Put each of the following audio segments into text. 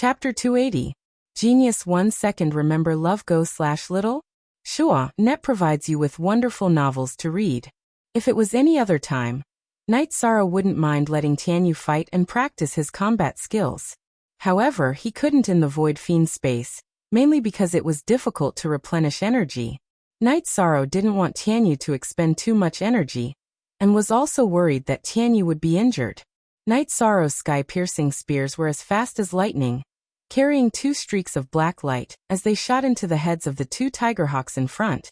Chapter 280. Genius 1 second. Remember love go/little? Sure, Net provides you with wonderful novels to read. If it was any other time, Night Sorrow wouldn't mind letting Tianyu fight and practice his combat skills. However, he couldn't in the Void Fiend space, mainly because it was difficult to replenish energy. Night Sorrow didn't want Tianyu to expend too much energy, and was also worried that Tianyu would be injured. Night Sorrow's sky-piercing spears were as fast as lightning, carrying 2 streaks of black light as they shot into the heads of the 2 tigerhawks in front,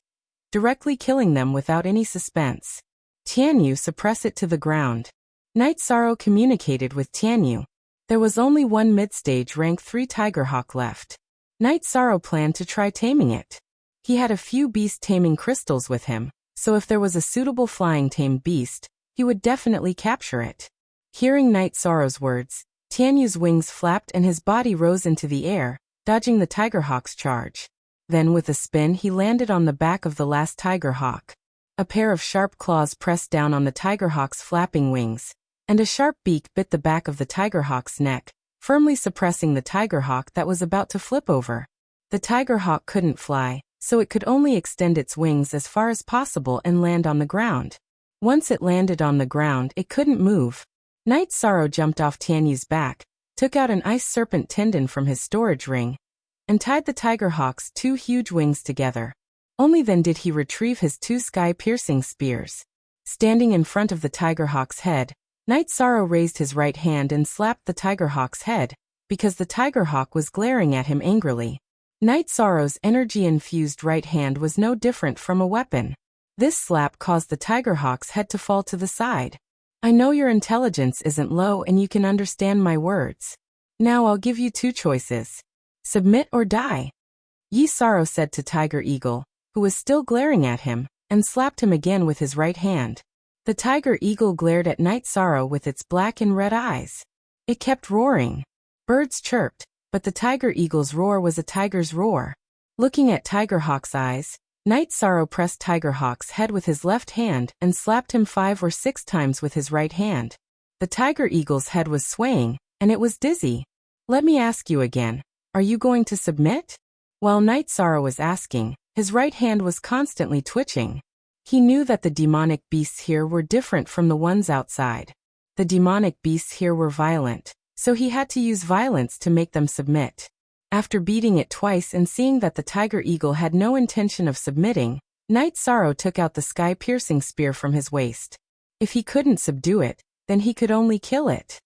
directly killing them without any suspense. Tianyu suppressed it to the ground. Night Sorrow communicated with Tianyu. There was only one mid-stage rank 3 tigerhawk left. Night Sorrow planned to try taming it. He had a few beast-taming crystals with him, so if there was a suitable flying tamed beast, he would definitely capture it. Hearing Night Sorrow's words, Tianyu's wings flapped and his body rose into the air, dodging the tigerhawk's charge. Then with a spin he landed on the back of the last tigerhawk. A pair of sharp claws pressed down on the tigerhawk's flapping wings, and a sharp beak bit the back of the tigerhawk's neck, firmly suppressing the tigerhawk that was about to flip over. The tigerhawk couldn't fly, so it could only extend its wings as far as possible and land on the ground. Once it landed on the ground, it couldn't move. Night Sorrow jumped off Tianyu's back, took out an ice serpent tendon from his storage ring, and tied the tigerhawk's 2 huge wings together. Only then did he retrieve his 2 sky-piercing spears. Standing in front of the tigerhawk's head, Night Sorrow raised his right hand and slapped the tigerhawk's head, because the tigerhawk was glaring at him angrily. Night Sorrow's energy-infused right hand was no different from a weapon. This slap caused the tigerhawk's head to fall to the side. I know your intelligence isn't low and you can understand my words. Now I'll give you 2 choices. Submit or die. Yi Sorrow said to Tiger Eagle, who was still glaring at him, and slapped him again with his right hand. The Tiger Eagle glared at Night Sorrow with its black and red eyes. It kept roaring. Birds chirped, but the Tiger Eagle's roar was a tiger's roar. Looking at Tigerhawk's eyes, Night Sorrow pressed Tigerhawk's head with his left hand and slapped him 5 or 6 times with his right hand. The Tiger Eagle's head was swaying, and it was dizzy. Let me ask you again, are you going to submit? While Night Sorrow was asking, his right hand was constantly twitching. He knew that the demonic beasts here were different from the ones outside. The demonic beasts here were violent, so he had to use violence to make them submit. After beating it twice and seeing that the Tiger Eagle had no intention of submitting, Night Sorrow took out the sky-piercing spear from his waist. If he couldn't subdue it, then he could only kill it.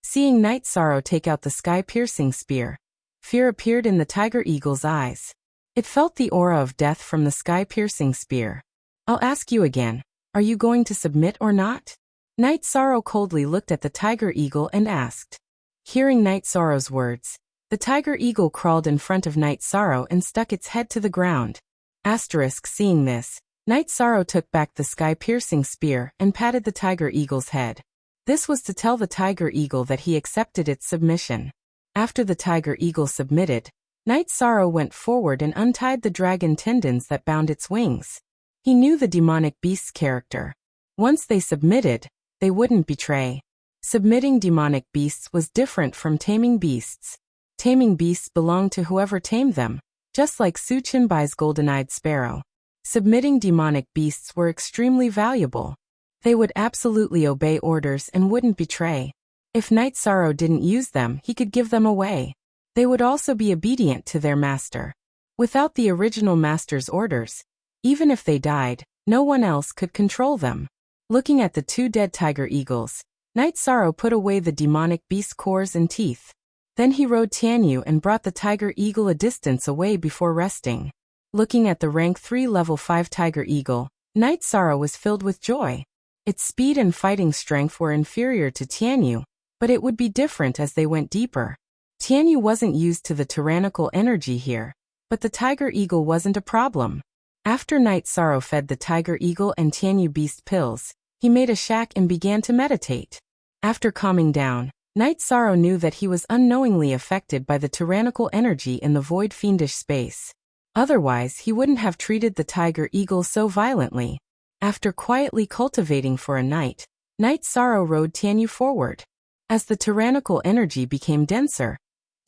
Seeing Night Sorrow take out the sky-piercing spear, fear appeared in the Tiger Eagle's eyes. It felt the aura of death from the sky-piercing spear. I'll ask you again, are you going to submit or not? Night Sorrow coldly looked at the Tiger Eagle and asked. Hearing Night Sorrow's words, the Tiger Eagle crawled in front of Night Sorrow and stuck its head to the ground. Seeing this, Night Sorrow took back the sky-piercing spear and patted the Tiger Eagle's head. This was to tell the Tiger Eagle that he accepted its submission. After the Tiger Eagle submitted, Night Sorrow went forward and untied the dragon tendons that bound its wings. He knew the demonic beast's character. Once they submitted, they wouldn't betray. Submitting demonic beasts was different from taming beasts. Taming beasts belonged to whoever tamed them, just like Su Qinbai's golden-eyed sparrow. Submitting demonic beasts were extremely valuable. They would absolutely obey orders and wouldn't betray. If Night Sorrow didn't use them, he could give them away. They would also be obedient to their master. Without the original master's orders, even if they died, no one else could control them. Looking at the 2 dead Tiger Eagles, Night Sorrow put away the demonic beast cores and teeth. Then he rode Tianyu and brought the Tiger Eagle a distance away before resting. Looking at the rank 3 level 5 Tiger Eagle, Night Sorrow was filled with joy. Its speed and fighting strength were inferior to Tianyu, but it would be different as they went deeper. Tianyu wasn't used to the tyrannical energy here, but the Tiger Eagle wasn't a problem. After Night Sorrow fed the Tiger Eagle and Tianyu beast pills, he made a shack and began to meditate. After calming down, Night Sorrow knew that he was unknowingly affected by the tyrannical energy in the void fiendish space. Otherwise, he wouldn't have treated the Tiger Eagle so violently. After quietly cultivating for a night, Night Sorrow rode Tianyu forward. As the tyrannical energy became denser,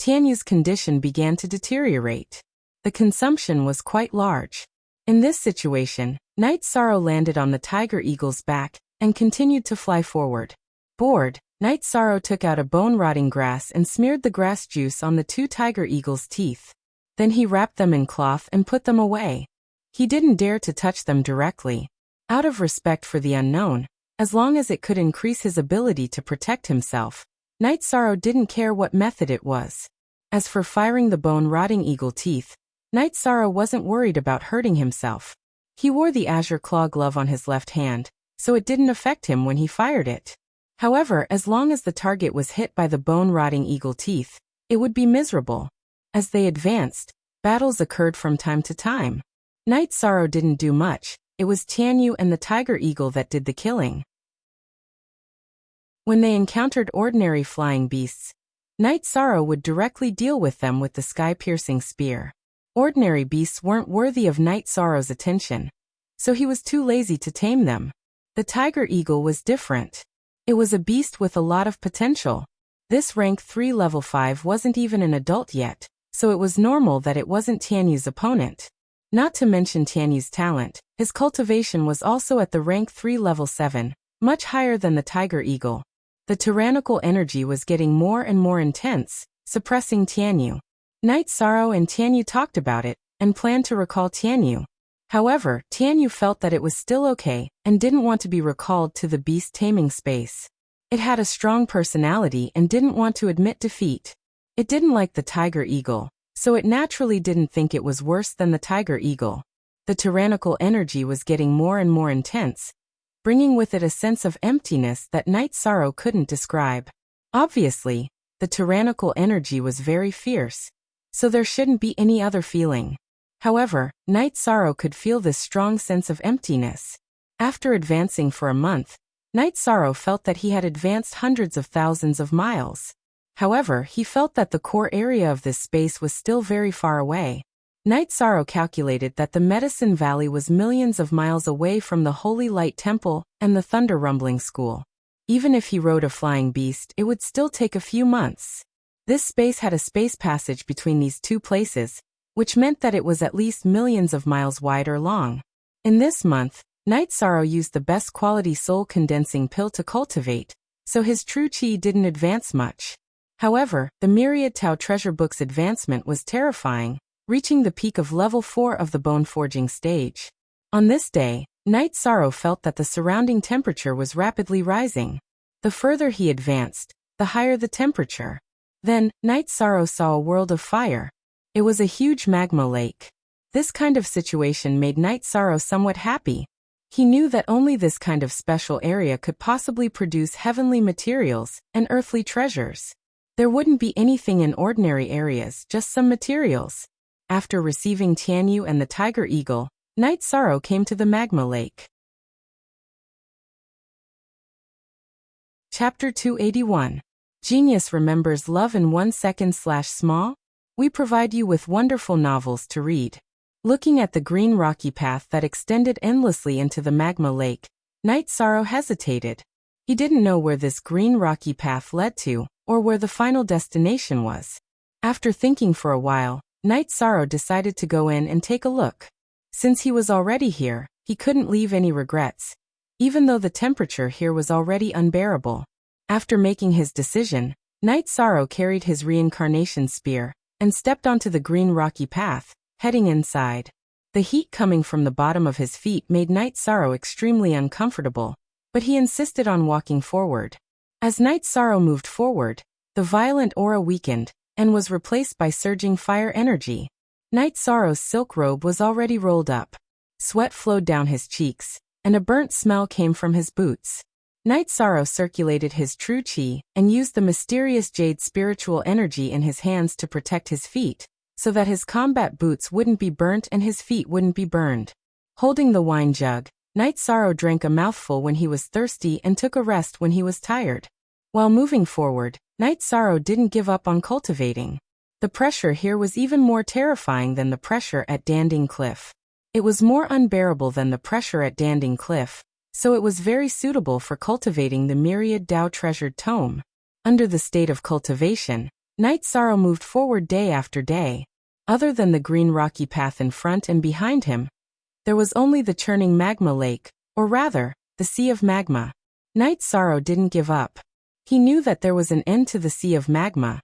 Tianyu's condition began to deteriorate. The consumption was quite large. In this situation, Night Sorrow landed on the tiger eagle's back and continued to fly forward. Bored, Night Sorrow took out a bone-rotting grass and smeared the grass juice on the two tiger eagles' teeth. Then he wrapped them in cloth and put them away. He didn't dare to touch them directly, out of respect for the unknown, as long as it could increase his ability to protect himself. Night Sorrow didn't care what method it was. As for firing the bone-rotting eagle teeth, Night Sorrow wasn't worried about hurting himself. He wore the azure claw glove on his left hand, so it didn't affect him when he fired it. However, as long as the target was hit by the bone-rotting eagle teeth, it would be miserable. As they advanced, battles occurred from time to time. Night Sorrow didn't do much. It was Tianyu and the tiger eagle that did the killing. When they encountered ordinary flying beasts, Night Sorrow would directly deal with them with the sky-piercing spear. Ordinary beasts weren't worthy of Night Sorrow's attention, so he was too lazy to tame them. The tiger eagle was different. It was a beast with a lot of potential. This rank 3 level 5 wasn't even an adult yet, so it was normal that it wasn't Tianyu's opponent. Not to mention Tianyu's talent, his cultivation was also at the rank 3 level 7, much higher than the tiger eagle. The tyrannical energy was getting more and more intense, suppressing Tianyu. Night Sorrow and Tianyu talked about it, and planned to recall Tianyu. However, Tianyu felt that it was still okay, and didn't want to be recalled to the beast taming space. It had a strong personality and didn't want to admit defeat. It didn't like the tiger eagle, so it naturally didn't think it was worse than the tiger eagle. The tyrannical energy was getting more and more intense, bringing with it a sense of emptiness that Night Sorrow couldn't describe. Obviously, the tyrannical energy was very fierce, so there shouldn't be any other feeling. However, Night Sorrow could feel this strong sense of emptiness. After advancing for a month, Night Sorrow felt that he had advanced hundreds of thousands of miles. However, he felt that the core area of this space was still very far away. Night Sorrow calculated that the Medicine Valley was millions of miles away from the Holy Light Temple and the Thunder Rumbling School. Even if he rode a flying beast, it would still take a few months. This space had a space passage between these two places, which meant that it was at least millions of miles wide or long. In this month, Night Sorrow used the best quality soul condensing pill to cultivate, so his true chi didn't advance much. However, the Myriad Tao Treasure Book's advancement was terrifying, reaching the peak of level 4 of the bone forging stage. On this day, Night Sorrow felt that the surrounding temperature was rapidly rising. The further he advanced, the higher the temperature. Then, Night Sorrow saw a world of fire. It was a huge magma lake. This kind of situation made Night Sorrow somewhat happy. He knew that only this kind of special area could possibly produce heavenly materials and earthly treasures. There wouldn't be anything in ordinary areas, just some materials. After receiving Tianyu and the tiger eagle, Night Sorrow came to the magma lake. Chapter 281. Genius remembers love in 1 second/small? We provide you with wonderful novels to read. Looking at the green rocky path that extended endlessly into the magma lake, Night Sorrow hesitated. He didn't know where this green rocky path led to, or where the final destination was. After thinking for a while, Night Sorrow decided to go in and take a look. Since he was already here, he couldn't leave any regrets, even though the temperature here was already unbearable. After making his decision, Night Sorrow carried his reincarnation spear and stepped onto the green rocky path, heading inside. The heat coming from the bottom of his feet made Night Sorrow extremely uncomfortable, but he insisted on walking forward. As Night Sorrow moved forward, the violent aura weakened and was replaced by surging fire energy. Night Sorrow's silk robe was already rolled up. Sweat flowed down his cheeks, and a burnt smell came from his boots. Night Sorrow circulated his true chi and used the mysterious jade spiritual energy in his hands to protect his feet, so that his combat boots wouldn't be burnt and his feet wouldn't be burned. Holding the wine jug, Night Sorrow drank a mouthful when he was thirsty and took a rest when he was tired. While moving forward, Night Sorrow didn't give up on cultivating. The pressure here was even more terrifying than the pressure at Danding Cliff. It was more unbearable than the pressure at Danding Cliff, so it was very suitable for cultivating the Myriad Tao Treasured Tome. Under the state of cultivation, Night Sorrow moved forward day after day. Other than the green rocky path in front and behind him, there was only the churning magma lake, or rather, the sea of magma. Night Sorrow didn't give up. He knew that there was an end to the sea of magma.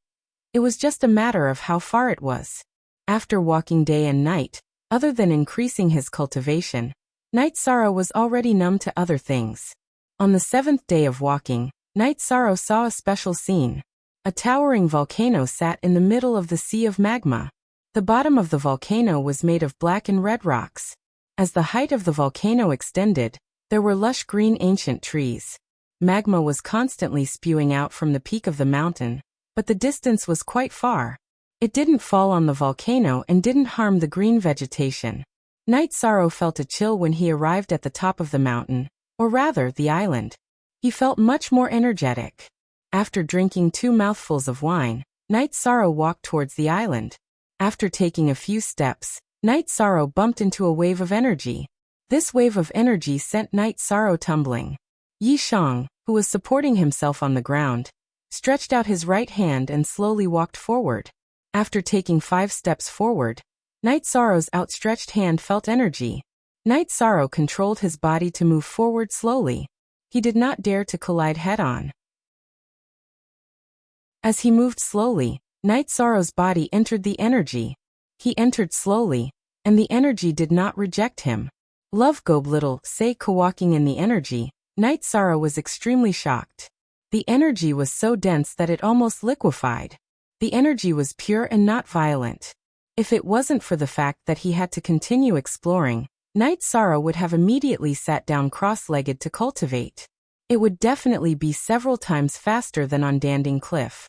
It was just a matter of how far it was. After walking day and night, other than increasing his cultivation, Night Sorrow was already numb to other things. On the 7th day of walking, Night Sorrow saw a special scene. A towering volcano sat in the middle of the sea of magma. The bottom of the volcano was made of black and red rocks. As the height of the volcano extended, there were lush green ancient trees. Magma was constantly spewing out from the peak of the mountain, but the distance was quite far. It didn't fall on the volcano and didn't harm the green vegetation. Night Sorrow felt a chill when he arrived at the top of the mountain, or rather, the island. He felt much more energetic. After drinking 2 mouthfuls of wine, Night Sorrow walked towards the island. After taking a few steps, Night Sorrow bumped into a wave of energy. This wave of energy sent Night Sorrow tumbling. Yi Shang, who was supporting himself on the ground, stretched out his right hand and slowly walked forward. After taking 5 steps forward, Night Sorrow's outstretched hand felt energy. Night Sorrow controlled his body to move forward slowly. He did not dare to collide head-on. As he moved slowly, Night Sorrow's body entered the energy. He entered slowly, and the energy did not reject him. Love go little, say walking in the energy, Night Sorrow was extremely shocked. The energy was so dense that it almost liquefied. The energy was pure and not violent. If it wasn't for the fact that he had to continue exploring, Night Sorrow would have immediately sat down cross-legged to cultivate. It would definitely be several times faster than on Danding Cliff.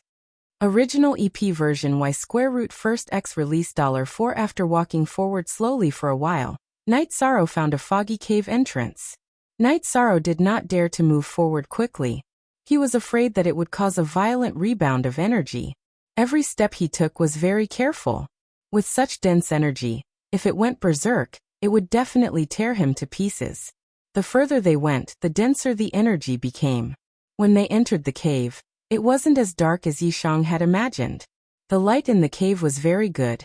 Original EP version Y square root first X release $4. After walking forward slowly for a while, Night Sorrow found a foggy cave entrance. Night Sorrow did not dare to move forward quickly. He was afraid that it would cause a violent rebound of energy. Every step he took was very careful. With such dense energy, if it went berserk, it would definitely tear him to pieces. The further they went, the denser the energy became. When they entered the cave, it wasn't as dark as Yi Shang had imagined. The light in the cave was very good,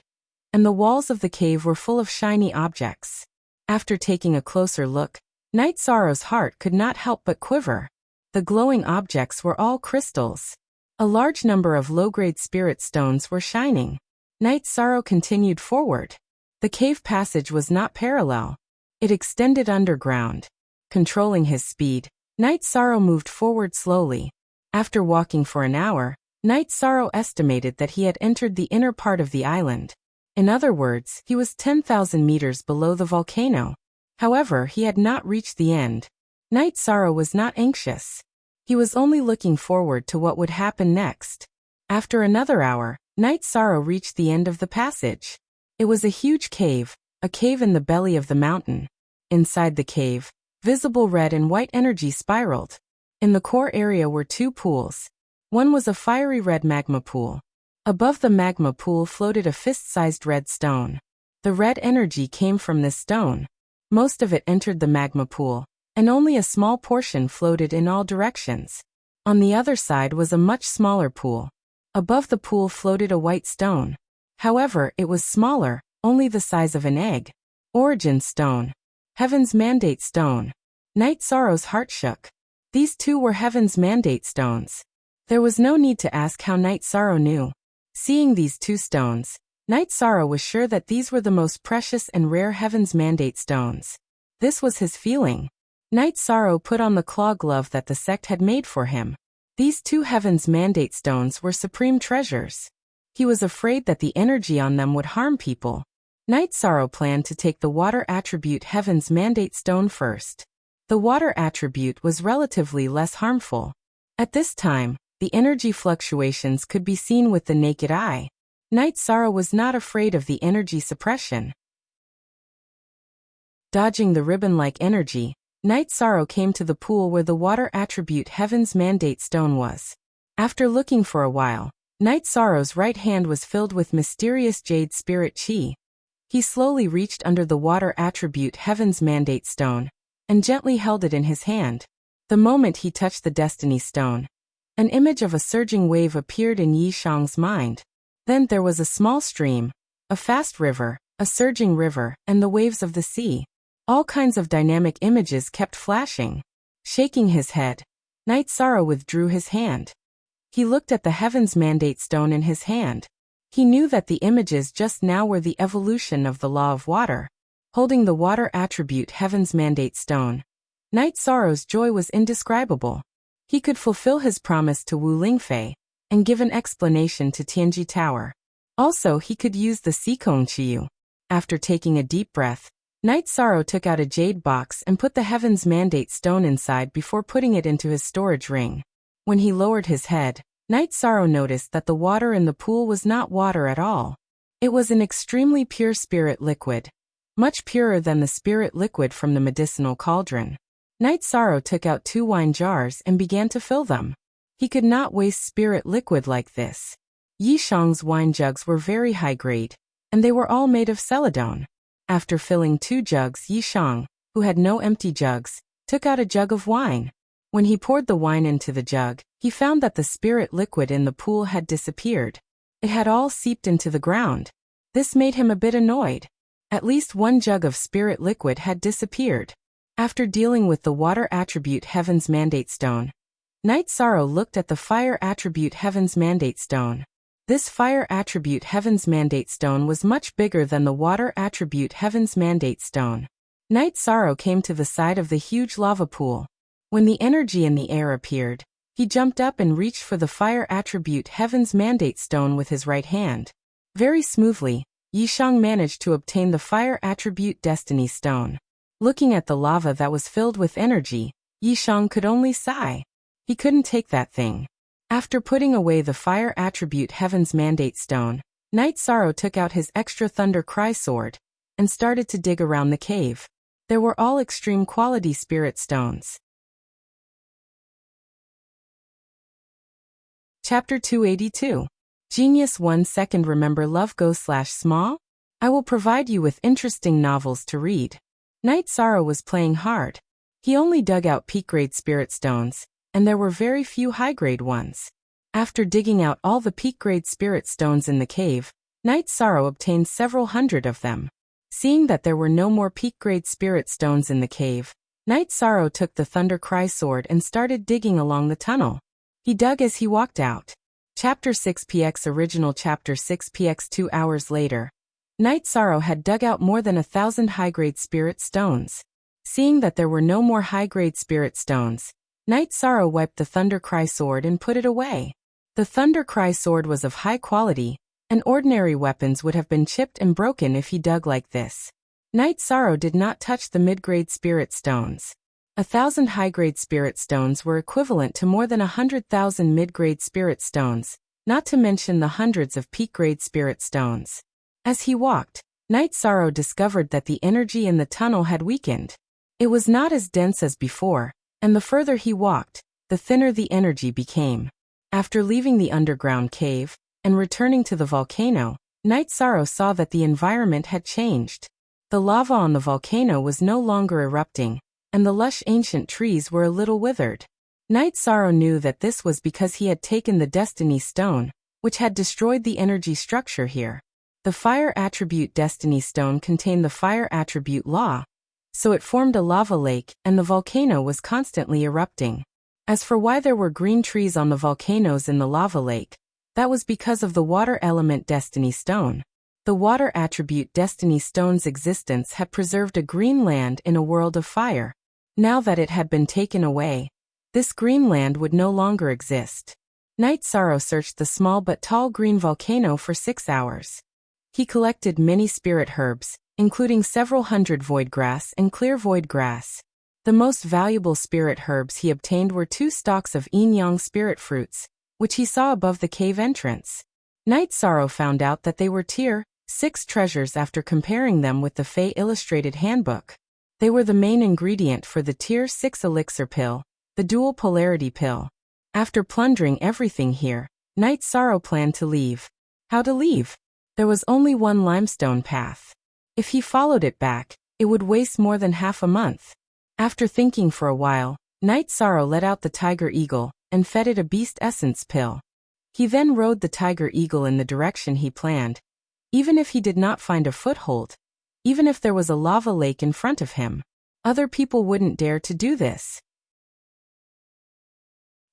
and the walls of the cave were full of shiny objects. After taking a closer look, Night Sorrow's heart could not help but quiver. The glowing objects were all crystals. A large number of low-grade spirit stones were shining. Night Sorrow continued forward. The cave passage was not parallel. It extended underground. Controlling his speed, Night Sorrow moved forward slowly. After walking for an hour, Night Sorrow estimated that he had entered the inner part of the island. In other words, he was 10,000 meters below the volcano. However, he had not reached the end. Night Sorrow was not anxious. He was only looking forward to what would happen next. After another hour, Night Sorrow reached the end of the passage. It was a huge cave, a cave in the belly of the mountain. Inside the cave, visible red and white energy spiraled. In the core area were 2 pools. One was a fiery red magma pool. Above the magma pool floated a fist-sized red stone. The red energy came from this stone. Most of it entered the magma pool, and only a small portion floated in all directions. On the other side was a much smaller pool. Above the pool floated a white stone. However, it was smaller, only the size of an egg. Origin stone. Heaven's mandate stone. Night Sorrow's heart shook. These 2 were Heaven's mandate stones. There was no need to ask how Night Sorrow knew. Seeing these 2 stones, Night Sorrow was sure that these were the most precious and rare Heaven's mandate stones. This was his feeling. Night Sorrow put on the claw glove that the sect had made for him. These 2 Heaven's mandate stones were supreme treasures. He was afraid that the energy on them would harm people. Night Sorrow planned to take the water attribute Heaven's mandate stone first. The water attribute was relatively less harmful. At this time, the energy fluctuations could be seen with the naked eye. Night Sorrow was not afraid of the energy suppression. Dodging the ribbon-like energy, Night Sorrow came to the pool where the water attribute Heaven's mandate stone was. After looking for a while, Night Sorrow's right hand was filled with mysterious jade spirit chi. He slowly reached under the water attribute Heaven's mandate stone, and gently held it in his hand. The moment he touched the destiny stone, An image of a surging wave appeared in Yi Shang's mind. Then there was a small stream, a fast river, a surging river, and the waves of the sea. All kinds of dynamic images kept flashing. Shaking his head, Night Sorrow withdrew his hand. He looked at the Heaven's Mandate Stone in his hand. He knew that the images just now were the evolution of the law of water. Holding the water attribute Heaven's Mandate Stone, Night Sorrow's joy was indescribable. He could fulfill his promise to Wu Lingfei and give an explanation to Tianji Tower. Also, he could use the Sikong Chiyu. After taking a deep breath, Night Sorrow took out a jade box and put the Heaven's Mandate Stone inside before putting it into his storage ring. When he lowered his head, Night Sorrow noticed that the water in the pool was not water at all. It was an extremely pure spirit liquid, much purer than the spirit liquid from the medicinal cauldron. Night Sorrow took out 2 wine jars and began to fill them. He could not waste spirit liquid like this. Yi Shang's wine jugs were very high grade, and they were all made of celadone. After filling 2 jugs, Yi Shang, who had no empty jugs, took out a jug of wine. When he poured the wine into the jug, he found that the spirit liquid in the pool had disappeared. It had all seeped into the ground. This made him a bit annoyed. At least 1 jug of spirit liquid had disappeared. After dealing with the water attribute Heaven's Mandate Stone, Night Sorrow looked at the fire attribute Heaven's Mandate Stone. This fire attribute Heaven's Mandate Stone was much bigger than the water attribute Heaven's Mandate Stone. Night Sorrow came to the side of the huge lava pool. When the energy in the air appeared, he jumped up and reached for the fire attribute Heaven's Mandate Stone with his right hand. Very smoothly, Yi Shang managed to obtain the fire attribute Destiny Stone. Looking at the lava that was filled with energy, Yi Shang could only sigh. He couldn't take that thing. After putting away the fire attribute Heaven's Mandate Stone, Night Sorrow took out his extra Thunder Cry sword and started to dig around the cave. They were all extreme quality spirit stones. Chapter 282. Genius 1 second. Remember love go/small? I will provide you with interesting novels to read. Night Sorrow was playing hard. He only dug out peak-grade spirit stones, and there were very few high-grade ones. After digging out all the peak-grade spirit stones in the cave, Night Sorrow obtained several hundred of them. Seeing that there were no more peak-grade spirit stones in the cave, Night Sorrow took the Thunder Cry sword and started digging along the tunnel. He dug as he walked out. Chapter 6px Original Chapter 6px 2 hours later, Night Sorrow had dug out more than 1,000 high-grade spirit stones. Seeing that there were no more high-grade spirit stones, Night Sorrow wiped the Thunder Cry sword and put it away. The Thunder Cry sword was of high quality, and ordinary weapons would have been chipped and broken if he dug like this. Night Sorrow did not touch the mid-grade spirit stones. 1,000 high-grade spirit stones were equivalent to more than 100,000 mid-grade spirit stones, not to mention the hundreds of peak-grade spirit stones. As he walked, Night Sorrow discovered that the energy in the tunnel had weakened. It was not as dense as before, and the further he walked, the thinner the energy became. After leaving the underground cave and returning to the volcano, Night Sorrow saw that the environment had changed. The lava on the volcano was no longer erupting, and the lush ancient trees were a little withered. Night Sorrow knew that this was because he had taken the Destiny Stone, which had destroyed the energy structure here. The fire attribute Destiny Stone contained the fire attribute law, so it formed a lava lake and the volcano was constantly erupting. As for why there were green trees on the volcanoes in the lava lake, that was because of the water element Destiny Stone. The water attribute Destiny Stone's existence had preserved a green land in a world of fire. Now that it had been taken away, this green land would no longer exist. Night Sorrow searched the small but tall green volcano for 6 hours. He collected many spirit herbs, including several hundred void grass and clear void grass. The most valuable spirit herbs he obtained were 2 stalks of yin-yang spirit fruits, which he saw above the cave entrance. Night Sorrow found out that they were tier 6 treasures after comparing them with the Fey Illustrated Handbook. They were the main ingredient for the tier 6 elixir pill, the dual polarity pill. After plundering everything here, Night Sorrow planned to leave. How to leave? There was only one limestone path. If he followed it back, it would waste more than half a month. After thinking for a while, Night Sorrow let out the tiger eagle and fed it a beast essence pill. He then rode the tiger eagle in the direction he planned. Even if he did not find a foothold, even if there was a lava lake in front of him, other people wouldn't dare to do this.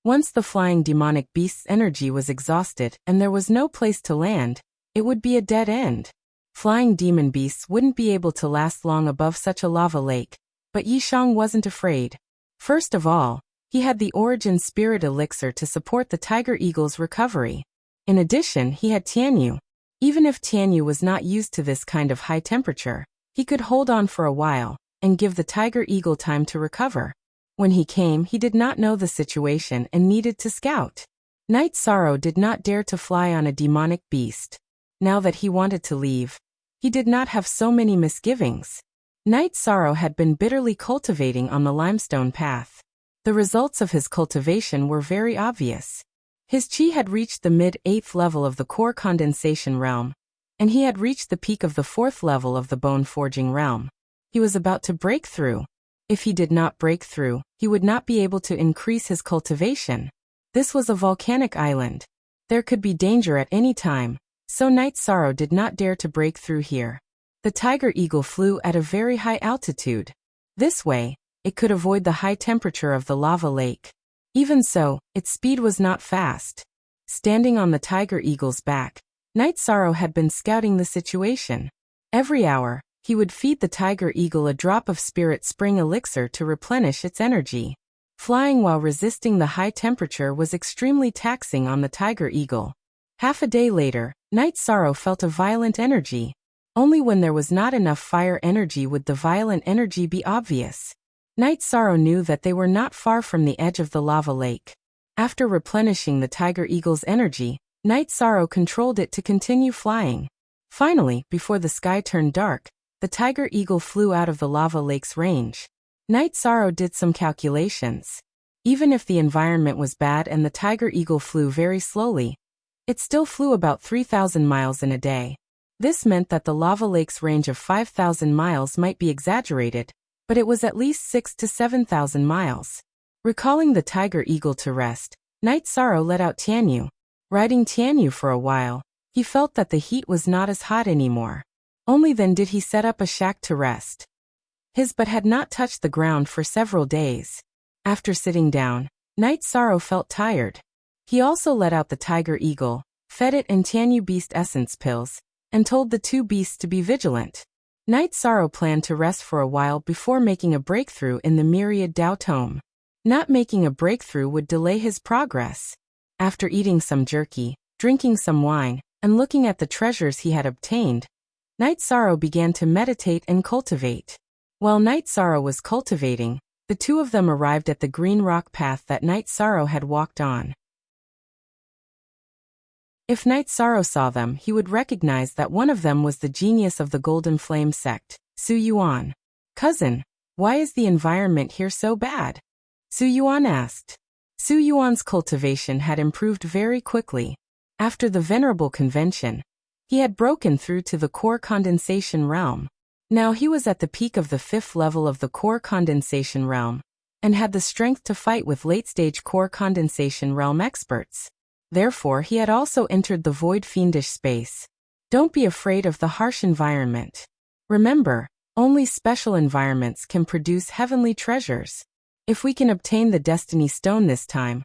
Once the flying demonic beast's energy was exhausted and there was no place to land, it would be a dead end. Flying demon beasts wouldn't be able to last long above such a lava lake, but Yishang wasn't afraid. First of all, he had the origin spirit elixir to support the tiger eagle's recovery. In addition, he had Tianyu. Even if Tianyu was not used to this kind of high temperature, he could hold on for a while and give the tiger eagle time to recover. When he came, he did not know the situation and needed to scout. Night Sorrow did not dare to fly on a demonic beast. Now that he wanted to leave, he did not have so many misgivings. Night Sorrow had been bitterly cultivating on the limestone path. The results of his cultivation were very obvious. His chi had reached the mid-8th level of the core condensation realm, and he had reached the peak of the 4th level of the bone forging realm. He was about to break through. If he did not break through, he would not be able to increase his cultivation. This was a volcanic island. There could be danger at any time, so Night Sorrow did not dare to break through here. The tiger eagle flew at a very high altitude. This way, it could avoid the high temperature of the lava lake. Even so, its speed was not fast. Standing on the tiger eagle's back, Night Sorrow had been scouting the situation. Every hour, he would feed the tiger eagle a drop of spirit spring elixir to replenish its energy. Flying while resisting the high temperature was extremely taxing on the tiger eagle. Half a day later, Night Sorrow felt a violent energy. Only when there was not enough fire energy would the violent energy be obvious. Night Sorrow knew that they were not far from the edge of the lava lake. After replenishing the tiger eagle's energy, Night Sorrow controlled it to continue flying. Finally, before the sky turned dark, the tiger eagle flew out of the lava lake's range. Night Sorrow did some calculations. Even if the environment was bad and the tiger eagle flew very slowly, it still flew about 3,000 miles in a day. This meant that the lava lake's range of 5,000 miles might be exaggerated, but it was at least 6,000 to 7,000 miles. Recalling the tiger eagle to rest, Night Sorrow let out Tianyu. Riding Tianyu for a while, he felt that the heat was not as hot anymore. Only then did he set up a shack to rest. His butt had not touched the ground for several days. After sitting down, Night Sorrow felt tired. He also let out the tiger eagle, fed it and Tianyu beast essence pills, and told the two beasts to be vigilant. Night Sorrow planned to rest for a while before making a breakthrough in the myriad Dao Tome. Not making a breakthrough would delay his progress. After eating some jerky, drinking some wine, and looking at the treasures he had obtained, Night Sorrow began to meditate and cultivate. While Night Sorrow was cultivating, the two of them arrived at the green rock path that Night Sorrow had walked on. If Night Sorrow saw them, he would recognize that one of them was the genius of the Golden Flame sect, Su Yuan. "Cousin, why is the environment here so bad?" Su Yuan asked. Su Yuan's cultivation had improved very quickly. After the Venerable Convention, he had broken through to the core condensation realm. Now he was at the peak of the 5th level of the core condensation realm, and had the strength to fight with late-stage core condensation realm experts. Therefore, he had also entered the void fiendish space. Don't be afraid of the harsh environment. Remember, only special environments can produce heavenly treasures. If we can obtain the Destiny Stone this time,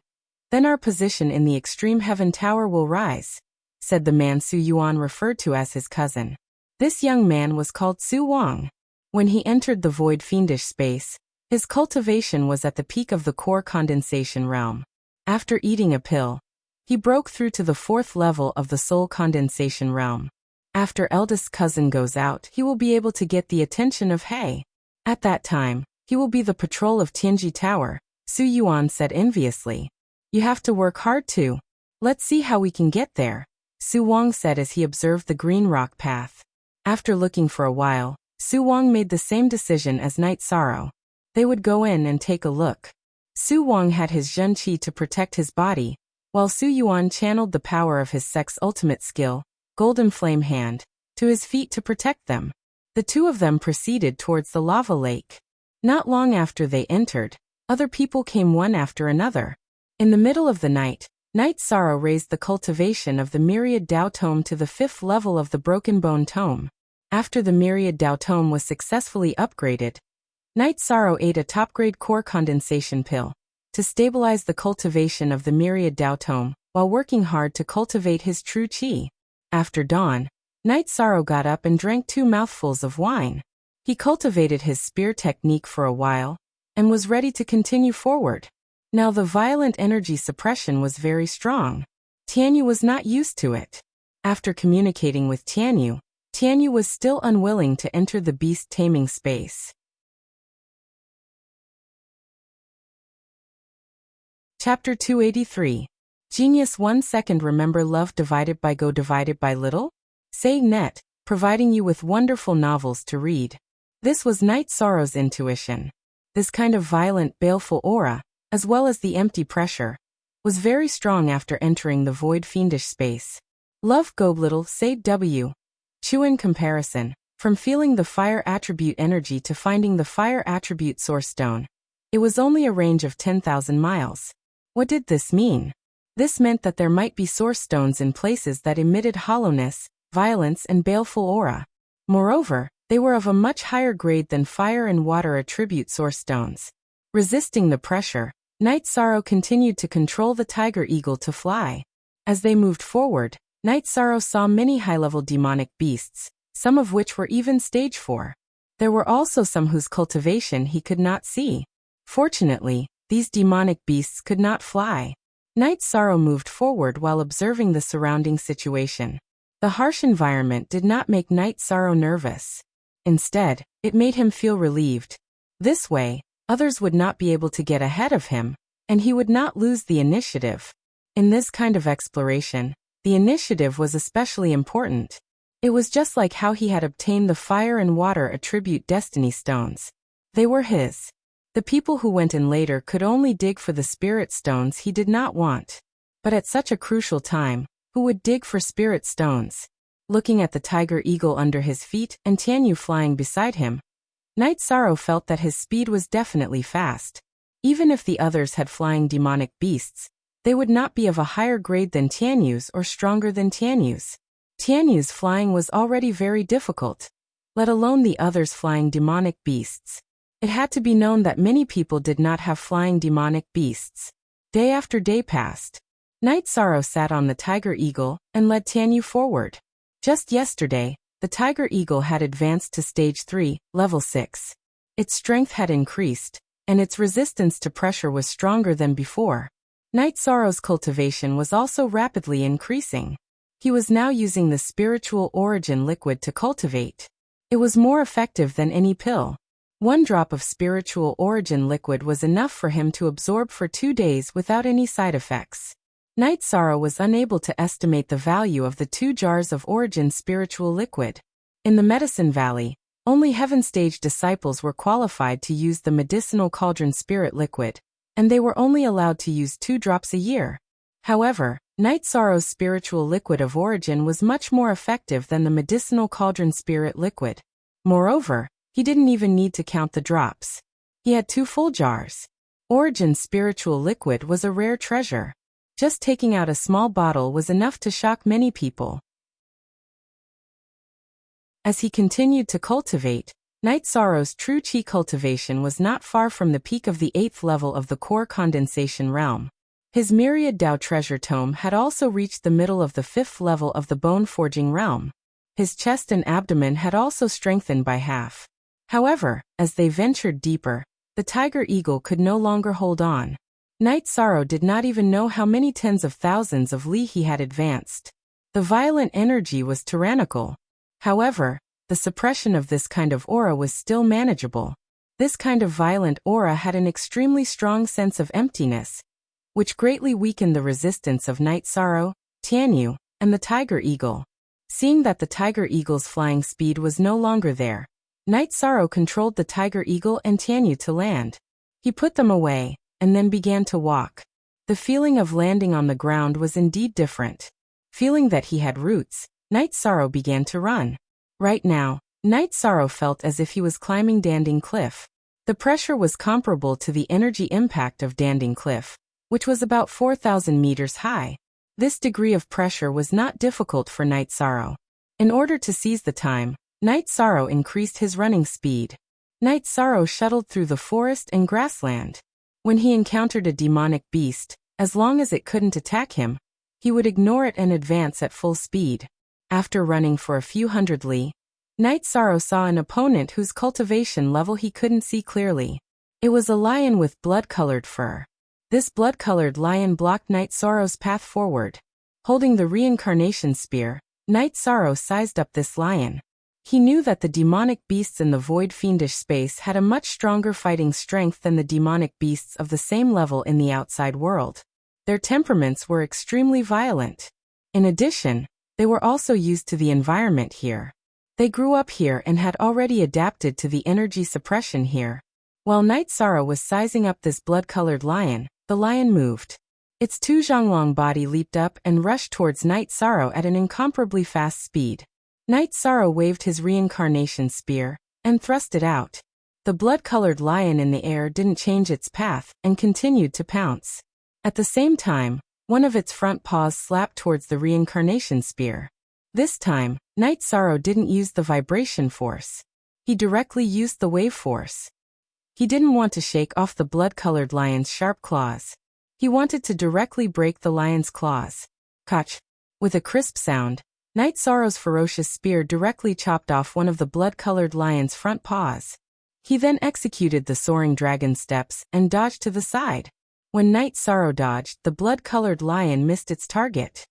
then our position in the Extreme Heaven Tower will rise, said the man Su Yuan referred to as his cousin. This young man was called Su Wang. When he entered the void fiendish space, his cultivation was at the peak of the core condensation realm. After eating a pill, he broke through to the 4th level of the soul condensation realm. After eldest cousin goes out, he will be able to get the attention of He. At that time, he will be the patrol of Tianji Tower, Su Yuan said enviously. You have to work hard too. Let's see how we can get there, Su Wang said as he observed the green rock path. After looking for a while, Su Wang made the same decision as Night Sorrow. They would go in and take a look. Su Wang had his Zhen Qi to protect his body, while Su Yuan channeled the power of his sect's ultimate skill, Golden Flame Hand, to his feet to protect them. The two of them proceeded towards the lava lake. Not long after they entered, other people came one after another. In the middle of the night, Night Sorrow raised the cultivation of the Myriad Dao Tome to the 5th level of the Broken Bone Tome. After the Myriad Dao Tome was successfully upgraded, Night Sorrow ate a top-grade core condensation pill to stabilize the cultivation of the Myriad Dao Tome while working hard to cultivate his true qi. After dawn, Night Sorrow got up and drank 2 mouthfuls of wine. He cultivated his spear technique for a while and was ready to continue forward. Now the violent energy suppression was very strong. Tianyu was not used to it. After communicating with Tianyu, Tianyu was still unwilling to enter the beast-taming space. Chapter 283. Genius 1 second. Remember love divided by go divided by little? Say net, providing you with wonderful novels to read. This was Night Sorrow's intuition. This kind of violent, baleful aura, as well as the empty pressure, was very strong after entering the void fiendish space. Love go little, say W. Chu in comparison, from feeling the fire attribute energy to finding the fire attribute source stone, it was only a range of 10,000 miles. What did this mean? This meant that there might be source stones in places that emitted hollowness, violence and baleful aura. Moreover, they were of a much higher grade than fire and water attribute source stones. Resisting the pressure, Night Sorrow continued to control the tiger eagle to fly. As they moved forward, Night Sorrow saw many high-level demonic beasts, some of which were even stage 4. There were also some whose cultivation he could not see. Fortunately, these demonic beasts could not fly. Night Sorrow moved forward while observing the surrounding situation. The harsh environment did not make Night Sorrow nervous. Instead, it made him feel relieved. This way, others would not be able to get ahead of him, and he would not lose the initiative. In this kind of exploration, the initiative was especially important. It was just like how he had obtained the fire and water attribute destiny stones. They were his. The people who went in later could only dig for the spirit stones he did not want. But at such a crucial time, who would dig for spirit stones? Looking at the tiger eagle under his feet and Tianyu flying beside him, Night Sorrow felt that his speed was definitely fast. Even if the others had flying demonic beasts, they would not be of a higher grade than Tianyu's or stronger than Tianyu's. Tianyu's flying was already very difficult, let alone the others' flying demonic beasts. It had to be known that many people did not have flying demonic beasts. Day after day passed. Night Sorrow sat on the tiger eagle and led Tianyu forward. Just yesterday, the tiger eagle had advanced to stage 3, level 6. Its strength had increased, and its resistance to pressure was stronger than before. Night Sorrow's cultivation was also rapidly increasing. He was now using the spiritual origin liquid to cultivate. It was more effective than any pill. 1 drop of spiritual origin liquid was enough for him to absorb for 2 days without any side effects. Night Sorrow was unable to estimate the value of the 2 jars of origin spiritual liquid. In the Medicine Valley, only Heaven Stage disciples were qualified to use the medicinal cauldron spirit liquid, and they were only allowed to use 2 drops a year. However, Night Sorrow's spiritual liquid of origin was much more effective than the medicinal cauldron spirit liquid. Moreover, he didn't even need to count the drops. He had 2 full jars. Origin spiritual liquid was a rare treasure. Just taking out a small bottle was enough to shock many people. As he continued to cultivate, Night Sorrow's true qi cultivation was not far from the peak of the 8th level of the core condensation realm. His Myriad Dao treasure tome had also reached the middle of the 5th level of the bone forging realm. His chest and abdomen had also strengthened by half. However, as they ventured deeper, the tiger eagle could no longer hold on. Night Sorrow did not even know how many tens of thousands of li he had advanced. The violent energy was tyrannical. However, the suppression of this kind of aura was still manageable. This kind of violent aura had an extremely strong sense of emptiness, which greatly weakened the resistance of Night Sorrow, Tianyu, and the tiger eagle. Seeing that the tiger eagle's flying speed was no longer there, Night Sorrow controlled the tiger eagle and Tianyu to land. He put them away, and then began to walk. The feeling of landing on the ground was indeed different. Feeling that he had roots, Night Sorrow began to run. Right now, Night Sorrow felt as if he was climbing Danding Cliff. The pressure was comparable to the energy impact of Danding Cliff, which was about 4,000 meters high. This degree of pressure was not difficult for Night Sorrow. In order to seize the time, Night Sorrow increased his running speed. Night Sorrow shuttled through the forest and grassland. When he encountered a demonic beast, as long as it couldn't attack him, he would ignore it and advance at full speed. After running for a few hundred li, Night Sorrow saw an opponent whose cultivation level he couldn't see clearly. It was a lion with blood-colored fur. This blood-colored lion blocked Night Sorrow's path forward. Holding the reincarnation spear, Night Sorrow sized up this lion. He knew that the demonic beasts in the void fiendish space had a much stronger fighting strength than the demonic beasts of the same level in the outside world. Their temperaments were extremely violent. In addition, they were also used to the environment here. They grew up here and had already adapted to the energy suppression here. While Night Sorrow was sizing up this blood-colored lion, the lion moved. Its two zhonglong body leaped up and rushed towards Night Sorrow at an incomparably fast speed. Night Sorrow waved his reincarnation spear and thrust it out. The blood-colored lion in the air didn't change its path and continued to pounce. At the same time, one of its front paws slapped towards the reincarnation spear. This time, Night Sorrow didn't use the vibration force. He directly used the wave force. He didn't want to shake off the blood-colored lion's sharp claws. He wanted to directly break the lion's claws. Catch! With a crisp sound, Night Sorrow's ferocious spear directly chopped off one of the blood-colored lion's front paws. He then executed the soaring dragon steps and dodged to the side. When Night Sorrow dodged, the blood-colored lion missed its target.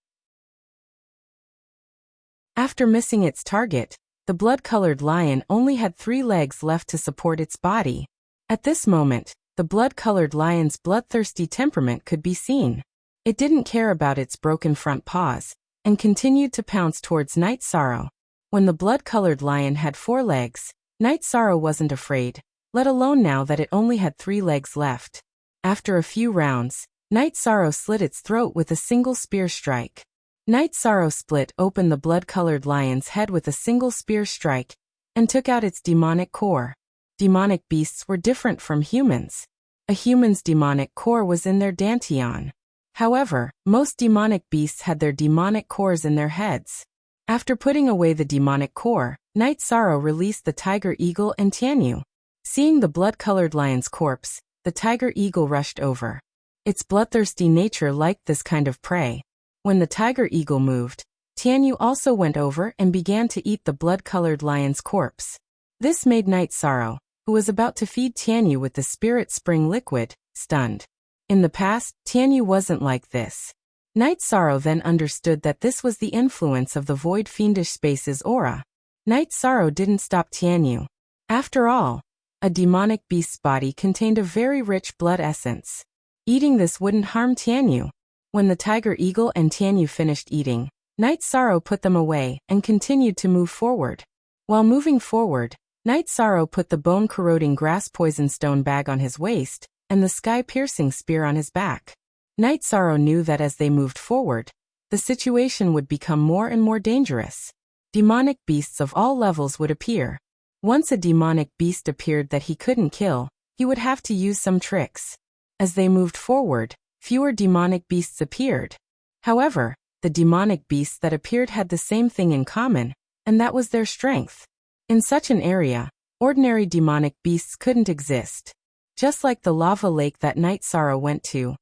After missing its target, the blood-colored lion only had 3 legs left to support its body. At this moment, the blood-colored lion's bloodthirsty temperament could be seen. It didn't care about its broken front paws, and continued to pounce towards Night Sorrow. When the blood-colored lion had 4 legs, Night Sorrow wasn't afraid, let alone now that it only had 3 legs left. After a few rounds, Night Sorrow slit its throat with a single spear strike. Night Sorrow split open the blood-colored lion's head with a single spear strike, and took out its demonic core. Demonic beasts were different from humans. A human's demonic core was in their dantian. However, most demonic beasts had their demonic cores in their heads. After putting away the demonic core, Night Sorrow released the tiger eagle and Tianyu. Seeing the blood-colored lion's corpse, the tiger eagle rushed over. Its bloodthirsty nature liked this kind of prey. When the tiger eagle moved, Tianyu also went over and began to eat the blood-colored lion's corpse. This made Night Sorrow, who was about to feed Tianyu with the spirit spring liquid, stunned. In the past, Tianyu wasn't like this. Night Sorrow then understood that this was the influence of the void fiendish space's aura. Night Sorrow didn't stop Tianyu. After all, a demonic beast's body contained a very rich blood essence. Eating this wouldn't harm Tianyu. When the tiger eagle and Tianyu finished eating, Night Sorrow put them away and continued to move forward. While moving forward, Night Sorrow put the bone-corroding grass-poison stone bag on his waist and the sky-piercing spear on his back. Night Sorrow knew that as they moved forward, the situation would become more and more dangerous. Demonic beasts of all levels would appear. Once a demonic beast appeared that he couldn't kill, he would have to use some tricks. As they moved forward, fewer demonic beasts appeared. However, the demonic beasts that appeared had the same thing in common, and that was their strength. In such an area, ordinary demonic beasts couldn't exist. Just like the lava lake that Night Sorrow went to,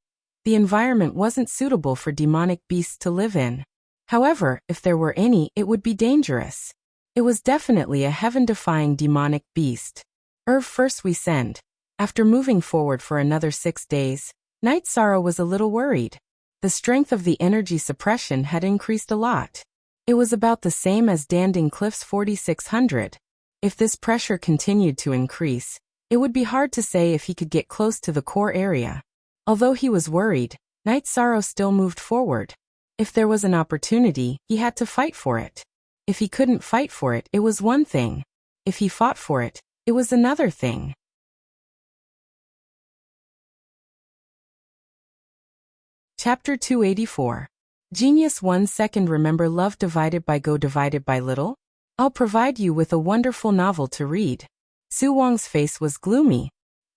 the environment wasn't suitable for demonic beasts to live in. However, if there were any, it would be dangerous. It was definitely a heaven-defying demonic beast. First we send. After moving forward for another 6 days, Night Sorrow was a little worried. The strength of the energy suppression had increased a lot. It was about the same as Danding Cliff's 4600. If this pressure continued to increase, it would be hard to say if he could get close to the core area. Although he was worried, Night Sorrow still moved forward. If there was an opportunity, he had to fight for it. If he couldn't fight for it, it was one thing. If he fought for it, it was another thing. Chapter 284. Genius 1 second. Remember love divided by go divided by little? I'll provide you with a wonderful novel to read. Su Wang's face was gloomy.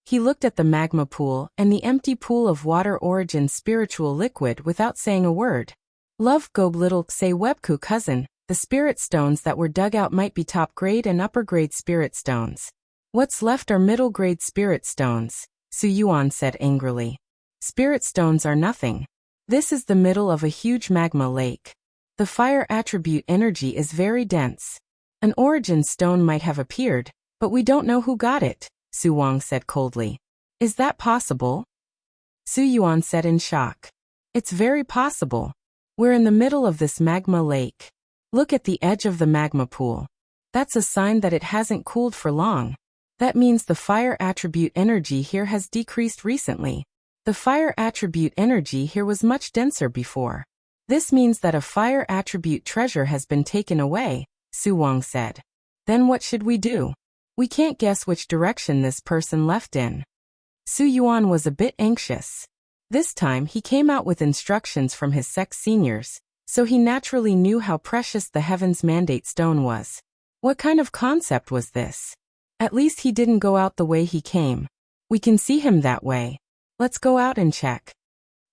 He looked at the magma pool and the empty pool of water origin spiritual liquid without saying a word. Love Gob little say Webku cousin, the spirit stones that were dug out might be top grade and upper grade spirit stones. What's left are middle grade spirit stones, Su Yuan said angrily. Spirit stones are nothing. This is the middle of a huge magma lake. The fire attribute energy is very dense. An origin stone might have appeared, but we don't know who got it, Su Wang said coldly. Is that possible? Su Yuan said in shock. It's very possible. We're in the middle of this magma lake. Look at the edge of the magma pool. That's a sign that it hasn't cooled for long. That means the fire attribute energy here has decreased recently. The fire attribute energy here was much denser before. This means that a fire attribute treasure has been taken away, Su Wang said. Then what should we do? We can't guess which direction this person left in. Su Yuan was a bit anxious. This time he came out with instructions from his sect's seniors, so he naturally knew how precious the Heaven's Mandate stone was. What kind of concept was this? At least he didn't go out the way he came. We can see him that way. Let's go out and check.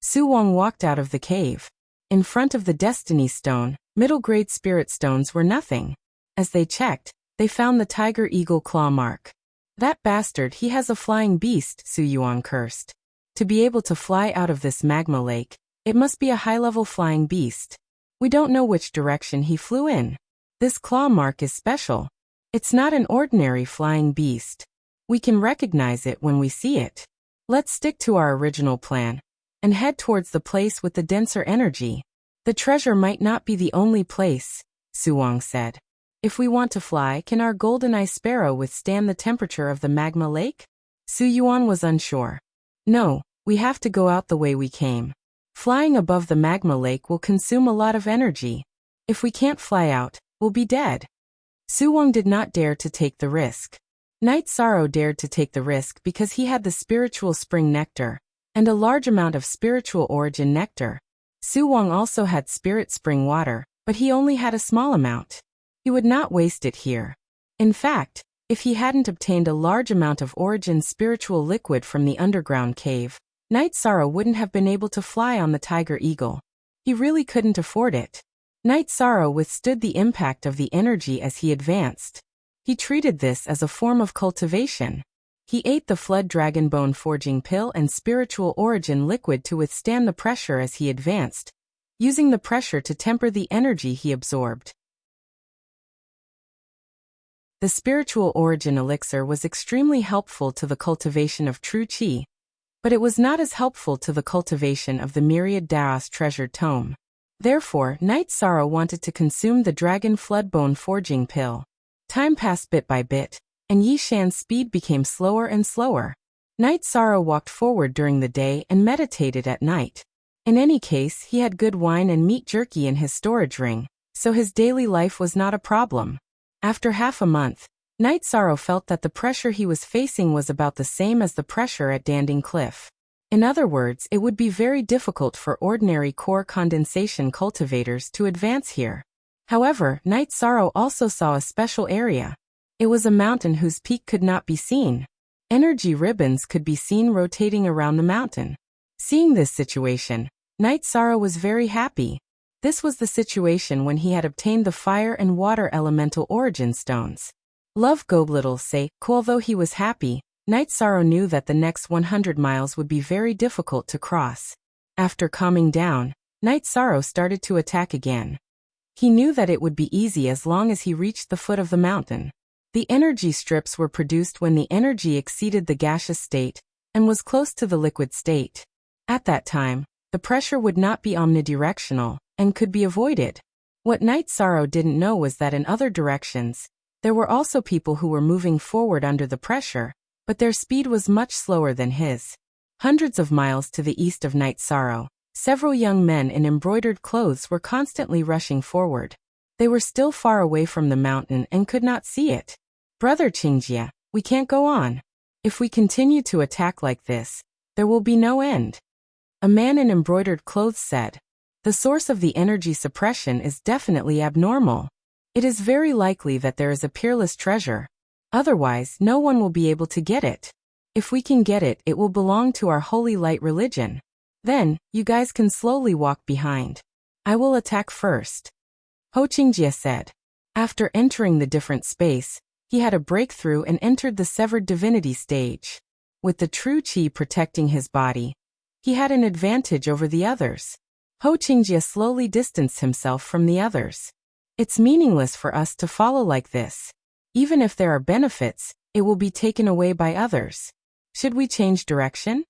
Su Wang walked out of the cave. In front of the Destiny Stone, middle-grade spirit stones were nothing. As they checked, they found the tiger eagle claw mark. That bastard, he has a flying beast, Su Yuan cursed. To be able to fly out of this magma lake, it must be a high-level flying beast. We don't know which direction he flew in. This claw mark is special. It's not an ordinary flying beast. We can recognize it when we see it. Let's stick to our original plan and head towards the place with the denser energy. The treasure might not be the only place, Su Wang said. If we want to fly, can our golden eye sparrow withstand the temperature of the magma lake? Su Yuan was unsure. No, we have to go out the way we came. Flying above the magma lake will consume a lot of energy. If we can't fly out, we'll be dead. Su Wang did not dare to take the risk. Night Sorrow dared to take the risk because he had the spiritual spring nectar and a large amount of spiritual origin nectar. Su Wang also had spirit spring water, but he only had a small amount. He would not waste it here. In fact, if he hadn't obtained a large amount of origin spiritual liquid from the underground cave, Night Sorrow wouldn't have been able to fly on the tiger eagle. He really couldn't afford it. Night Sorrow withstood the impact of the energy as he advanced. He treated this as a form of cultivation. He ate the flood dragon bone forging pill and spiritual origin liquid to withstand the pressure as he advanced, using the pressure to temper the energy he absorbed. The spiritual origin elixir was extremely helpful to the cultivation of true qi, but it was not as helpful to the cultivation of the myriad Daos treasured tome. Therefore, Night Sorrow wanted to consume the dragon floodbone forging pill. Time passed bit by bit, and Yi Shan's speed became slower and slower. Night Sorrow walked forward during the day and meditated at night. In any case, he had good wine and meat jerky in his storage ring, so his daily life was not a problem. After half a month, Night Sorrow felt that the pressure he was facing was about the same as the pressure at Danding Cliff. In other words, it would be very difficult for ordinary core condensation cultivators to advance here. However, Night Sorrow also saw a special area. It was a mountain whose peak could not be seen. Energy ribbons could be seen rotating around the mountain. Seeing this situation, Night Sorrow was very happy. This was the situation when he had obtained the fire and water elemental origin stones. Love Goblittle say, although he was happy, Night Sorrow knew that the next 100 miles would be very difficult to cross. After calming down, Night Sorrow started to attack again. He knew that it would be easy as long as he reached the foot of the mountain. The energy strips were produced when the energy exceeded the gaseous state and was close to the liquid state. At that time, the pressure would not be omnidirectional and could be avoided. What Night Sorrow didn't know was that in other directions, there were also people who were moving forward under the pressure, but their speed was much slower than his. Hundreds of miles to the east of Night Sorrow, several young men in embroidered clothes were constantly rushing forward. They were still far away from the mountain and could not see it. Brother Qingjia, we can't go on. If we continue to attack like this, there will be no end. A man in embroidered clothes said. The source of the energy suppression is definitely abnormal. It is very likely that there is a peerless treasure. Otherwise, no one will be able to get it. If we can get it, it will belong to our holy light religion. Then, you guys can slowly walk behind. I will attack first. Ho Qingjie said. After entering the different space, he had a breakthrough and entered the severed divinity stage. With the true qi protecting his body, he had an advantage over the others. Ho Qingjie slowly distanced himself from the others. It's meaningless for us to follow like this. Even if there are benefits, it will be taken away by others. Should we change direction?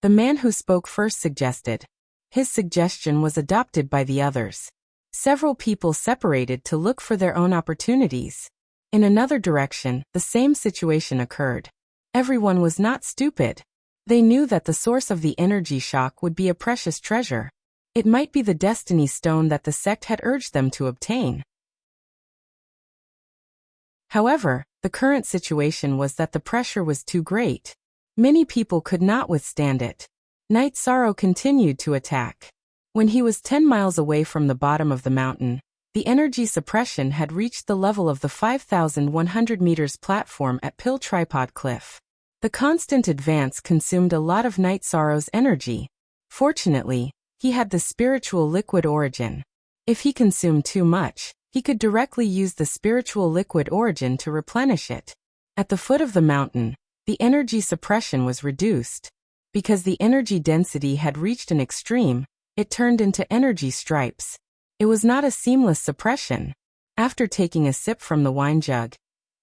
The man who spoke first suggested. His suggestion was adopted by the others. Several people separated to look for their own opportunities. In another direction, the same situation occurred. Everyone was not stupid. They knew that the source of the energy shock would be a precious treasure. It might be the destiny stone that the sect had urged them to obtain. However, the current situation was that the pressure was too great. Many people could not withstand it. Night Sorrow continued to attack. When he was 10 miles away from the bottom of the mountain, the energy suppression had reached the level of the 5,100 meters platform at Pill Tripod Cliff. The constant advance consumed a lot of Night Sorrow's energy. Fortunately, he had the spiritual liquid origin. If he consumed too much, he could directly use the spiritual liquid origin to replenish it. At the foot of the mountain, the energy suppression was reduced. Because the energy density had reached an extreme, it turned into energy stripes. It was not a seamless suppression. After taking a sip from the wine jug,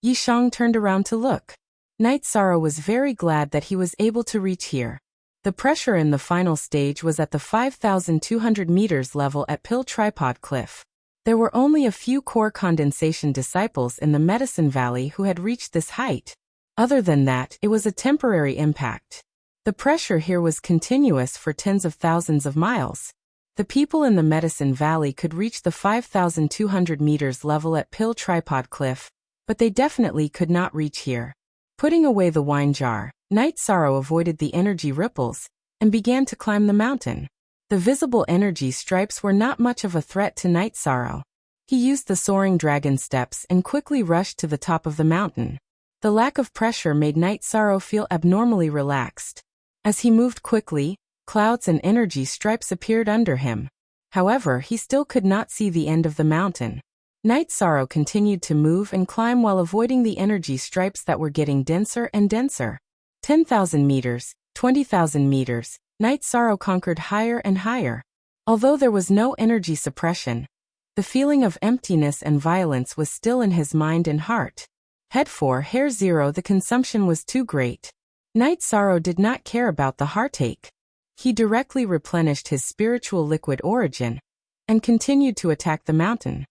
Yi Shang turned around to look. Night Sorrow was very glad that he was able to reach here. The pressure in the final stage was at the 5,200 meters level at Pill Tripod Cliff. There were only a few core condensation disciples in the Medicine Valley who had reached this height. Other than that, it was a temporary impact. The pressure here was continuous for tens of thousands of miles. The people in the Medicine Valley could reach the 5,200 meters level at Pill Tripod Cliff, but they definitely could not reach here. Putting away the wine jar, Night Sorrow avoided the energy ripples and began to climb the mountain. The visible energy stripes were not much of a threat to Night Sorrow. He used the soaring dragon steps and quickly rushed to the top of the mountain. The lack of pressure made Night Sorrow feel abnormally relaxed. As he moved quickly, clouds and energy stripes appeared under him. However, he still could not see the end of the mountain. Night Sorrow continued to move and climb while avoiding the energy stripes that were getting denser and denser. 10,000 meters, 20,000 meters, Night Sorrow conquered higher and higher. Although there was no energy suppression, the feeling of emptiness and violence was still in his mind and heart. Head 4, Hair 0. The consumption was too great. Night Sorrow did not care about the heartache. He directly replenished his spiritual liquid origin and continued to attack the mountain.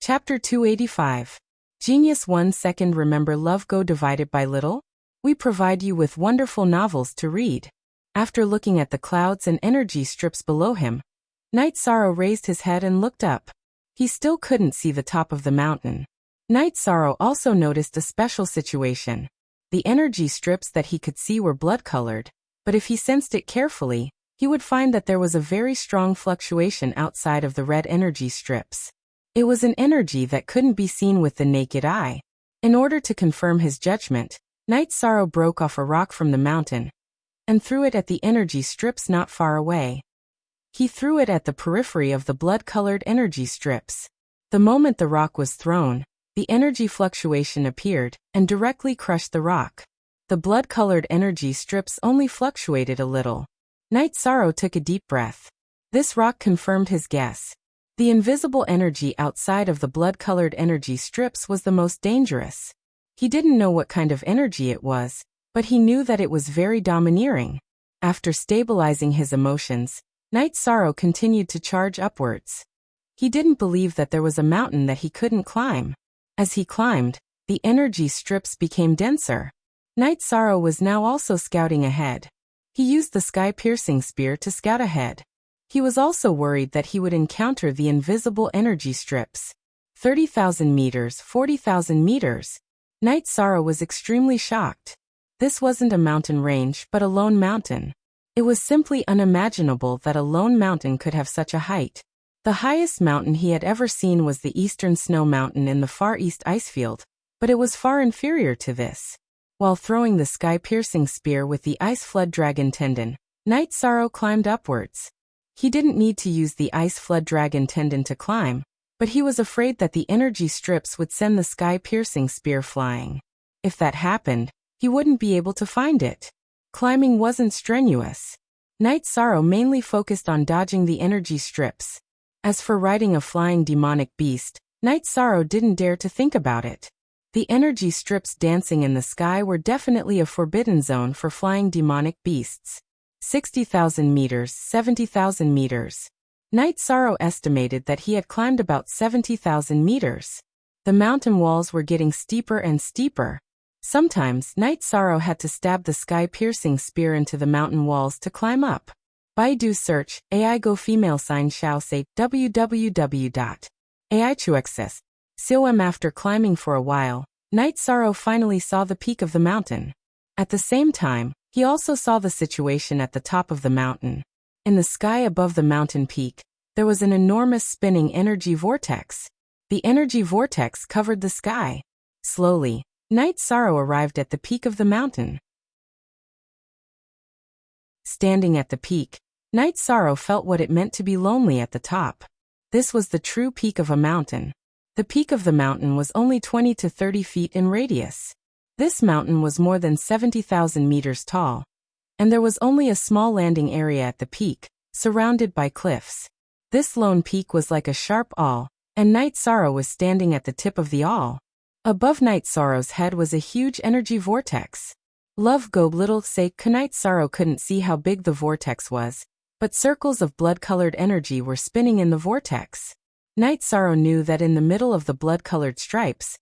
Chapter 285. Genius 1 second. Remember love go divided by little? We provide you with wonderful novels to read. After looking at the clouds and energy strips below him, Night Sorrow raised his head and looked up. He still couldn't see the top of the mountain. Night Sorrow also noticed a special situation. The energy strips that he could see were blood-colored, but if he sensed it carefully, he would find that there was a very strong fluctuation outside of the red energy strips. It was an energy that couldn't be seen with the naked eye. In order to confirm his judgment, Night Sorrow broke off a rock from the mountain and threw it at the energy strips not far away. He threw it at the periphery of the blood-colored energy strips. The moment the rock was thrown, the energy fluctuation appeared and directly crushed the rock. The blood-colored energy strips only fluctuated a little. Night Sorrow took a deep breath. This rock confirmed his guess. The invisible energy outside of the blood-colored energy strips was the most dangerous. He didn't know what kind of energy it was, but he knew that it was very domineering. After stabilizing his emotions, Night Sorrow continued to charge upwards. He didn't believe that there was a mountain that he couldn't climb. As he climbed, the energy strips became denser. Night Sorrow was now also scouting ahead. He used the sky-piercing spear to scout ahead. He was also worried that he would encounter the invisible energy strips. 30,000 meters, 40,000 meters. Night Sorrow was extremely shocked. This wasn't a mountain range but a lone mountain. It was simply unimaginable that a lone mountain could have such a height. The highest mountain he had ever seen was the eastern snow mountain in the far east icefield, but it was far inferior to this. While throwing the sky-piercing spear with the ice flood dragon tendon, Night Sorrow climbed upwards. He didn't need to use the ice flood dragon tendon to climb, but he was afraid that the energy strips would send the sky-piercing spear flying. If that happened, he wouldn't be able to find it. Climbing wasn't strenuous. Night Sorrow mainly focused on dodging the energy strips. As for riding a flying demonic beast, Night Sorrow didn't dare to think about it. The energy strips dancing in the sky were definitely a forbidden zone for flying demonic beasts. 60,000 meters, 70,000 meters. Night Sorrow estimated that he had climbed about 70,000 meters. The mountain walls were getting steeper and steeper. Sometimes, Night Sorrow had to stab the sky-piercing spear into the mountain walls to climb up. Baidu search, AI go female sign shao say www.aichuxs.com. After climbing for a while, Night Sorrow finally saw the peak of the mountain. At the same time, he also saw the situation at the top of the mountain. In the sky above the mountain peak, there was an enormous spinning energy vortex. The energy vortex covered the sky. Slowly, Night Sorrow arrived at the peak of the mountain. Standing at the peak, Night Sorrow felt what it meant to be lonely at the top. This was the true peak of a mountain. The peak of the mountain was only 20 to 30 feet in radius. This mountain was more than 70,000 meters tall. And there was only a small landing area at the peak, surrounded by cliffs. This lone peak was like a sharp awl, and Night Sorrow was standing at the tip of the awl. Above Night Sorrow's head was a huge energy vortex. Love go little sake Night Sorrow couldn't see how big the vortex was, but circles of blood-colored energy were spinning in the vortex. Night Sorrow knew that in the middle of the blood-colored stripes,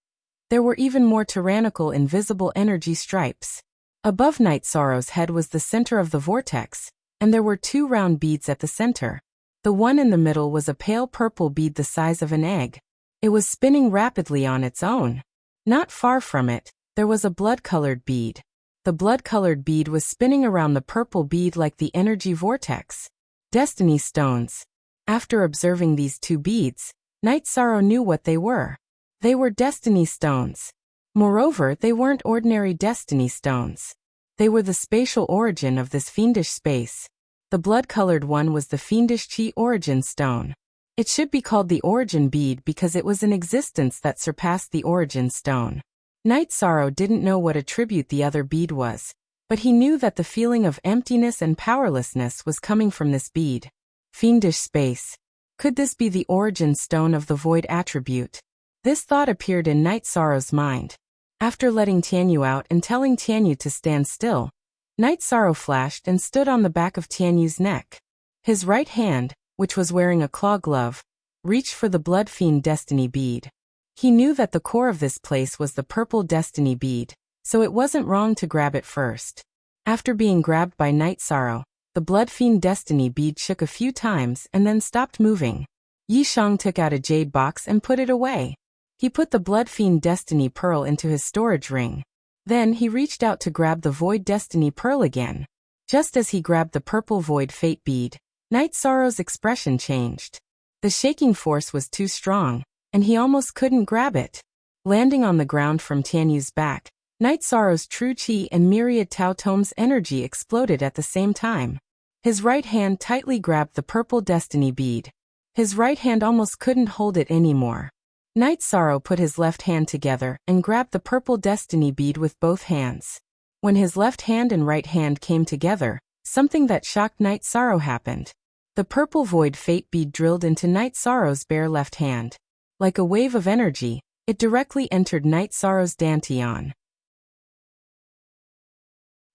there were even more tyrannical invisible energy stripes. Above Night Sorrow's head was the center of the vortex, and there were two round beads at the center. The one in the middle was a pale purple bead the size of an egg. It was spinning rapidly on its own. Not far from it, there was a blood-colored bead. The blood-colored bead was spinning around the purple bead like the energy vortex. Destiny stones. After observing these two beads, Night Sorrow knew what they were. They were destiny stones. Moreover, they weren't ordinary destiny stones. They were the spatial origin of this fiendish space. The blood-colored one was the fiendish chi origin stone. It should be called the origin bead because it was an existence that surpassed the origin stone. Night Sorrow didn't know what attribute the other bead was, but he knew that the feeling of emptiness and powerlessness was coming from this bead. Fiendish space. Could this be the origin stone of the void attribute? This thought appeared in Night Sorrow's mind. After letting Tianyu out and telling Tianyu to stand still, Night Sorrow flashed and stood on the back of Tianyu's neck. His right hand, which was wearing a claw glove, reached for the Blood Fiend Destiny bead. He knew that the core of this place was the purple Destiny bead, so it wasn't wrong to grab it first. After being grabbed by Night Sorrow, the Blood Fiend Destiny bead shook a few times and then stopped moving. Yi Shang took out a jade box and put it away. He put the Blood Fiend Destiny pearl into his storage ring. Then he reached out to grab the Void Destiny pearl again. Just as he grabbed the purple Void Fate bead, Night Sorrow's expression changed. The shaking force was too strong, and he almost couldn't grab it. Landing on the ground from Tianyu's back, Night Sorrow's true chi and myriad Tao Tome's energy exploded at the same time. His right hand tightly grabbed the purple Destiny bead. His right hand almost couldn't hold it anymore. Night Sorrow put his left hand together and grabbed the purple Destiny bead with both hands. When his left hand and right hand came together, something that shocked Night Sorrow happened. The purple Void Fate bead drilled into Night Sorrow's bare left hand. Like a wave of energy, it directly entered Night Sorrow's dantian.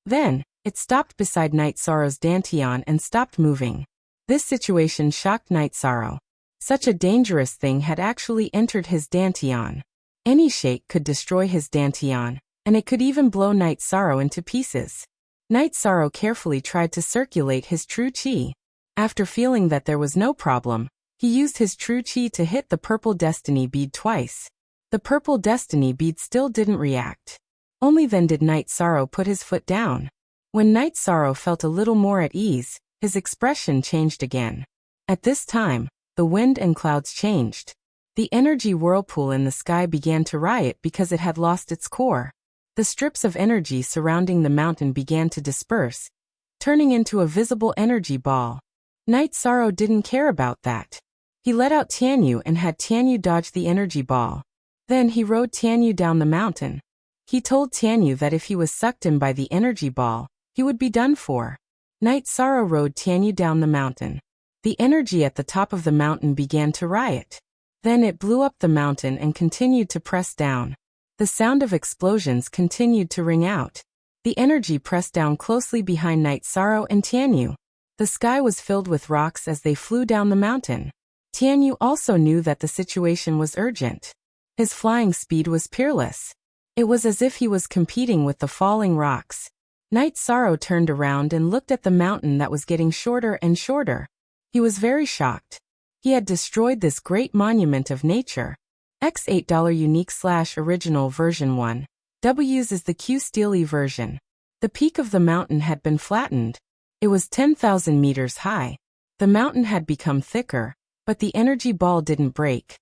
Then, it stopped beside Night Sorrow's dantian and stopped moving. This situation shocked Night Sorrow. Such a dangerous thing had actually entered his dantian. Any shake could destroy his dantian, and it could even blow Night Sorrow into pieces. Night Sorrow carefully tried to circulate his true chi. After feeling that there was no problem, he used his true chi to hit the purple Destiny bead twice. The purple Destiny bead still didn't react. Only then did Night Sorrow put his foot down. When Night Sorrow felt a little more at ease, his expression changed again. At this time, the wind and clouds changed. The energy whirlpool in the sky began to riot because it had lost its core. The strips of energy surrounding the mountain began to disperse, turning into a visible energy ball. Night Sorrow didn't care about that. He let out Tianyu and had Tianyu dodge the energy ball. Then he rode Tianyu down the mountain. He told Tianyu that if he was sucked in by the energy ball, he would be done for. Night Sorrow rode Tianyu down the mountain. The energy at the top of the mountain began to riot. Then it blew up the mountain and continued to press down. The sound of explosions continued to ring out. The energy pressed down closely behind Night Sorrow and Tianyu. The sky was filled with rocks as they flew down the mountain. Tianyu also knew that the situation was urgent. His flying speed was peerless. It was as if he was competing with the falling rocks. Night Sorrow turned around and looked at the mountain that was getting shorter and shorter. He was very shocked. He had destroyed this great monument of nature. X $8 unique/original version 1. W's is the Q Steely version. The peak of the mountain had been flattened. It was 10,000 meters high. The mountain had become thicker, but the energy ball didn't break.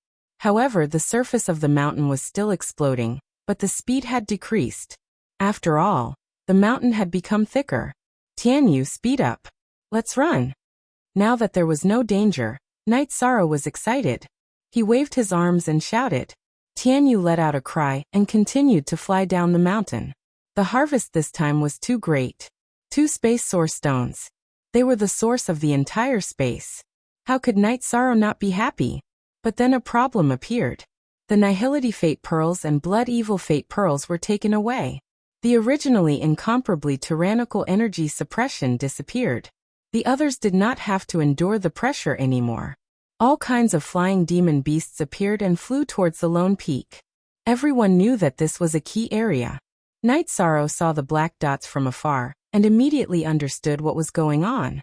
However, the surface of the mountain was still exploding, but the speed had decreased. After all, the mountain had become thicker. Tianyu, speed up. Let's run. Now that there was no danger, Night Sorrow was excited. He waved his arms and shouted. Tianyu let out a cry and continued to fly down the mountain. The harvest this time was too great. 2 space source stones. They were the source of the entire space. How could Night Sorrow not be happy? But then a problem appeared. The Nihility Fate Pearls and Blood Evil Fate Pearls were taken away. The originally incomparably tyrannical energy suppression disappeared. The others did not have to endure the pressure anymore. All kinds of flying demon beasts appeared and flew towards the lone peak. Everyone knew that this was a key area. Night Sorrow saw the black dots from afar and immediately understood what was going on.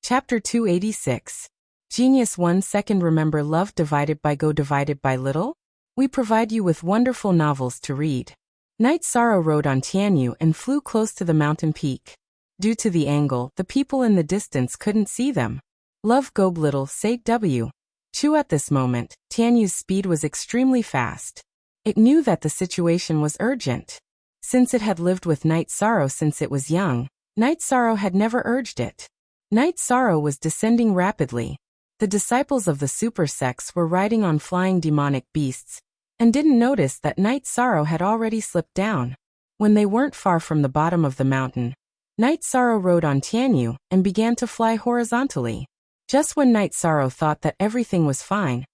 Chapter 286. Genius 1 second. Remember love divided by go divided by little? We provide you with wonderful novels to read. Night Sorrow rode on Tianyu and flew close to the mountain peak. Due to the angle, the people in the distance couldn't see them. Love go little, say W. Chu. At this moment, Tianyu's speed was extremely fast. It knew that the situation was urgent. Since it had lived with Night Sorrow since it was young, Night Sorrow had never urged it. Night Sorrow was descending rapidly. The disciples of the super sects were riding on flying demonic beasts, and didn't notice that Night Sorrow had already slipped down. When they weren't far from the bottom of the mountain, Night Sorrow rode on Tianyu and began to fly horizontally. Just when Night Sorrow thought that everything was fine,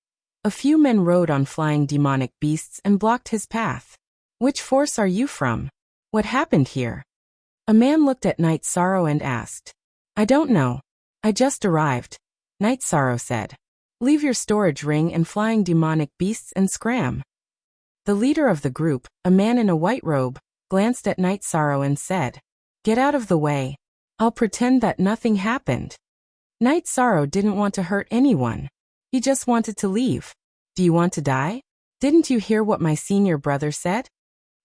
a few men rode on flying demonic beasts and blocked his path. Which force are you from? What happened here? A man looked at Night Sorrow and asked. I don't know. I just arrived. Night Sorrow said. Leave your storage ring and flying demonic beasts and scram. The leader of the group, a man in a white robe, glanced at Night Sorrow and said, Get out of the way. I'll pretend that nothing happened. Night Sorrow didn't want to hurt anyone. He just wanted to leave. Do you want to die? Didn't you hear what my senior brother said?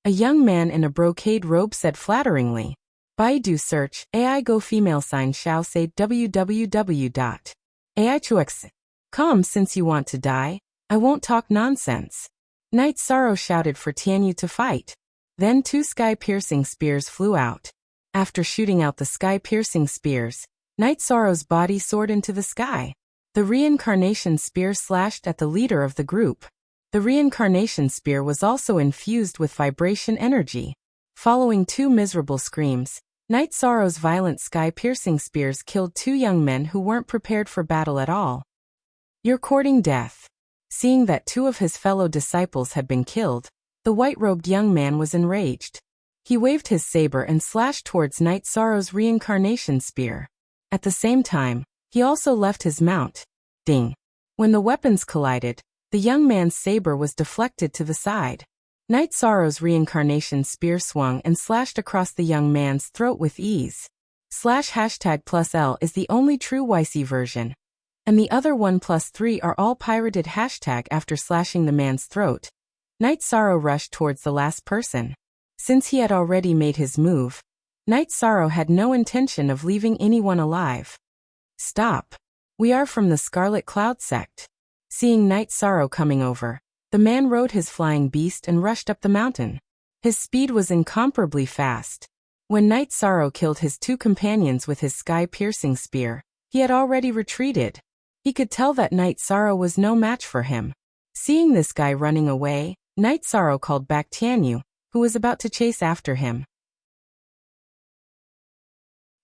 A young man in a brocade robe said flatteringly. Baidu search, AI go female sign shall say www.ai2x.com. Since you want to die, I won't talk nonsense. Night Sorrow shouted for Tianyu to fight. Then 2 sky-piercing spears flew out. After shooting out the sky-piercing spears, Night Sorrow's body soared into the sky. The reincarnation spear slashed at the leader of the group. The reincarnation spear was also infused with vibration energy. Following 2 miserable screams, Night Sorrow's violent sky-piercing spears killed 2 young men who weren't prepared for battle at all. You're courting death. Seeing that 2 of his fellow disciples had been killed, the white-robed young man was enraged. He waved his saber and slashed towards Night Sorrow's reincarnation spear. At the same time, he also left his mount. Ding. When the weapons collided, the young man's saber was deflected to the side. Night Sorrow's reincarnation spear swung and slashed across the young man's throat with ease. #+L is the only true YC version, and the other 1+3 are all pirated. After slashing the man's throat, Night Sorrow rushed towards the last person. Since he had already made his move, Night Sorrow had no intention of leaving anyone alive. Stop. We are from the Scarlet Cloud sect. Seeing Night Sorrow coming over, the man rode his flying beast and rushed up the mountain. His speed was incomparably fast. When Night Sorrow killed his two companions with his sky-piercing spear, he had already retreated. He could tell that Night Sorrow was no match for him. Seeing this guy running away, Night Sorrow called back Tianyu, who was about to chase after him.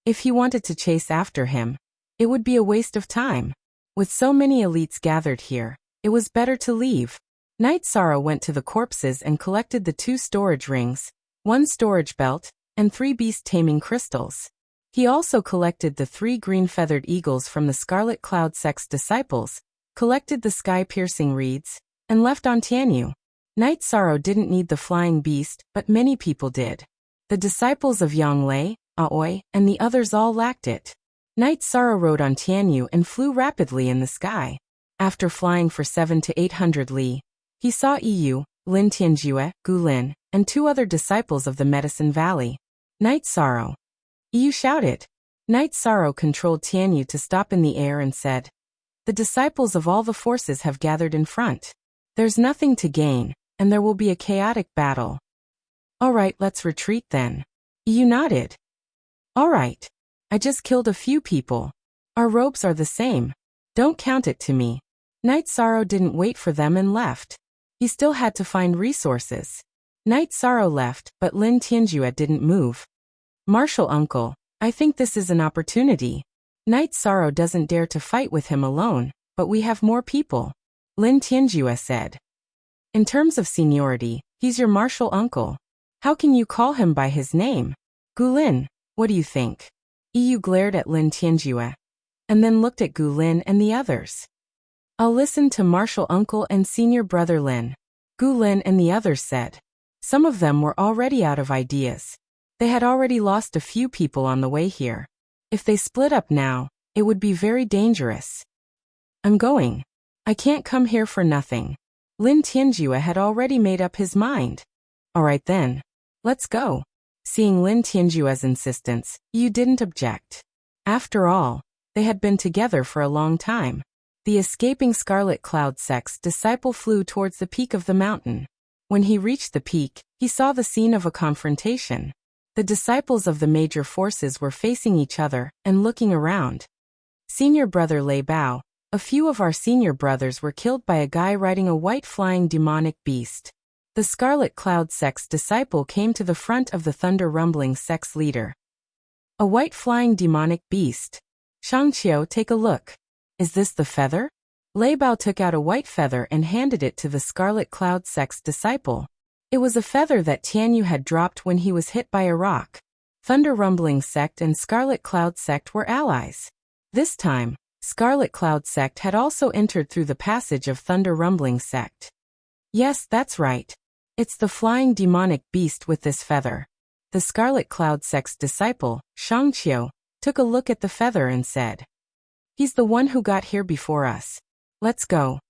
If he wanted to chase after him, it would be a waste of time. With so many elites gathered here, it was better to leave. Night Sorrow went to the corpses and collected the 2 storage rings, 1 storage belt, and 3 beast-taming crystals. He also collected the 3 green-feathered eagles from the Scarlet Cloud sect's disciples, collected the sky-piercing reeds, and left on Tianyu. Night Sorrow didn't need the flying beast, but many people did. The disciples of Yanglei, Aoi, and the others all lacked it. Night Sorrow rode on Tianyu and flew rapidly in the sky. After flying for 700 to 800 li, he saw Yu, Lin Tianjue, Gu Lin, and 2 other disciples of the Medicine Valley. Night Sorrow. Yu shouted. Night Sorrow controlled Tianyu to stop in the air and said, "The disciples of all the forces have gathered in front. There's nothing to gain, and there will be a chaotic battle." "All right, let's retreat then." Yu nodded. "All right. I just killed a few people. Our robes are the same. Don't count it to me." Night Sorrow didn't wait for them and left. He still had to find resources. Night Sorrow left, but Lin Tianjue didn't move. "Martial uncle, I think this is an opportunity. Night Sorrow doesn't dare to fight with him alone, but we have more people," Lin Tianjue said. "In terms of seniority, he's your martial uncle. How can you call him by his name? Gu Lin, what do you think?" Yu glared at Lin Tianjue, and then looked at Gu Lin and the others. "I'll listen to martial uncle and senior brother Lin," Gu Lin and the others said. Some of them were already out of ideas. They had already lost a few people on the way here. If they split up now, it would be very dangerous. "I'm going. I can't come here for nothing." Lin Tianjue had already made up his mind. "All right then. Let's go." Seeing Lin Tianjue's insistence, Yu didn't object. After all, they had been together for a long time. The escaping Scarlet Cloud sect's disciple flew towards the peak of the mountain. When he reached the peak, he saw the scene of a confrontation. The disciples of the major forces were facing each other and looking around. "Senior brother Lei Bao, a few of our senior brothers were killed by a guy riding a white flying demonic beast." The Scarlet Cloud sect's disciple came to the front of the Thunder Rumbling sect's leader. "A white flying demonic beast. Shangqiu, take a look. Is this the feather?" Lei Bao took out a white feather and handed it to the Scarlet Cloud sect's disciple. It was a feather that Tianyu had dropped when he was hit by a rock. Thunder Rumbling sect and Scarlet Cloud sect were allies. This time, Scarlet Cloud sect had also entered through the passage of Thunder Rumbling sect. "Yes, that's right. It's the flying demonic beast with this feather." The Scarlet Cloud sect's disciple, Shangqiu, took a look at the feather and said, "He's the one who got here before us. Let's go."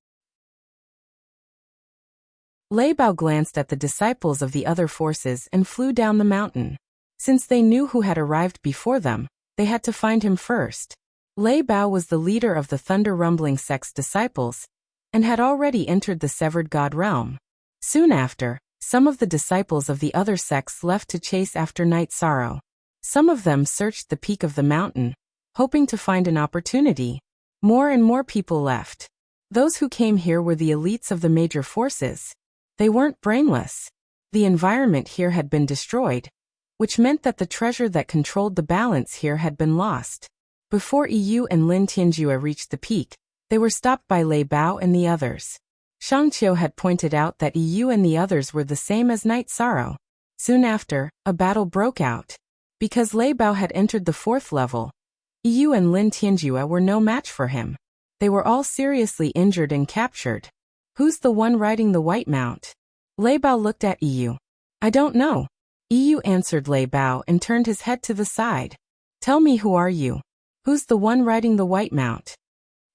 Lei Bao glanced at the disciples of the other forces and flew down the mountain. Since they knew who had arrived before them, they had to find him first. Lei Bao was the leader of the Thunder Rumbling sect's disciples, and had already entered the Severed God realm. Soon after, some of the disciples of the other sects left to chase after Night Sorrow. Some of them searched the peak of the mountain, hoping to find an opportunity. More and more people left. Those who came here were the elites of the major forces. They weren't brainless. The environment here had been destroyed, which meant that the treasure that controlled the balance here had been lost. Before Yu and Lin Tianjue reached the peak, they were stopped by Lei Bao and the others. Shangqiu had pointed out that Yu and the others were the same as Night Sorrow. Soon after, a battle broke out. Because Lei Bao had entered the 4th level, Yu and Lin Tianjue were no match for him. They were all seriously injured and captured. "Who's the one riding the white mount?" Lei Bao looked at Yu. "I don't know." Yu answered Lei Bao and turned his head to the side. "Tell me, who are you? Who's the one riding the white mount?"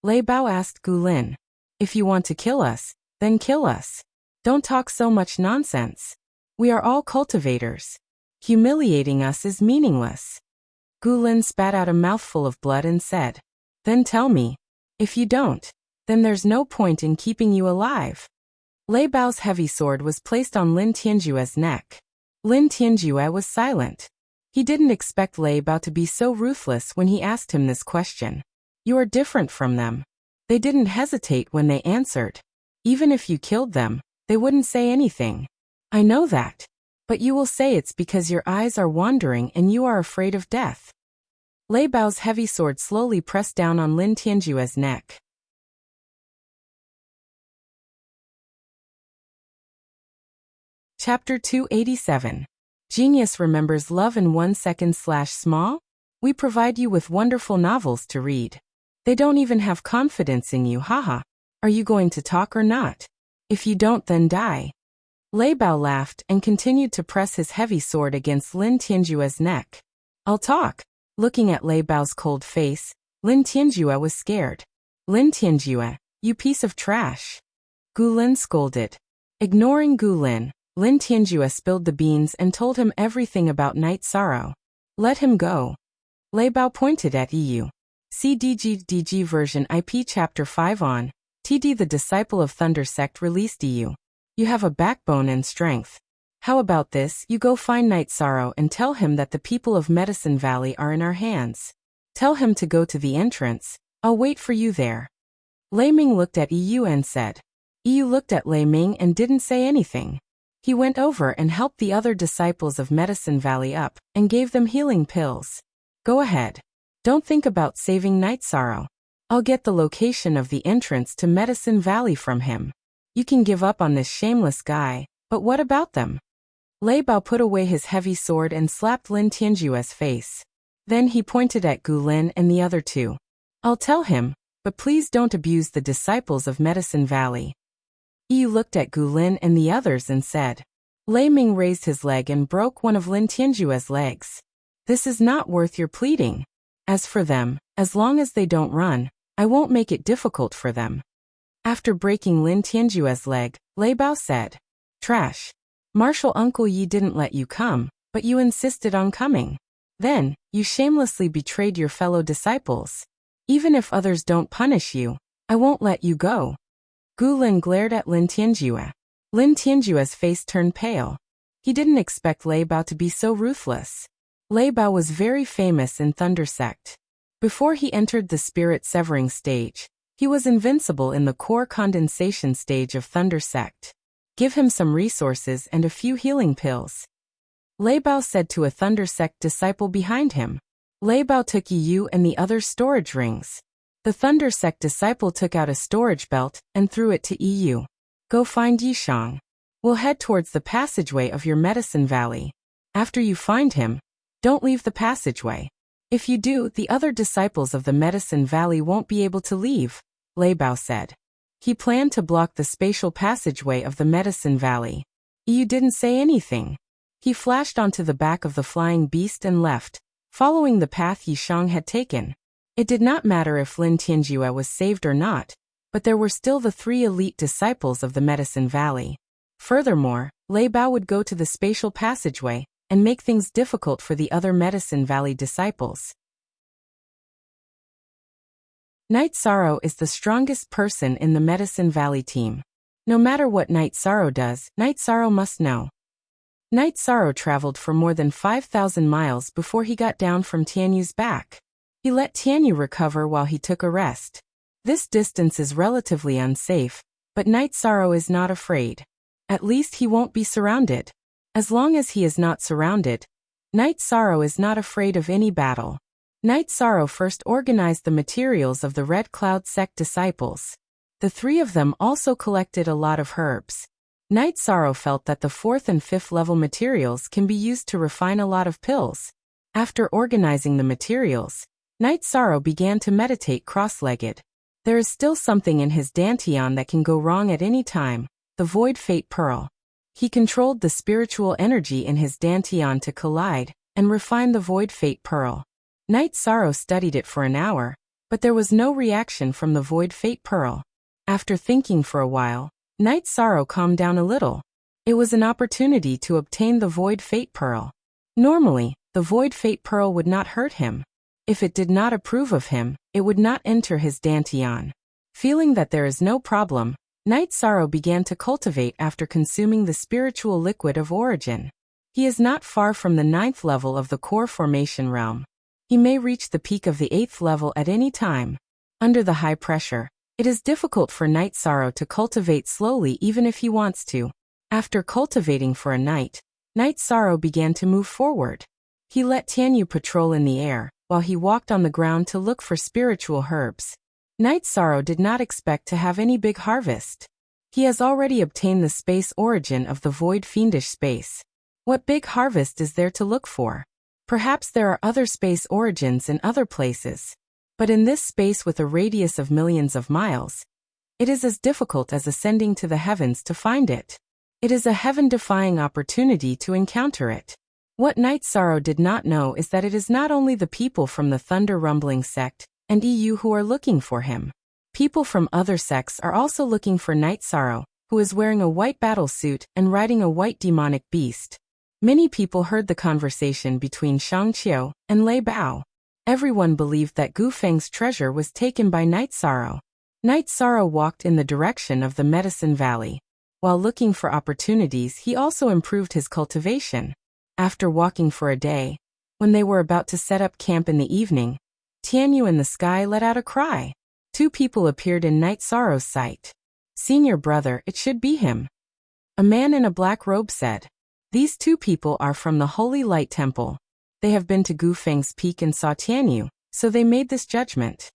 Lei Bao asked Gu Lin. "If you want to kill us, then kill us. Don't talk so much nonsense. We are all cultivators." Humiliating us is meaningless. Gulin spat out a mouthful of blood and said, "Then tell me. If you don't, then there's no point in keeping you alive." Lei Bao's heavy sword was placed on Lin Tianjue's neck. Lin Tianjue was silent. He didn't expect Lei Bao to be so ruthless when he asked him this question. "You are different from them." They didn't hesitate when they answered. "Even if you killed them, they wouldn't say anything." "I know that. But you will say it's because your eyes are wandering and you are afraid of death." Lei Bao's heavy sword slowly pressed down on Lin Tianjue's neck. Chapter 287. Genius remembers love in 1 second/small? We provide you with wonderful novels to read. They don't even have confidence in you, haha. Are you going to talk or not? If you don't, then die. Lei Bao laughed and continued to press his heavy sword against Lin Tianjue's neck. "I'll talk." Looking at Lei Bao's cold face, Lin Tianjue was scared. "Lin Tianjue, you piece of trash." Gulin scolded. Ignoring Gulin, Lin Tianjue spilled the beans and told him everything about Night Sorrow. "Let him go." Lei Bao pointed at EU. CDG version IP Chapter 5 on TD the Disciple of Thunder Sect released EU. You have a backbone and strength. How about this? You go find Night Sorrow and tell him that the people of Medicine Valley are in our hands. Tell him to go to the entrance. I'll wait for you there. Lei Ming looked at EU and said. EU looked at Lei Ming and didn't say anything. He went over and helped the other disciples of Medicine Valley up and gave them healing pills. "Go ahead. Don't think about saving Night Sorrow. I'll get the location of the entrance to Medicine Valley from him. You can give up on this shameless guy, but what about them?" Lei Bao put away his heavy sword and slapped Lin Tianjue's face. Then he pointed at Gulin and the other two. "I'll tell him, but please don't abuse the disciples of Medicine Valley." Yi looked at Gulin and the others and said. Lei Ming raised his leg and broke one of Lin Tianjue's legs. "This is not worth your pleading. As for them, as long as they don't run, I won't make it difficult for them." After breaking Lin Tianjue's leg, Lei Bao said, "Trash. Martial Uncle Yi didn't let you come, but you insisted on coming. Then, you shamelessly betrayed your fellow disciples. Even if others don't punish you, I won't let you go." Gulin glared at Lin Tianjue. Lin Tianjue's face turned pale. He didn't expect Lei Bao to be so ruthless. Lei Bao was very famous in Thunder Sect. Before he entered the spirit severing stage, he was invincible in the core condensation stage of Thunder Sect. Give him some resources and a few healing pills. Lei Bao said to a Thunder Sect disciple behind him. Lei Bao took Yu and the other storage rings. The Thunder Sect disciple took out a storage belt and threw it to EU. "Go find Yishang. We'll head towards the passageway of your Medicine Valley. After you find him, don't leave the passageway. If you do, the other disciples of the Medicine Valley won't be able to leave," Lei Bao said. He planned to block the spatial passageway of the Medicine Valley. EU didn't say anything. He flashed onto the back of the flying beast and left, following the path Yishang had taken. It did not matter if Lin Tianjue was saved or not, but there were still the 3 elite disciples of the Medicine Valley. Furthermore, Lei Bao would go to the spatial passageway and make things difficult for the other Medicine Valley disciples. Night Sorrow is the strongest person in the Medicine Valley team. No matter what Night Sorrow does, Night Sorrow must know. Night Sorrow traveled for more than 5,000 miles before he got down from Tianyu's back. He let Tianyu recover while he took a rest. This distance is relatively unsafe, but Night Sorrow is not afraid. At least he won't be surrounded. As long as he is not surrounded, Night Sorrow is not afraid of any battle. Night Sorrow first organized the materials of the Red Cloud Sect disciples. The 3 of them also collected a lot of herbs. Night Sorrow felt that the 4th and 5th level materials can be used to refine a lot of pills. After organizing the materials, Night Sorrow began to meditate cross-legged. There is still something in his dantian that can go wrong at any time, the Void Fate Pearl. He controlled the spiritual energy in his dantian to collide and refine the Void Fate Pearl. Night Sorrow studied it for an hour, but there was no reaction from the Void Fate Pearl. After thinking for a while, Night Sorrow calmed down a little. It was an opportunity to obtain the Void Fate Pearl. Normally, the void fate pearl would not hurt him. If it did not approve of him, it would not enter his dantian. Feeling that there is no problem, Night Sorrow began to cultivate after consuming the spiritual liquid of origin. He is not far from the 9th level of the core formation realm. He may reach the peak of the 8th level at any time. Under the high pressure, it is difficult for Night Sorrow to cultivate slowly even if he wants to. After cultivating for a night, Night Sorrow began to move forward. He let Tianyu patrol in the air, while he walked on the ground to look for spiritual herbs. Night Sorrow did not expect to have any big harvest. He has already obtained the space origin of the void fiendish space. What big harvest is there to look for? Perhaps there are other space origins in other places. But in this space with a radius of millions of miles, it is as difficult as ascending to the heavens to find it. It is a heaven-defying opportunity to encounter it. What Night Sorrow did not know is that it is not only the people from the Thunder Rumbling sect and EU who are looking for him. People from other sects are also looking for Night Sorrow, who is wearing a white battle suit and riding a white demonic beast. Many people heard the conversation between Shang Qiu and Lei Bao. Everyone believed that Gu Feng's treasure was taken by Night Sorrow. Night Sorrow walked in the direction of the Medicine Valley. While looking for opportunities, he also improved his cultivation. After walking for a day, when they were about to set up camp in the evening, Tianyu in the sky let out a cry. 2 people appeared in Night Sorrow's sight. Senior brother, it should be him. A man in a black robe said. These 2 people are from the Holy Light Temple. They have been to Gu Feng's peak and saw Tianyu, so they made this judgment.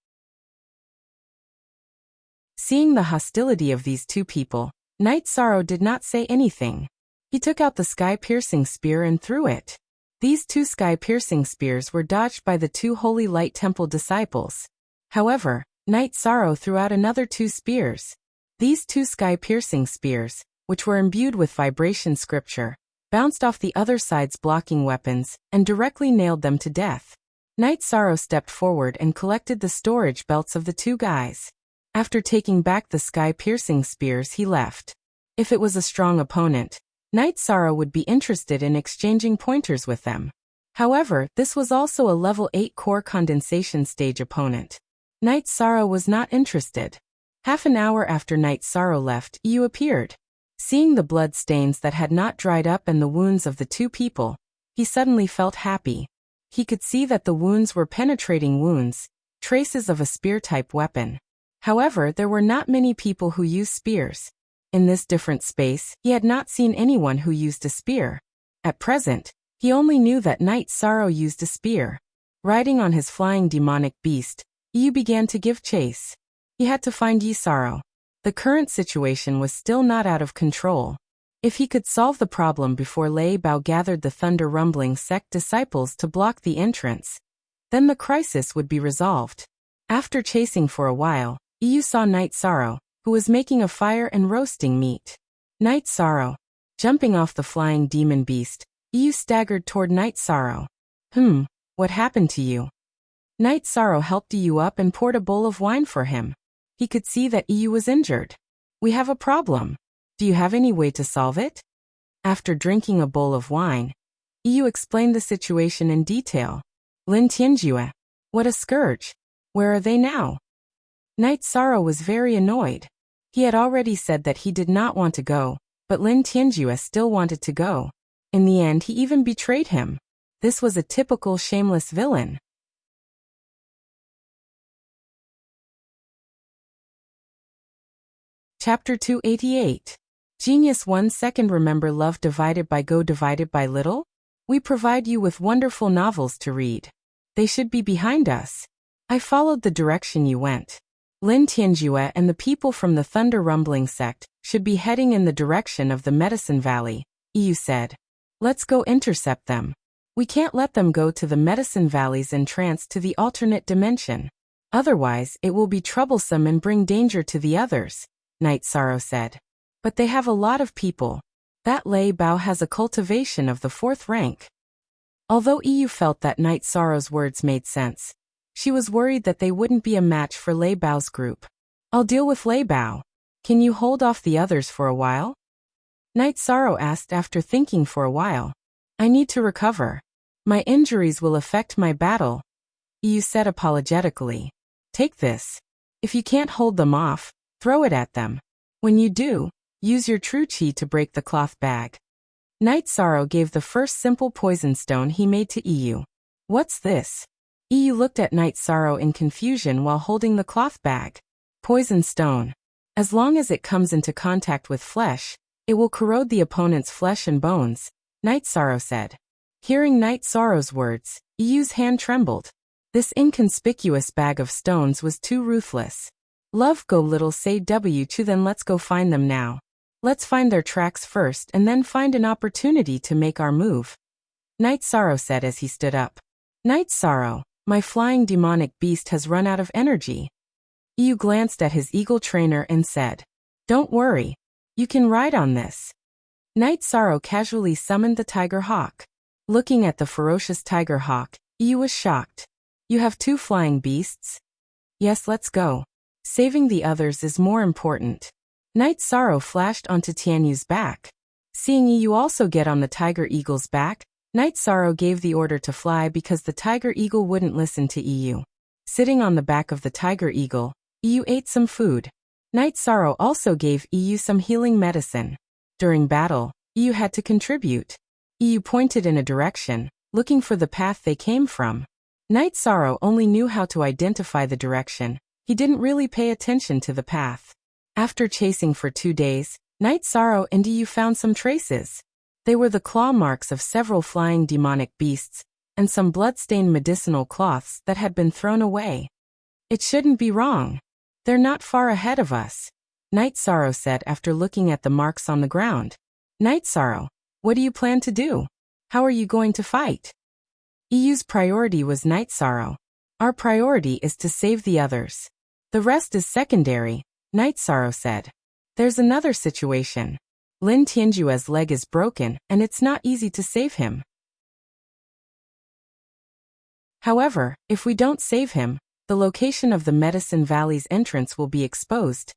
Seeing the hostility of these 2 people, Night Sorrow did not say anything. He took out the sky-piercing spear and threw it. These 2 sky-piercing spears were dodged by the 2 Holy Light Temple disciples. However, Night Sorrow threw out another 2 spears. These 2 sky-piercing spears, which were imbued with vibration scripture, bounced off the other side's blocking weapons and directly nailed them to death. Night Sorrow stepped forward and collected the storage belts of the 2 guys. After taking back the sky-piercing spears, he left. If it was a strong opponent, Night Sorrow would be interested in exchanging pointers with them. However, this was also a level 8 core condensation stage opponent. Night Sorrow was not interested. Half an hour after Night Sorrow left, Yu appeared. Seeing the blood stains that had not dried up and the wounds of the 2 people, he suddenly felt happy. He could see that the wounds were penetrating wounds, traces of a spear-type weapon. However, there were not many people who used spears. In this different space, he had not seen anyone who used a spear. At present, he only knew that Night Sorrow used a spear. Riding on his flying demonic beast, Yu began to give chase. He had to find Yi Sorrow. The current situation was still not out of control. If he could solve the problem before Lei Bao gathered the Thunder Rumbling sect disciples to block the entrance, then the crisis would be resolved. After chasing for a while, Yu saw Night Sorrow, who was making a fire and roasting meat. Night Sorrow. Jumping off the flying demon beast, Yu staggered toward Night Sorrow. What happened to you? Night Sorrow helped Yu up and poured a bowl of wine for him. He could see that Yu was injured. We have a problem. Do you have any way to solve it? After drinking a bowl of wine, Yu explained the situation in detail. Lin Tianjue. What a scourge. Where are they now? Night Sorrow was very annoyed. He had already said that he did not want to go, but Lin Tianjue still wanted to go. In the end, he even betrayed him. This was a typical shameless villain. Chapter 288. Genius 1 second. Remember love divided by go divided by little? We provide you with wonderful novels to read. They should be behind us. I followed the direction you went. Lin Tianjue and the people from the Thunder Rumbling sect should be heading in the direction of the Medicine Valley, Yu said. Let's go intercept them. We can't let them go to the Medicine Valley's entrance to the alternate dimension. Otherwise, it will be troublesome and bring danger to the others, Night Sorrow said. But they have a lot of people. That Lei Bao has a cultivation of the 4th rank. Although Yu felt that Night Sorrow's words made sense, she was worried that they wouldn't be a match for Lei Bao's group. I'll deal with Lei Bao. Can you hold off the others for a while? Night Sorrow asked after thinking for a while. I need to recover. My injuries will affect my battle, Yu said apologetically. Take this. If you can't hold them off, throw it at them. When you do, use your true chi to break the cloth bag. Night Sorrow gave the first simple poison stone he made to Yu. What's this? Yu looked at Night Sorrow in confusion while holding the cloth bag. Poison stone. As long as it comes into contact with flesh, it will corrode the opponent's flesh and bones, Night Sorrow said. Hearing Night Sorrow's words, Yu's hand trembled. This inconspicuous bag of stones was too ruthless. Love go little say W2 then let's go find them now. Let's find their tracks first and then find an opportunity to make our move. Night Sorrow said as he stood up. Night Sorrow, my flying demonic beast has run out of energy. Yu glanced at his eagle trainer and said, Don't worry. You can ride on this. Night Sorrow casually summoned the tiger hawk. Looking at the ferocious tiger hawk, Yu was shocked. You have 2 flying beasts? Yes, let's go. Saving the others is more important. Night Sorrow flashed onto Tianyu's back. Seeing Yu also get on the tiger eagle's back, Night Sorrow gave the order to fly because the tiger eagle wouldn't listen to Yu. Sitting on the back of the tiger eagle, Yu ate some food. Night Sorrow also gave Yu some healing medicine. During battle, Yu had to contribute. Yu pointed in a direction, looking for the path they came from. Night Sorrow only knew how to identify the direction. He didn't really pay attention to the path. After chasing for 2 days, Night Sorrow and Yu found some traces. They were the claw marks of several flying demonic beasts, and some blood-stained medicinal cloths that had been thrown away. It shouldn't be wrong. They're not far ahead of us, Night Sorrow said after looking at the marks on the ground. Night Sorrow, what do you plan to do? How are you going to fight? Yu's priority was Night Sorrow. Our priority is to save the others. The rest is secondary, Night Sorrow said. There's another situation. Lin Tianjue's leg is broken and it's not easy to save him. However, if we don't save him, the location of the Medicine Valley's entrance will be exposed.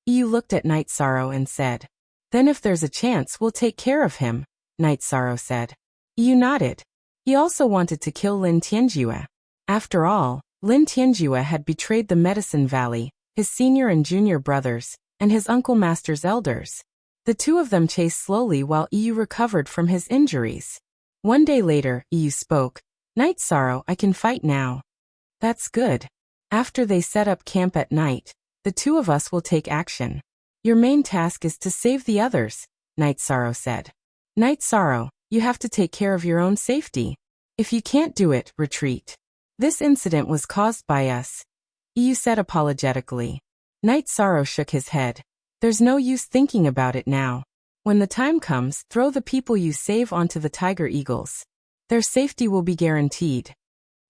Yu looked at Night Sorrow and said. Then if there's a chance we'll take care of him, Night Sorrow said. Yu nodded. He also wanted to kill Lin Tianjue. After all, Lin Tianjue had betrayed the Medicine Valley, his senior and junior brothers, and his uncle Master's elders. The 2 of them chased slowly while Yu recovered from his injuries. 1 day later, Yu spoke. Night Sorrow, I can fight now. That's good. After they set up camp at night, the 2 of us will take action. Your main task is to save the others, Night Sorrow said. Night Sorrow, you have to take care of your own safety. If you can't do it, retreat. This incident was caused by us, Yu said apologetically. Night Sorrow shook his head. There's no use thinking about it now. When the time comes, throw the people you save onto the tiger eagles. Their safety will be guaranteed.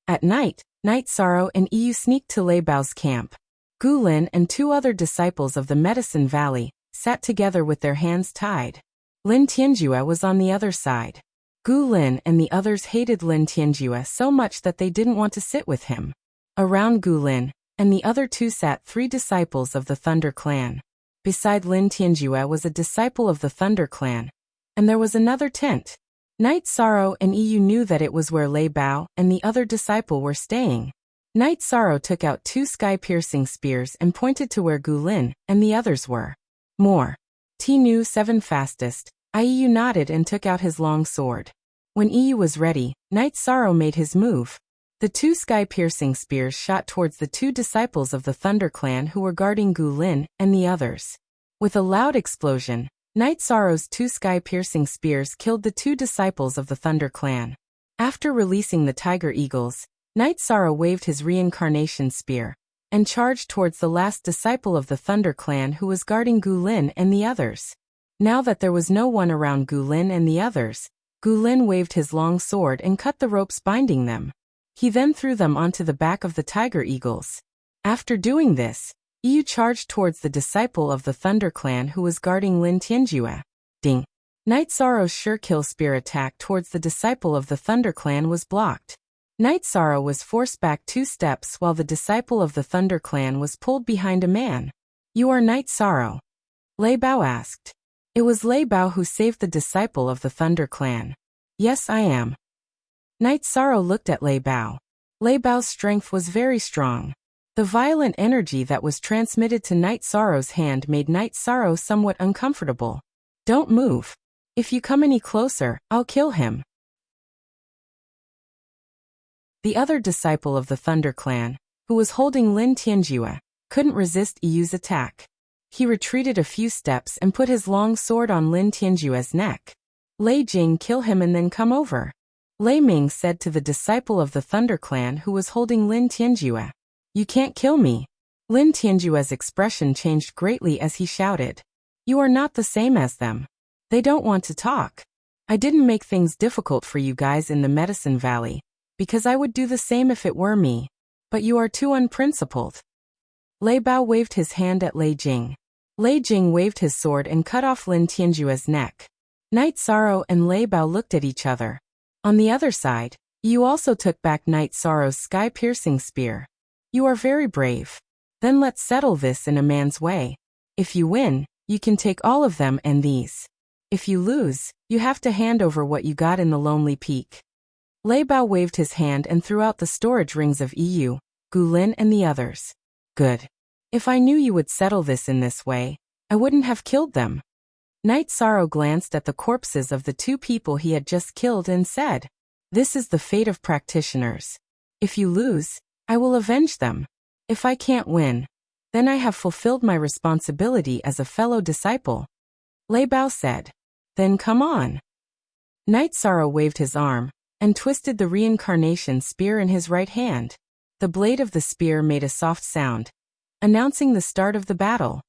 At night, Night Sorrow and Yu sneaked to Lei Bao's camp. Gu Lin and 2 other disciples of the Medicine Valley sat together with their hands tied. Lin Tianjue was on the other side. Gu Lin and the others hated Lin Tianjue so much that they didn't want to sit with him. Around Gu Lin and the other 2 sat 3 disciples of the Thunder Clan. Beside Lin Tianjue was a disciple of the Thunder Clan, and there was another tent. Night Sorrow and Yu knew that it was where Lei Bao and the other disciple were staying. Night Sorrow took out 2 sky-piercing spears and pointed to where Gu Lin and the others were. More. T-Nu 7 fastest. Yu nodded and took out his long sword. When Yu was ready, Night Sorrow made his move. The 2 sky-piercing spears shot towards the 2 disciples of the Thunder Clan who were guarding Gu Lin and the others. With a loud explosion, Night Sorrow's 2 sky-piercing spears killed the 2 disciples of the Thunder Clan. After releasing the tiger eagles, Night Sorrow waved his reincarnation spear and charged towards the last disciple of the Thunder Clan who was guarding Gu Lin and the others. Now that there was no one around Gu Lin and the others, Gu Lin waved his long sword and cut the ropes binding them. He then threw them onto the back of the tiger eagles. After doing this, Yu charged towards the disciple of the Thunder Clan who was guarding Lin Tianjue. Ding! Night Sorrow's sure-kill spear attack towards the disciple of the Thunder Clan was blocked. Night Sorrow was forced back 2 steps while the disciple of the Thunder Clan was pulled behind a man. You are Night Sorrow? Lei Bao asked. It was Lei Bao who saved the disciple of the Thunder Clan. Yes, I am. Night Sorrow looked at Lei Bao. Lei Bao's strength was very strong. The violent energy that was transmitted to Night Sorrow's hand made Night Sorrow somewhat uncomfortable. Don't move. If you come any closer, I'll kill him. The other disciple of the Thunder Clan, who was holding Lin Tianjue, couldn't resist Yu's attack. He retreated a few steps and put his long sword on Lin Tianjue's neck. Lei Jing, kill him and then come over. Lei Ming said to the disciple of the Thunder Clan who was holding Lin Tianjue. You can't kill me. Lin Tianjue's expression changed greatly as he shouted. You are not the same as them. They don't want to talk. I didn't make things difficult for you guys in the Medicine Valley, because I would do the same if it were me. But you are too unprincipled. Lei Bao waved his hand at Lei Jing. Lei Jing waved his sword and cut off Lin Tianjue's neck. Night Sorrow and Lei Bao looked at each other. On the other side, Yu also took back Night Sorrow's sky-piercing spear. You are very brave. Then let's settle this in a man's way. If you win, you can take all of them and these. If you lose, you have to hand over what you got in the Lonely Peak. Lei Bao waved his hand and threw out the storage rings of Yu, Gu Lin and the others. Good. If I knew you would settle this in this way, I wouldn't have killed them. Night Sorrow glanced at the corpses of the two people he had just killed and said, This is the fate of practitioners. If you lose, I will avenge them. If I can't win, then I have fulfilled my responsibility as a fellow disciple. Lei Bao said, Then come on. Night Sorrow waved his arm and twisted the reincarnation spear in his right hand. The blade of the spear made a soft sound, announcing the start of the battle.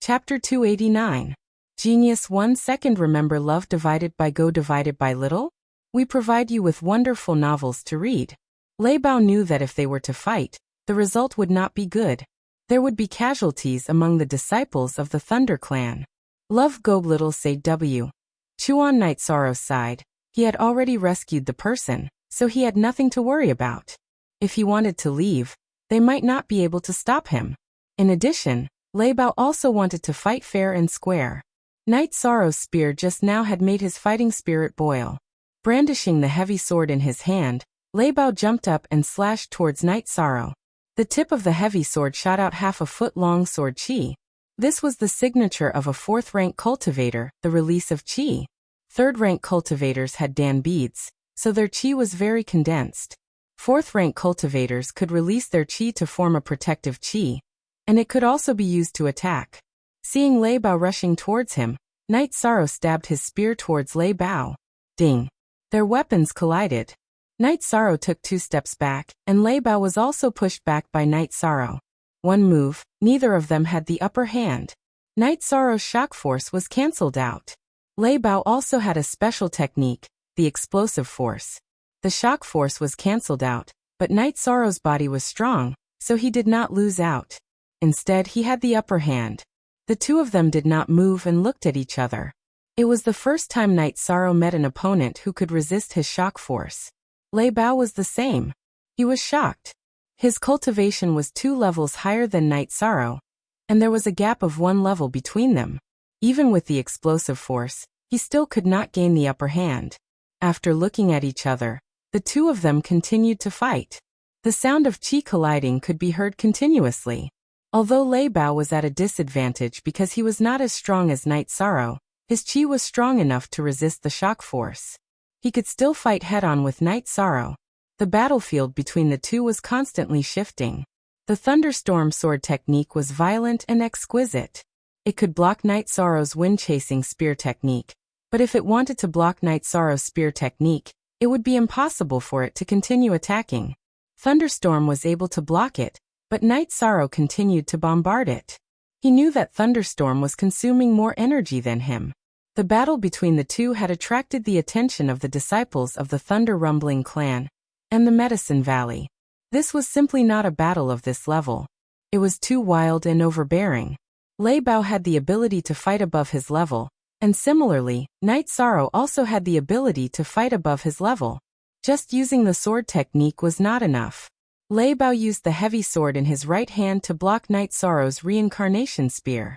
Chapter 289. Genius 1 second. Remember love divided by go divided by little? We provide you with wonderful novels to read. Lei Bao knew that if they were to fight, the result would not be good. There would be casualties among the disciples of the Thunder Clan. Love go little say W. Chuan Night Sorrow's side. He had already rescued the person, so he had nothing to worry about. If he wanted to leave, they might not be able to stop him. In addition, Lei Bao also wanted to fight fair and square. Night Sorrow's spear just now had made his fighting spirit boil. Brandishing the heavy sword in his hand, Lei Bao jumped up and slashed towards Night Sorrow. The tip of the heavy sword shot out half-a-foot-long sword chi. This was the signature of a 4th-rank cultivator, the release of chi. 3rd-rank cultivators had Dan beads, so their chi was very condensed. 4th-rank cultivators could release their chi to form a protective chi, and it could also be used to attack. Seeing Lei Bao rushing towards him, Night Sorrow stabbed his spear towards Lei Bao. Ding! Their weapons collided. Night Sorrow took 2 steps back, and Lei Bao was also pushed back by Night Sorrow. One move, neither of them had the upper hand. Night Sorrow's shock force was cancelled out. Lei Bao also had a special technique, the explosive force. The shock force was cancelled out, but Night Sorrow's body was strong, so he did not lose out. Instead, he had the upper hand. The two of them did not move and looked at each other. It was the first time Night Sorrow met an opponent who could resist his shock force. Lei Bao was the same. He was shocked. His cultivation was 2 levels higher than Night Sorrow, and there was a gap of 1 level between them. Even with the explosive force, he still could not gain the upper hand. After looking at each other, the two of them continued to fight. The sound of chi colliding could be heard continuously. Although Lei Bao was at a disadvantage because he was not as strong as Night Sorrow, his chi was strong enough to resist the shock force. He could still fight head-on with Night Sorrow. The battlefield between the two was constantly shifting. The thunderstorm sword technique was violent and exquisite. It could block Night Sorrow's wind-chasing spear technique, but if it wanted to block Night Sorrow's spear technique, it would be impossible for it to continue attacking. Thunderstorm was able to block it, but Night Sorrow continued to bombard it. He knew that Thunderstorm was consuming more energy than him. The battle between the two had attracted the attention of the disciples of the Thunder Rumbling clan and the Medicine Valley. This was simply not a battle of this level. It was too wild and overbearing. Lei Bao had the ability to fight above his level, and similarly, Night Sorrow also had the ability to fight above his level. Just using the sword technique was not enough. Lei Bao used the heavy sword in his right hand to block Night Sorrow's reincarnation spear.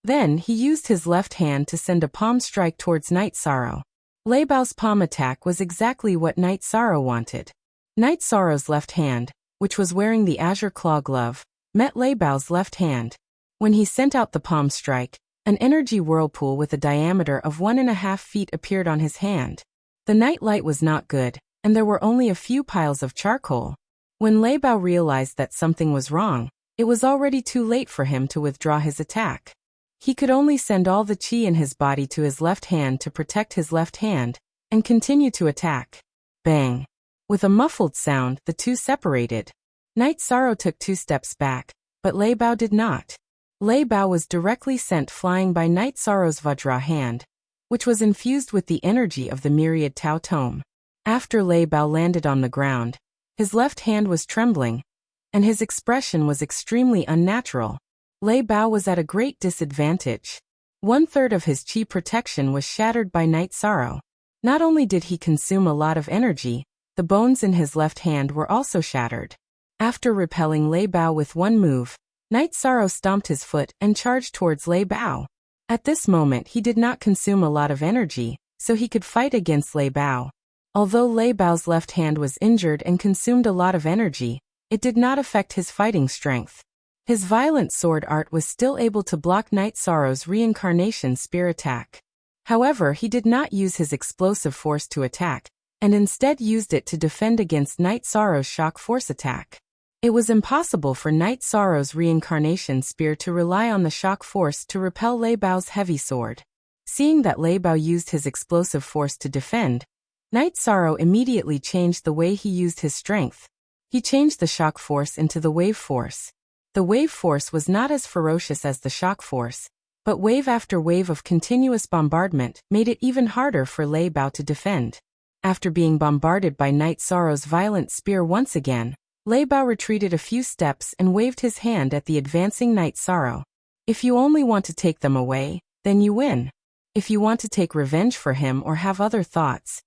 Then, he used his left hand to send a palm strike towards Night Sorrow. Lei Bao's palm attack was exactly what Night Sorrow wanted. Night Sorrow's left hand, which was wearing the azure claw glove, met Lei Bao's left hand. When he sent out the palm strike, an energy whirlpool with a diameter of 1.5 feet appeared on his hand. The night light was not good, and there were only a few piles of charcoal. When Lei Bao realized that something was wrong, it was already too late for him to withdraw his attack. He could only send all the qi in his body to his left hand to protect his left hand, and continue to attack. Bang! With a muffled sound, the two separated. Night Sorrow took 2 steps back, but Lei Bao did not. Lei Bao was directly sent flying by Night Sorrow's Vajra hand, which was infused with the energy of the myriad Tao Tome. After Lei Bao landed on the ground, his left hand was trembling, and his expression was extremely unnatural. Lei Bao was at a great disadvantage. 1/3 of his qi protection was shattered by Night Sorrow. Not only did he consume a lot of energy, the bones in his left hand were also shattered. After repelling Lei Bao with one move, Night Sorrow stomped his foot and charged towards Lei Bao. At this moment he did not consume a lot of energy, so he could fight against Lei Bao. Although Lei Bao's left hand was injured and consumed a lot of energy, it did not affect his fighting strength. His violent sword art was still able to block Night Sorrow's reincarnation spear attack. However, he did not use his explosive force to attack, and instead used it to defend against Night Sorrow's shock force attack. It was impossible for Night Sorrow's reincarnation spear to rely on the shock force to repel Lei Bao's heavy sword. Seeing that Lei Bao used his explosive force to defend, Night Sorrow immediately changed the way he used his strength. He changed the shock force into the wave force. The wave force was not as ferocious as the shock force, but wave after wave of continuous bombardment made it even harder for Lei Bao to defend. After being bombarded by Night Sorrow's violent spear once again, Lei Bao retreated a few steps and waved his hand at the advancing Night Sorrow. If you only want to take them away, then you win. If you want to take revenge for him or have other thoughts,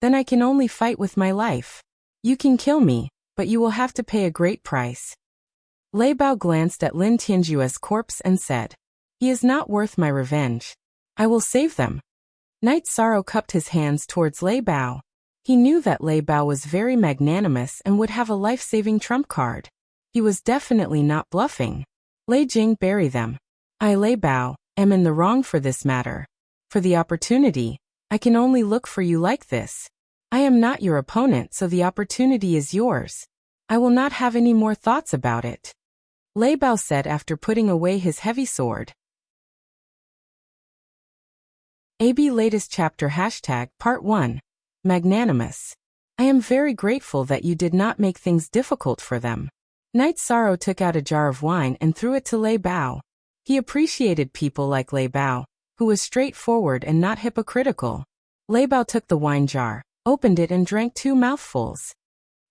then I can only fight with my life. You can kill me, but you will have to pay a great price. Lei Bao glanced at Lin Tianjue's corpse and said, "He is not worth my revenge. I will save them." Night Sorrow cupped his hands towards Lei Bao. He knew that Lei Bao was very magnanimous and would have a life-saving trump card. He was definitely not bluffing. Lei Jing, bury them. I, Lei Bao, am in the wrong for this matter. For the opportunity, I can only look for you like this. I am not your opponent, so the opportunity is yours. I will not have any more thoughts about it. Lei Bao said after putting away his heavy sword. AB latest chapter #Part 1. Magnanimous. I am very grateful that you did not make things difficult for them. Night Sorrow took out a jar of wine and threw it to Lei Bao. He appreciated people like Lei Bao, who was straightforward and not hypocritical. Lei Bao took the wine jar, opened it and drank 2 mouthfuls.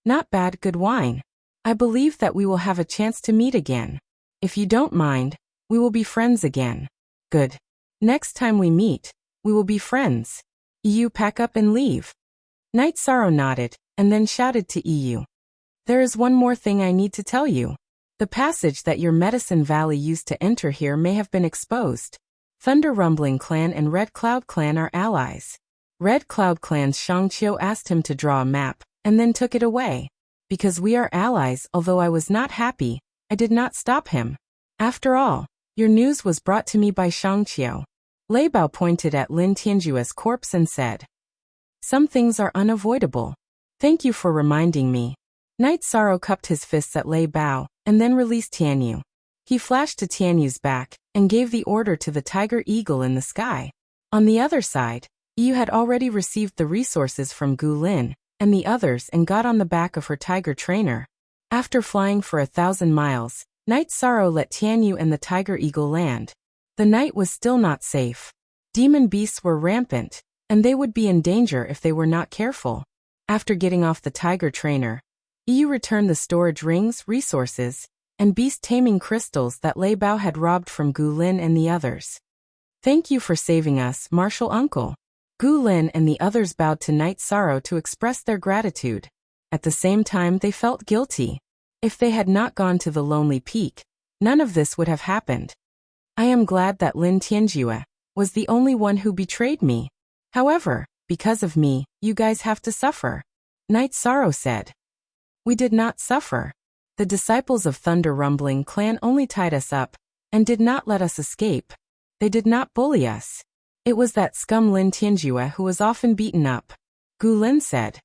Not bad, good wine. I believe that we will have a chance to meet again. If you don't mind, we will be friends again. Good. Next time we meet, we will be friends. EU, pack up and leave. Night Sorrow nodded, and then shouted to EU. There is one more thing I need to tell you. The passage that your Medicine Valley used to enter here may have been exposed. Thunder Rumbling Clan and Red Cloud Clan are allies. Red Cloud Clan's Shangqiu asked him to draw a map, and then took it away. Because we are allies, although I was not happy, I did not stop him. After all, your news was brought to me by Shangqiu. Lei Bao pointed at Lin Tianjue's corpse and said, "Some things are unavoidable. Thank you for reminding me." Night Sorrow cupped his fists at Lei Bao, and then released Tianyu. He flashed to Tianyu's back, and gave the order to the tiger eagle in the sky. On the other side, Yu had already received the resources from Gu Lin, and the others and got on the back of her tiger trainer. After flying for 1,000 miles, Night Sorrow let Tianyu and the tiger eagle land. The night was still not safe. Demon beasts were rampant, and they would be in danger if they were not careful. After getting off the tiger trainer, Yu returned the storage rings, resources, and beast-taming crystals that Lei Bao had robbed from Gu Lin and the others. Thank you for saving us, Martial Uncle. Gu Lin and the others bowed to Night Sorrow to express their gratitude. At the same time, they felt guilty. If they had not gone to the Lonely Peak, none of this would have happened. I am glad that Lin Tianjue was the only one who betrayed me. However, because of me, you guys have to suffer. Night Sorrow said. We did not suffer. The disciples of Thunder Rumbling Clan only tied us up and did not let us escape. They did not bully us. It was that scum Lin Tianjue who was often beaten up. Gu Lin said.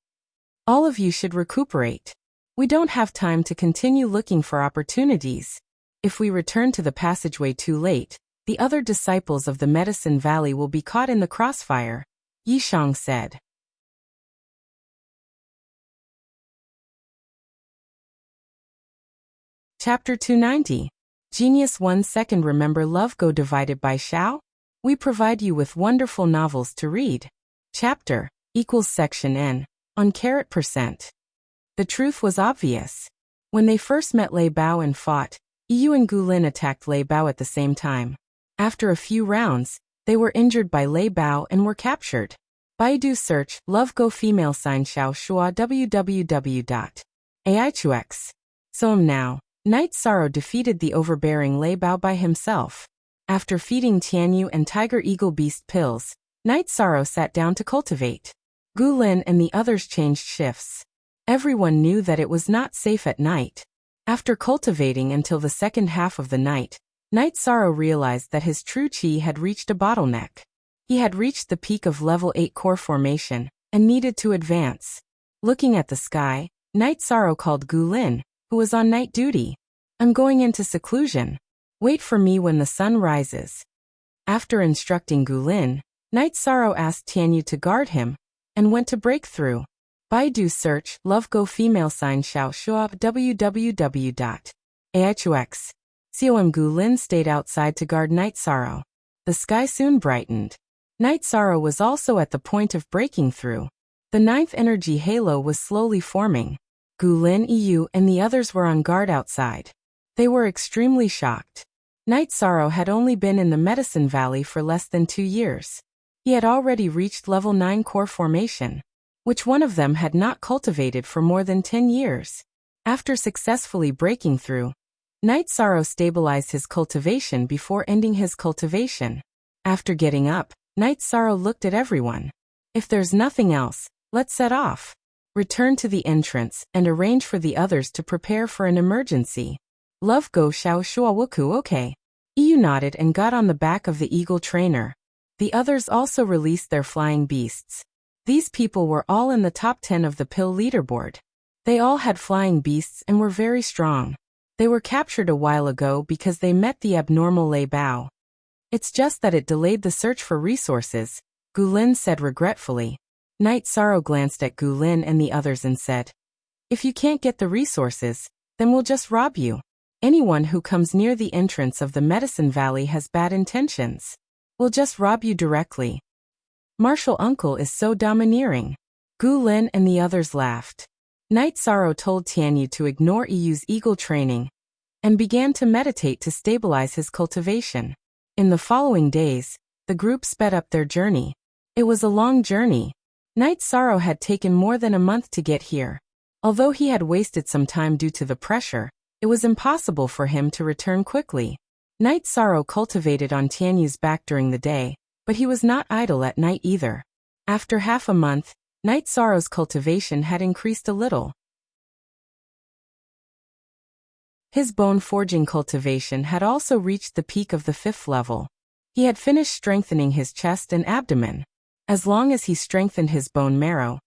All of you should recuperate. We don't have time to continue looking for opportunities. If we return to the passageway too late, the other disciples of the Medicine Valley will be caught in the crossfire, Yishang said. Chapter 290. Genius 1 second. Remember Love Go divided by Xiao? We provide you with wonderful novels to read. Chapter equals section N on %. The truth was obvious. When they first met Lei Bao and fought, Yu and Gu Lin attacked Lei Bao at the same time. After a few rounds, they were injured by Lei Bao and were captured. Baidu search Love Go female sign Xiao Shua www.aichux. So now, Night Sorrow defeated the overbearing Lei Bao by himself. After feeding Tianyu and Tiger Eagle Beast pills, Night Sorrow sat down to cultivate. Gu Lin and the others changed shifts. Everyone knew that it was not safe at night. After cultivating until the second half of the night, Night Sorrow realized that his true chi had reached a bottleneck. He had reached the peak of level 8 core formation and needed to advance. Looking at the sky, Night Sorrow called Gu Lin, who was on night duty. I'm going into seclusion. Wait for me when the sun rises. After instructing Gu Lin, Night Sorrow asked Tianyu to guard him and went to breakthrough. Baidu search Love Go female sign Xiao Shua www.aichux. Com Gu Lin stayed outside to guard Night Sorrow. The sky soon brightened. Night Sorrow was also at the point of breaking through. The ninth energy halo was slowly forming. Gu Lin, Yu, and the others were on guard outside. They were extremely shocked. Night Sorrow had only been in the Medicine Valley for less than 2 years. He had already reached level 9 core formation, which one of them had not cultivated for more than 10 years. After successfully breaking through, Night Sorrow stabilized his cultivation before ending his cultivation. After getting up, Night Sorrow looked at everyone. If there's nothing else, let's set off. Return to the entrance and arrange for the others to prepare for an emergency. Love Go Xiao Shua Wuku okay. Yu nodded and got on the back of the eagle trainer. The others also released their flying beasts. These people were all in the top 10 of the pill leaderboard. They all had flying beasts and were very strong. They were captured a while ago because they met the abnormal Lei Bao. It's just that it delayed the search for resources, Gu Lin said regretfully. Night Sorrow glanced at Gu Lin and the others and said, if you can't get the resources, then we'll just rob you. Anyone who comes near the entrance of the Medicine Valley has bad intentions. We'll just rob you directly. Martial Uncle is so domineering. Gu Lin and the others laughed. Night Sorrow told Tianyu to ignore Yu's eagle training and began to meditate to stabilize his cultivation. In the following days, the group sped up their journey. It was a long journey. Night Sorrow had taken more than a month to get here. Although he had wasted some time due to the pressure, it was impossible for him to return quickly. Night Sorrow cultivated on Tianyu's back during the day, but he was not idle at night either. After half a month, Night Sorrow's cultivation had increased a little. His bone forging cultivation had also reached the peak of the 5th level. He had finished strengthening his chest and abdomen. As long as he strengthened his bone marrow,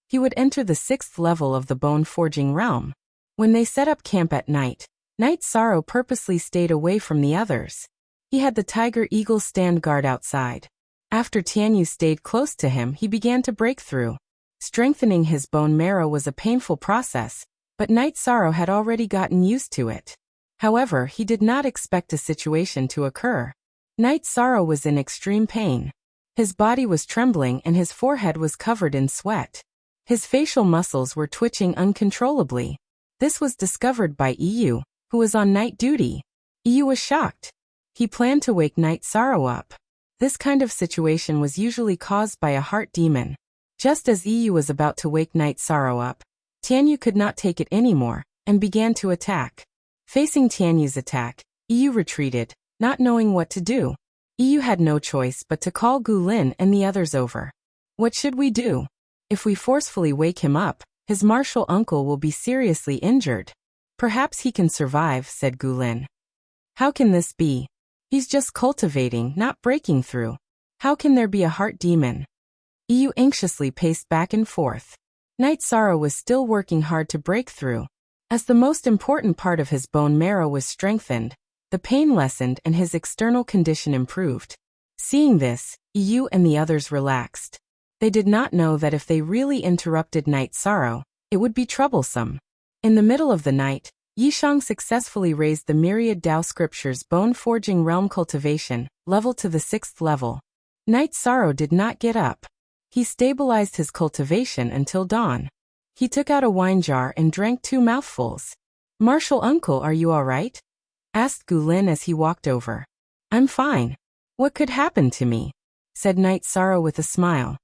he would enter the 6th level of the bone forging realm. When they set up camp at night, Night Sorrow purposely stayed away from the others. He had the Tiger Eagle stand guard outside. After Tianyu stayed close to him, he began to break through. Strengthening his bone marrow was a painful process, but Night Sorrow had already gotten used to it. However, he did not expect a situation to occur. Night Sorrow was in extreme pain. His body was trembling and his forehead was covered in sweat. His facial muscles were twitching uncontrollably. This was discovered by Yu, who was on night duty. Yu was shocked. He planned to wake Night Sorrow up. This kind of situation was usually caused by a heart demon. Just as Yu was about to wake Night Sorrow up, Tianyu could not take it anymore and began to attack. Facing Tianyu's attack, Yu retreated, Not knowing what to do, EU had no choice but to call Gulin and the others over. What should we do? If we forcefully wake him up, his martial uncle will be seriously injured. Perhaps he can survive, said Gulin. How can this be? He's just cultivating, not breaking through. How can there be a heart demon? EU anxiously paced back and forth. Knight Sorrow was still working hard to break through. As the most important part of his bone marrow was strengthened, the pain lessened and his external condition improved. Seeing this, EU and the others relaxed. They did not know that if they really interrupted Knight Sorrow, it would be troublesome. In the middle of the night, Yishang successfully raised the myriad Tao scriptures bone-forging realm cultivation, level to the 6th level. Knight Sorrow did not get up. He stabilized his cultivation until dawn. He took out a wine jar and drank 2 mouthfuls. Martial uncle, are you all right? Asked Gulin as he walked over. I'm fine. What could happen to me? Said Knight Sorrow with a smile.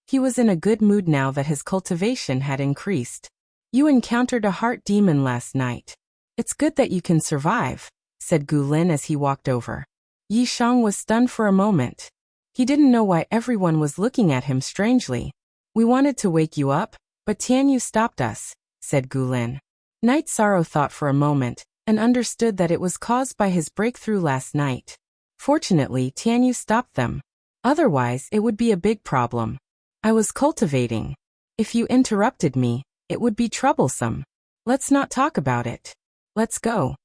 He was in a good mood now that his cultivation had increased. You encountered a heart demon last night. It's good that you can survive, said Gulin as he walked over. Yishang was stunned for a moment. He didn't know why everyone was looking at him strangely. We wanted to wake you up, but Tianyu stopped us, said Gulin. Knight Sorrow thought for a moment, and understood that it was caused by his breakthrough last night. Fortunately, Tianyu stopped them. Otherwise, it would be a big problem. I was cultivating. If you interrupted me, it would be troublesome. Let's not talk about it. Let's go.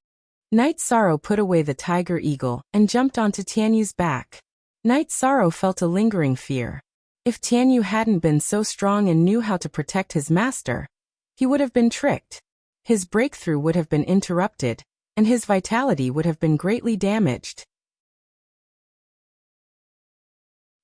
Knight Sorrow put away the tiger eagle and jumped onto Tianyu's back. Knight Sorrow felt a lingering fear. If Tianyu hadn't been so strong and knew how to protect his master, he would have been tricked. His breakthrough would have been interrupted, and his vitality would have been greatly damaged.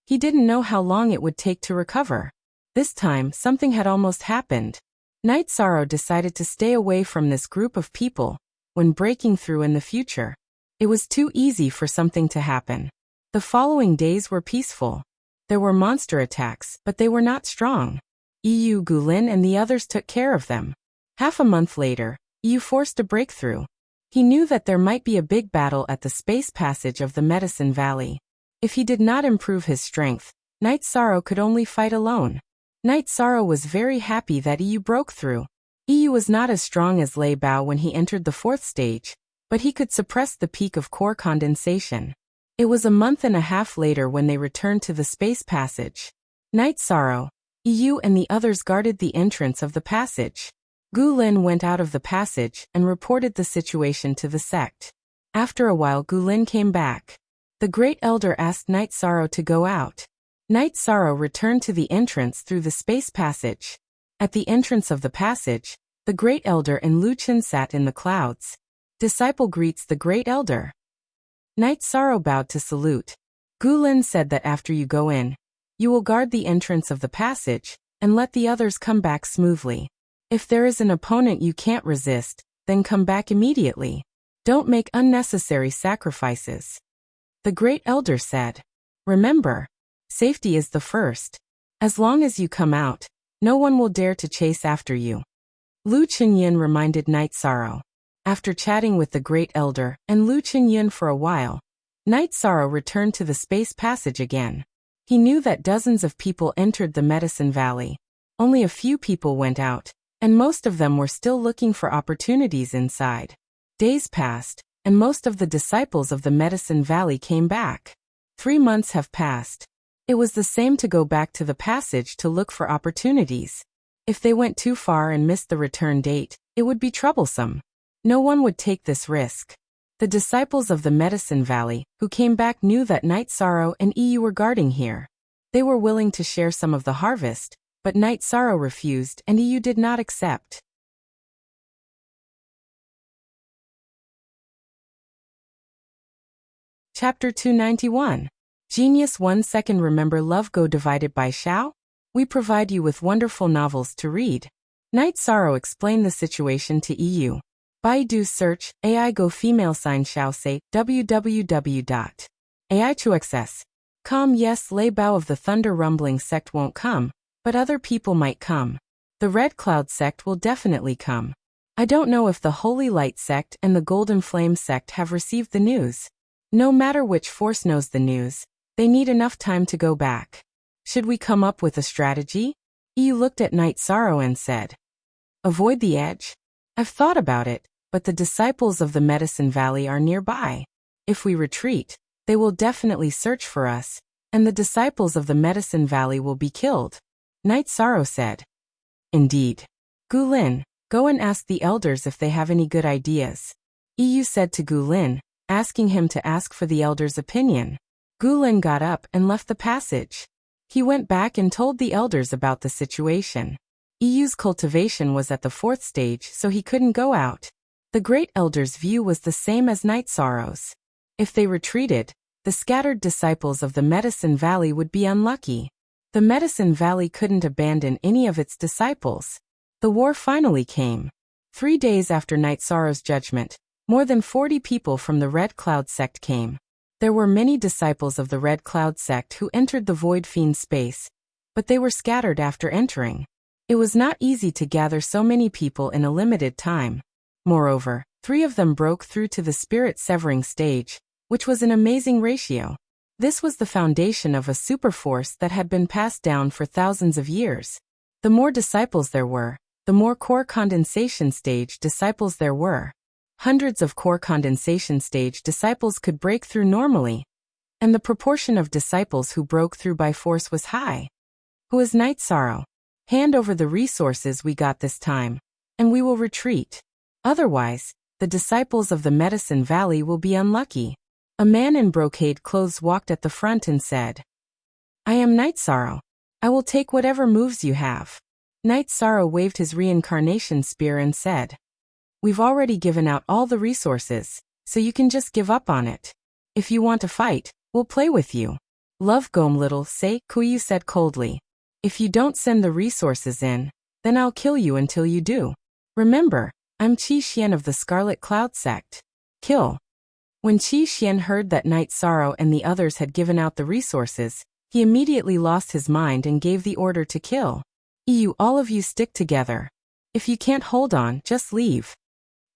He didn't know how long it would take to recover. This time, something had almost happened. Knight Sorrow decided to stay away from this group of people when breaking through in the future. It was too easy for something to happen. The following days were peaceful. There were monster attacks, but they were not strong. EU Gulin and the others took care of them. Half a month later, EU forced a breakthrough. He knew that there might be a big battle at the space passage of the Medicine Valley. If he did not improve his strength, Knight Sorrow could only fight alone. Knight Sorrow was very happy that EU broke through. EU was not as strong as Lei Bao when he entered the 4th stage, but he could suppress the peak of core condensation. It was a month and a half later when they returned to the space passage. Knight Sorrow, EU and the others guarded the entrance of the passage. Gulin went out of the passage and reported the situation to the sect. After a while Gulin came back. The Great Elder asked Knight Sorrow to go out. Knight Sorrow returned to the entrance through the space passage. At the entrance of the passage, the Great Elder and Lu Chen sat in the clouds. Disciple greets the Great Elder. Knight Sorrow bowed to salute. Gulin said that after you go in, you will guard the entrance of the passage and let the others come back smoothly. If there is an opponent you can't resist, then come back immediately. Don't make unnecessary sacrifices. The Great Elder said. Remember, safety is the first. As long as you come out, no one will dare to chase after you. Lu Chenyin reminded Knight Sorrow. After chatting with the Great Elder and Lu Chenyin for a while, Knight Sorrow returned to the space passage again. He knew that dozens of people entered the Medicine Valley. Only a few people went out, and most of them were still looking for opportunities inside. Days passed, and most of the disciples of the Medicine Valley came back. 3 months have passed. It was the same to go back to the passage to look for opportunities. If they went too far and missed the return date, it would be troublesome. No one would take this risk. The disciples of the Medicine Valley, who came back, knew that Knight Sorrow and EU were guarding here. They were willing to share some of the harvest, but Knight Sorrow refused and EU did not accept. Chapter 291. Genius 1 second. Remember love go divided by Xiao? We provide you with wonderful novels to read. Knight Sorrow explained the situation to EU. Baidu search, AI go female sign Xiao say, www.ai2xs.com. Yes, Lei Bao of the Thunder Rumbling sect won't come, but other people might come. The Red Cloud sect will definitely come. I don't know if the Holy Light sect and the Golden Flame sect have received the news. No matter which force knows the news, they need enough time to go back. Should we come up with a strategy? Yu looked at Night Sorrow and said, avoid the edge? I've thought about it, but the disciples of the Medicine Valley are nearby. If we retreat, they will definitely search for us, and the disciples of the Medicine Valley will be killed. Night Sorrow said, indeed. Gulin, go and ask the elders if they have any good ideas. Yu said to Gulin, asking him to ask for the elders' opinion. Gulin got up and left the passage. He went back and told the elders about the situation. Yu's cultivation was at the 4th stage, so he couldn't go out. The great elders' view was the same as Night Sorrow's. If they retreated, the scattered disciples of the Medicine Valley would be unlucky. The Medicine Valley couldn't abandon any of its disciples. The war finally came. 3 days after Night Sorrow's judgment, more than 40 people from the Red Cloud sect came. There were many disciples of the Red Cloud sect who entered the Void Fiend space, but they were scattered after entering. It was not easy to gather so many people in a limited time. Moreover, 3 of them broke through to the spirit severing stage, which was an amazing ratio. This was the foundation of a superforce that had been passed down for thousands of years. The more disciples there were, the more core condensation stage disciples there were. Hundreds of core condensation stage disciples could break through normally, and the proportion of disciples who broke through by force was high. Who is Night Sorrow? Hand over the resources we got this time, and we will retreat. Otherwise, the disciples of the Medicine Valley will be unlucky. A man in brocade clothes walked at the front and said, I am Night Sorrow. I will take whatever moves you have. Night Sorrow waved his reincarnation spear and said, we've already given out all the resources, so you can just give up on it. If you want to fight, we'll play with you. Love Gom Little say, Kuyu said coldly. If you don't send the resources in, then I'll kill you until you do. Remember, I'm Qi Xian of the Scarlet Cloud sect. Kill. When Qi Xian heard that Night Sorrow and the others had given out the resources, he immediately lost his mind and gave the order to kill. All of you stick together. If you can't hold on, just leave.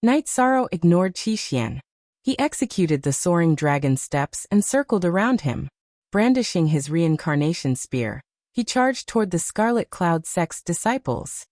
Night Sorrow ignored Qi Xian. He executed the soaring dragon steps and circled around him. Brandishing his reincarnation spear, he charged toward the Scarlet Cloud sect's disciples.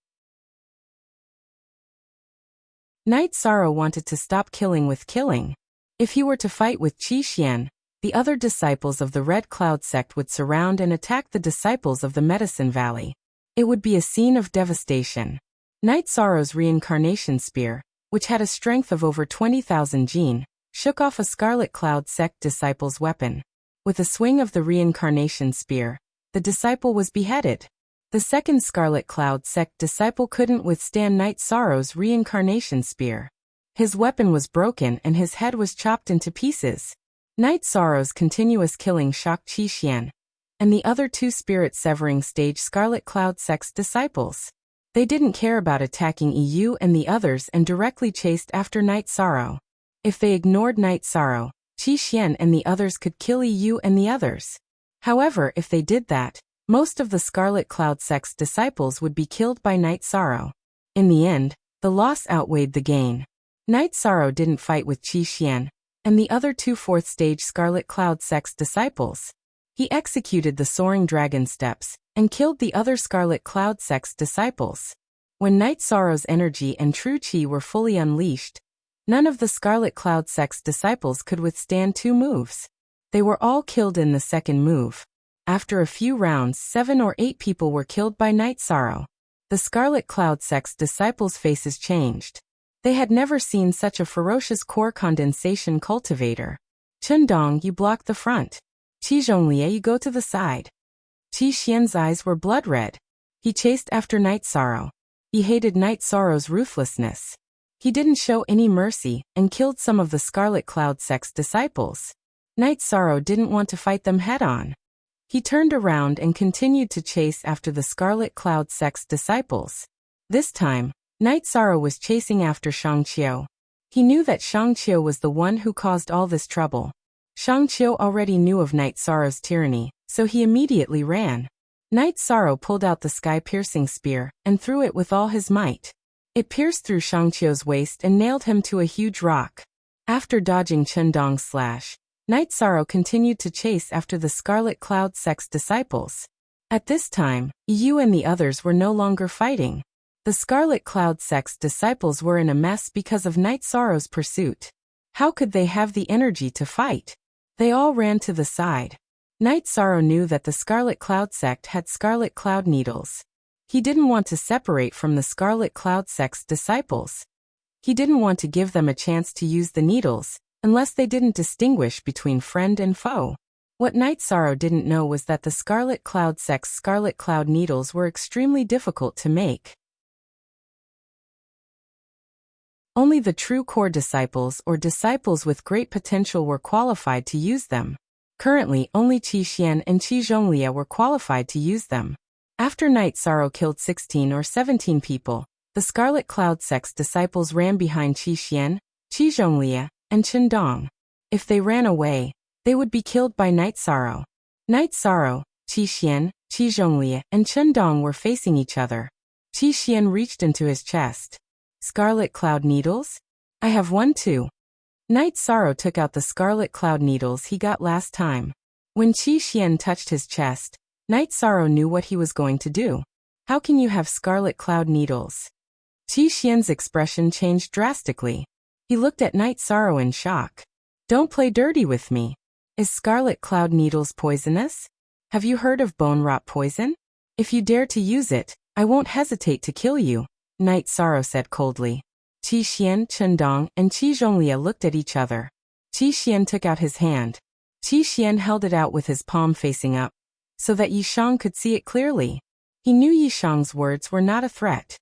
Night Sorrow wanted to stop killing with killing. If he were to fight with Qi Xian, the other disciples of the Red Cloud sect would surround and attack the disciples of the Medicine Valley. It would be a scene of devastation. Night Sorrow's reincarnation spear, which had a strength of over 20,000 jin, shook off a Scarlet Cloud sect disciple's weapon. With a swing of the reincarnation spear, the disciple was beheaded. The second Scarlet Cloud sect disciple couldn't withstand Night Sorrow's reincarnation spear. His weapon was broken and his head was chopped into pieces. Night Sorrow's continuous killing shocked Qi Xian and the other 2 spirit-severing stage Scarlet Cloud sect's disciples. They didn't care about attacking EU and the others and directly chased after Night Sorrow. If they ignored Night Sorrow, Qi Xian and the others could kill EU and the others. However, if they did that, most of the Scarlet Cloud sect's disciples would be killed by Night Sorrow. In the end, the loss outweighed the gain. Night Sorrow didn't fight with Qi Xian and the other 2 4th-stage Scarlet Cloud sect's disciples. He executed the soaring dragon steps and killed the other Scarlet Cloud sect's disciples. When Night Sorrow's energy and true Qi were fully unleashed, none of the Scarlet Cloud sect's disciples could withstand 2 moves. They were all killed in the second move. After a few rounds, 7 or 8 people were killed by Night Sorrow. The Scarlet Cloud sect's disciples' faces changed. They had never seen such a ferocious core condensation cultivator. Chundong, you block the front. Qi Zhonglie, you go to the side. Qi Xian's eyes were blood red. He chased after Night Sorrow. He hated Night Sorrow's ruthlessness. He didn't show any mercy and killed some of the Scarlet Cloud sect's disciples. Night Sorrow didn't want to fight them head-on. He turned around and continued to chase after the Scarlet Cloud sect's disciples. This time, Night Sorrow was chasing after Shangqiu. He knew that Shangqiu was the one who caused all this trouble. Shangqiu already knew of Night Sorrow's tyranny, so he immediately ran. Night Sorrow pulled out the sky-piercing spear and threw it with all his might. It pierced through Shangqiu's waist and nailed him to a huge rock. After dodging Chundong's slash, Night Sorrow continued to chase after the Scarlet Cloud sect's disciples. At this time, Yu and the others were no longer fighting. The Scarlet Cloud sect's disciples were in a mess because of Night Sorrow's pursuit. How could they have the energy to fight? They all ran to the side. Night Sorrow knew that the Scarlet Cloud sect had Scarlet Cloud needles. He didn't want to separate from the Scarlet Cloud sect's disciples. He didn't want to give them a chance to use the needles, unless they didn't distinguish between friend and foe. What Night Sorrow didn't know was that the Scarlet Cloud sect's Scarlet Cloud needles were extremely difficult to make. Only the true core disciples or disciples with great potential were qualified to use them. Currently, only Qi Xian and Qi Zhonglia were qualified to use them. After Night Sorrow killed 16 or 17 people, the Scarlet Cloud sect's disciples ran behind Qi Xian, Qi Zhonglia, and Chen Dong. If they ran away, they would be killed by Night Sorrow. Night Sorrow, Qi Xian, Qi Zhonglia, and Chen Dong were facing each other. Qi Xian reached into his chest. Scarlet Cloud needles? I have one too. Night Sorrow took out the Scarlet Cloud needles he got last time. When Qi Xian touched his chest, Night Sorrow knew what he was going to do. How can you have Scarlet Cloud needles? Qi Xian's expression changed drastically. He looked at Night Sorrow in shock. Don't play dirty with me. Is Scarlet Cloud needles poisonous? Have you heard of bone rot poison? If you dare to use it, I won't hesitate to kill you, Night Sorrow said coldly. Qi Xian, Chen Dong, and Qi Zhonglia looked at each other. Qi Xian took out his hand. Qi Xian held it out with his palm facing up, so that Yishang could see it clearly. He knew Yishang's words were not a threat.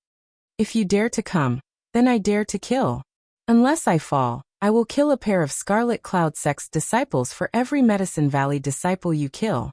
If you dare to come, then I dare to kill. Unless I fall, I will kill a pair of Scarlet Cloud sect's disciples for every Medicine Valley disciple you kill.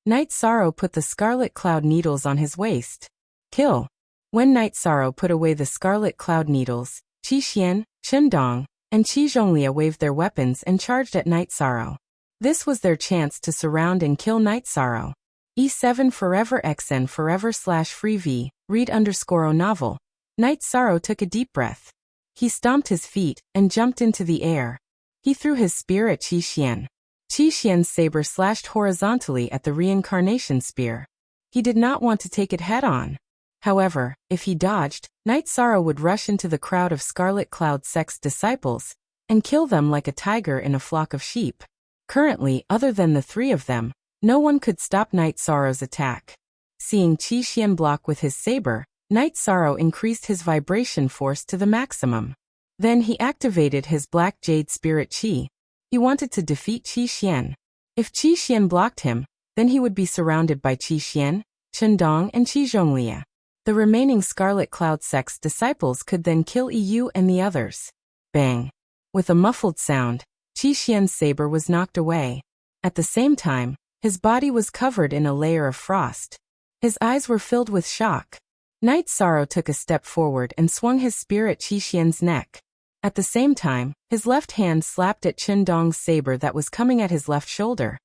Night Sorrow put the Scarlet Cloud needles on his waist. Kill. When Night Sorrow put away the Scarlet Cloud needles, Qi Xian, Chen Dong, and Qi Zhonglia waved their weapons and charged at Night Sorrow. This was their chance to surround and kill Night Sorrow. E7 Forever XN Forever / V, read_o novel. Night Sorrow took a deep breath. He stomped his feet and jumped into the air. He threw his spear at Qi Xian. Qi Xian's saber slashed horizontally at the reincarnation spear. He did not want to take it head-on. However, if he dodged, Night Sorrow would rush into the crowd of Scarlet Cloud sect's disciples and kill them like a tiger in a flock of sheep. Currently, other than the three of them, no one could stop Night Sorrow's attack. Seeing Qi Xian block with his saber, Night Sorrow increased his vibration force to the maximum. Then he activated his Black Jade Spirit Qi. He wanted to defeat Qi Xian. If Qi Xian blocked him, then he would be surrounded by Qi Xian, Chen Dong, and Qi Zhonglia. The remaining Scarlet Cloud sect's disciples could then kill Yu and the others. Bang! With a muffled sound, Qi Xian's saber was knocked away. At the same time, his body was covered in a layer of frost. His eyes were filled with shock. Night Sorrow took a step forward and swung his spear at Qi Xian's neck. At the same time, his left hand slapped at Chen Dong's saber that was coming at his left shoulder.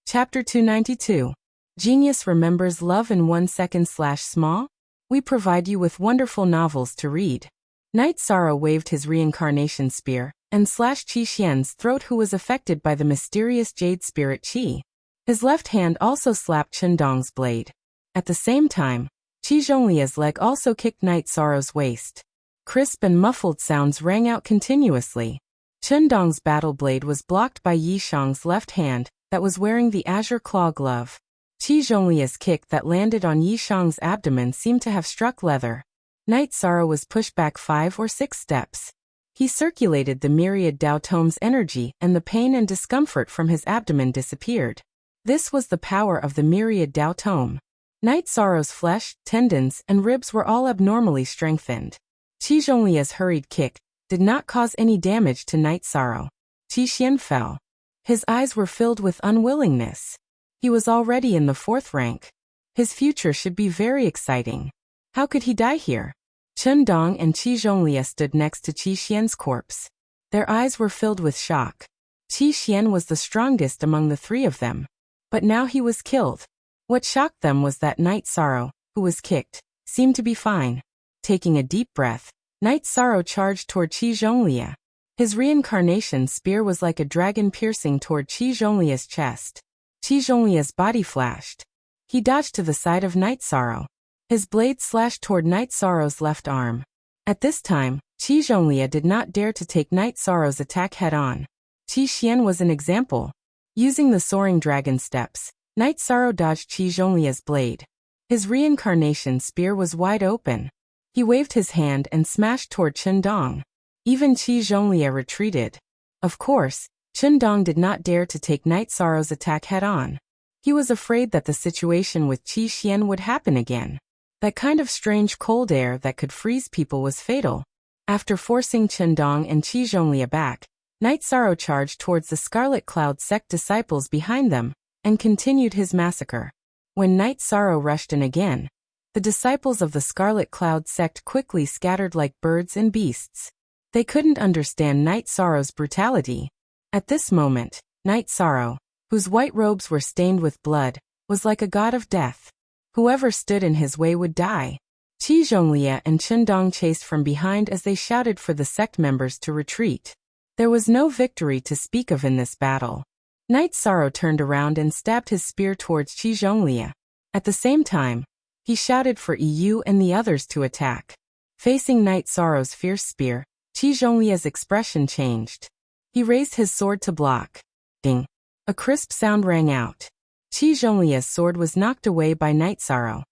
Chapter 292. Genius remembers love in 1 second / small? We provide you with wonderful novels to read. Night Sorrow waved his reincarnation spear and slashed Qi Xian's throat, who was affected by the mysterious Jade Spirit Qi. His left hand also slapped Chen Dong's blade. At the same time, Qi Zhonglia's leg also kicked Night Sorrow's waist. Crisp and muffled sounds rang out continuously. Chen Dong's battle blade was blocked by Yishang's left hand that was wearing the Azure Claw glove. Qi Zhonglia's kick that landed on Yishang's abdomen seemed to have struck leather. Night Sorrow was pushed back 5 or 6 steps. He circulated the myriad Dao Tome's energy, and the pain and discomfort from his abdomen disappeared. This was the power of the myriad Dao Tome. Night Sorrow's flesh, tendons, and ribs were all abnormally strengthened. Qi Zhonglia's hurried kick did not cause any damage to Night Sorrow. Qi Xian fell. His eyes were filled with unwillingness. He was already in the 4th rank. His future should be very exciting. How could he die here? Chen Dong and Qi Zhonglia stood next to Qi Xian's corpse. Their eyes were filled with shock. Qi Xian was the strongest among the 3 of them. But now he was killed. What shocked them was that Night Sorrow, who was kicked, seemed to be fine. Taking a deep breath, Night Sorrow charged toward Qi Zhonglia. His reincarnation spear was like a dragon piercing toward Qi Zhonglia's chest. Qi Zhonglia's body flashed. He dodged to the side of Night Sorrow. His blade slashed toward Night Sorrow's left arm. At this time, Qi Zhonglia did not dare to take Night Sorrow's attack head-on. Qi Xian was an example. Using the soaring dragon steps, Night Sorrow dodged Qi Zhonglia's blade. His reincarnation spear was wide open. He waved his hand and smashed toward Chen Dong. Even Qi Zhonglia retreated. Of course, Chen Dong did not dare to take Night Sorrow's attack head-on. He was afraid that the situation with Qi Xian would happen again. That kind of strange cold air that could freeze people was fatal. After forcing Chen Dong and Qi Zhonglia back, Night Sorrow charged towards the Scarlet Cloud sect disciples behind them, and continued his massacre. When Night Sorrow rushed in again, the disciples of the Scarlet Cloud sect quickly scattered like birds and beasts. They couldn't understand Night Sorrow's brutality. At this moment, Night Sorrow, whose white robes were stained with blood, was like a god of death. Whoever stood in his way would die. Qi Zhonglia and Chen Dong chased from behind as they shouted for the sect members to retreat. There was no victory to speak of in this battle. Night Sorrow turned around and stabbed his spear towards Qi Zhonglia. At the same time, he shouted for Yu and the others to attack. Facing Night Sorrow's fierce spear, Qi Zhonglia's expression changed. He raised his sword to block. Ding! A crisp sound rang out. Qi Zhonglia's sword was knocked away by Night Sorrow.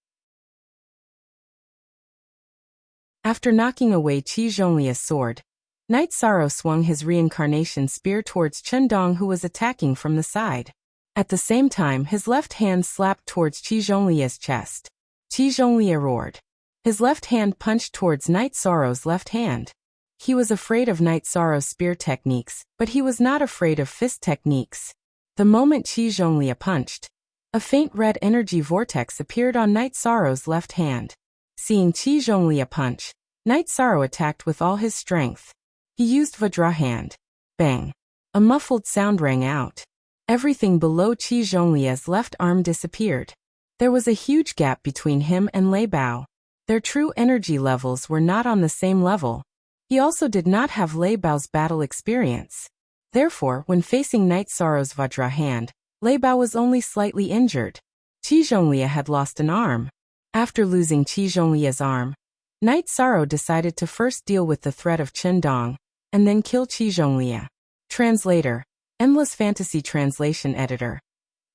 After knocking away Qi Zhonglia's sword, Night Sorrow swung his reincarnation spear towards Chen Dong, who was attacking from the side. At the same time, his left hand slapped towards Qi Zhonglia's chest. Qi Zhonglia roared. His left hand punched towards Night Sorrow's left hand. He was afraid of Night Sorrow's spear techniques, but he was not afraid of fist techniques. The moment Qi Zhonglia punched, a faint red energy vortex appeared on Night Sorrow's left hand. Seeing Qi Zhonglia punch, Night Sorrow attacked with all his strength. He used Vajra hand. Bang! A muffled sound rang out. Everything below Qi Zhonglia's left arm disappeared. There was a huge gap between him and Lei Bao. Their true energy levels were not on the same level. He also did not have Lei Bao's battle experience. Therefore, when facing Night Sorrow's Vajra hand, Lei Bao was only slightly injured. Qi Zhonglia had lost an arm. After losing Qi Zhonglia's arm, Night Sorrow decided to first deal with the threat of Chen Dong, and then kill Qi Zhonglia. Translator, Endless Fantasy Translation Editor.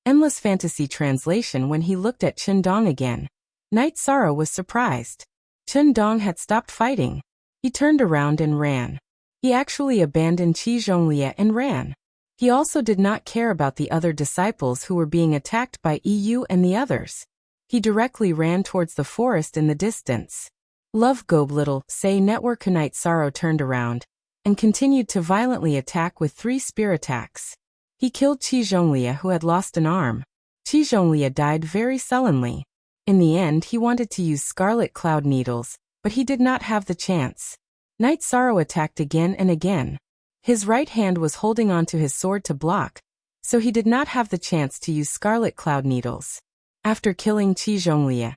Endless Fantasy Translation. When he looked at Chen Dong again, Night Sorrow was surprised. Chen Dong had stopped fighting. He turned around and ran. He actually abandoned Qi Zhonglia and ran. He also did not care about the other disciples who were being attacked by Yu and the others. He directly ran towards the forest in the distance. Love Gob Little, say Network. Night Sorrow turned around and continued to violently attack with 3 spear attacks. He killed Qi Zhonglia, who had lost an arm. Qi Zhonglia died very sullenly. In the end, he wanted to use Scarlet Cloud Needles, but he did not have the chance. Night Sorrow attacked again and again. His right hand was holding onto his sword to block, so he did not have the chance to use Scarlet Cloud Needles. After killing Qi Zhonglia,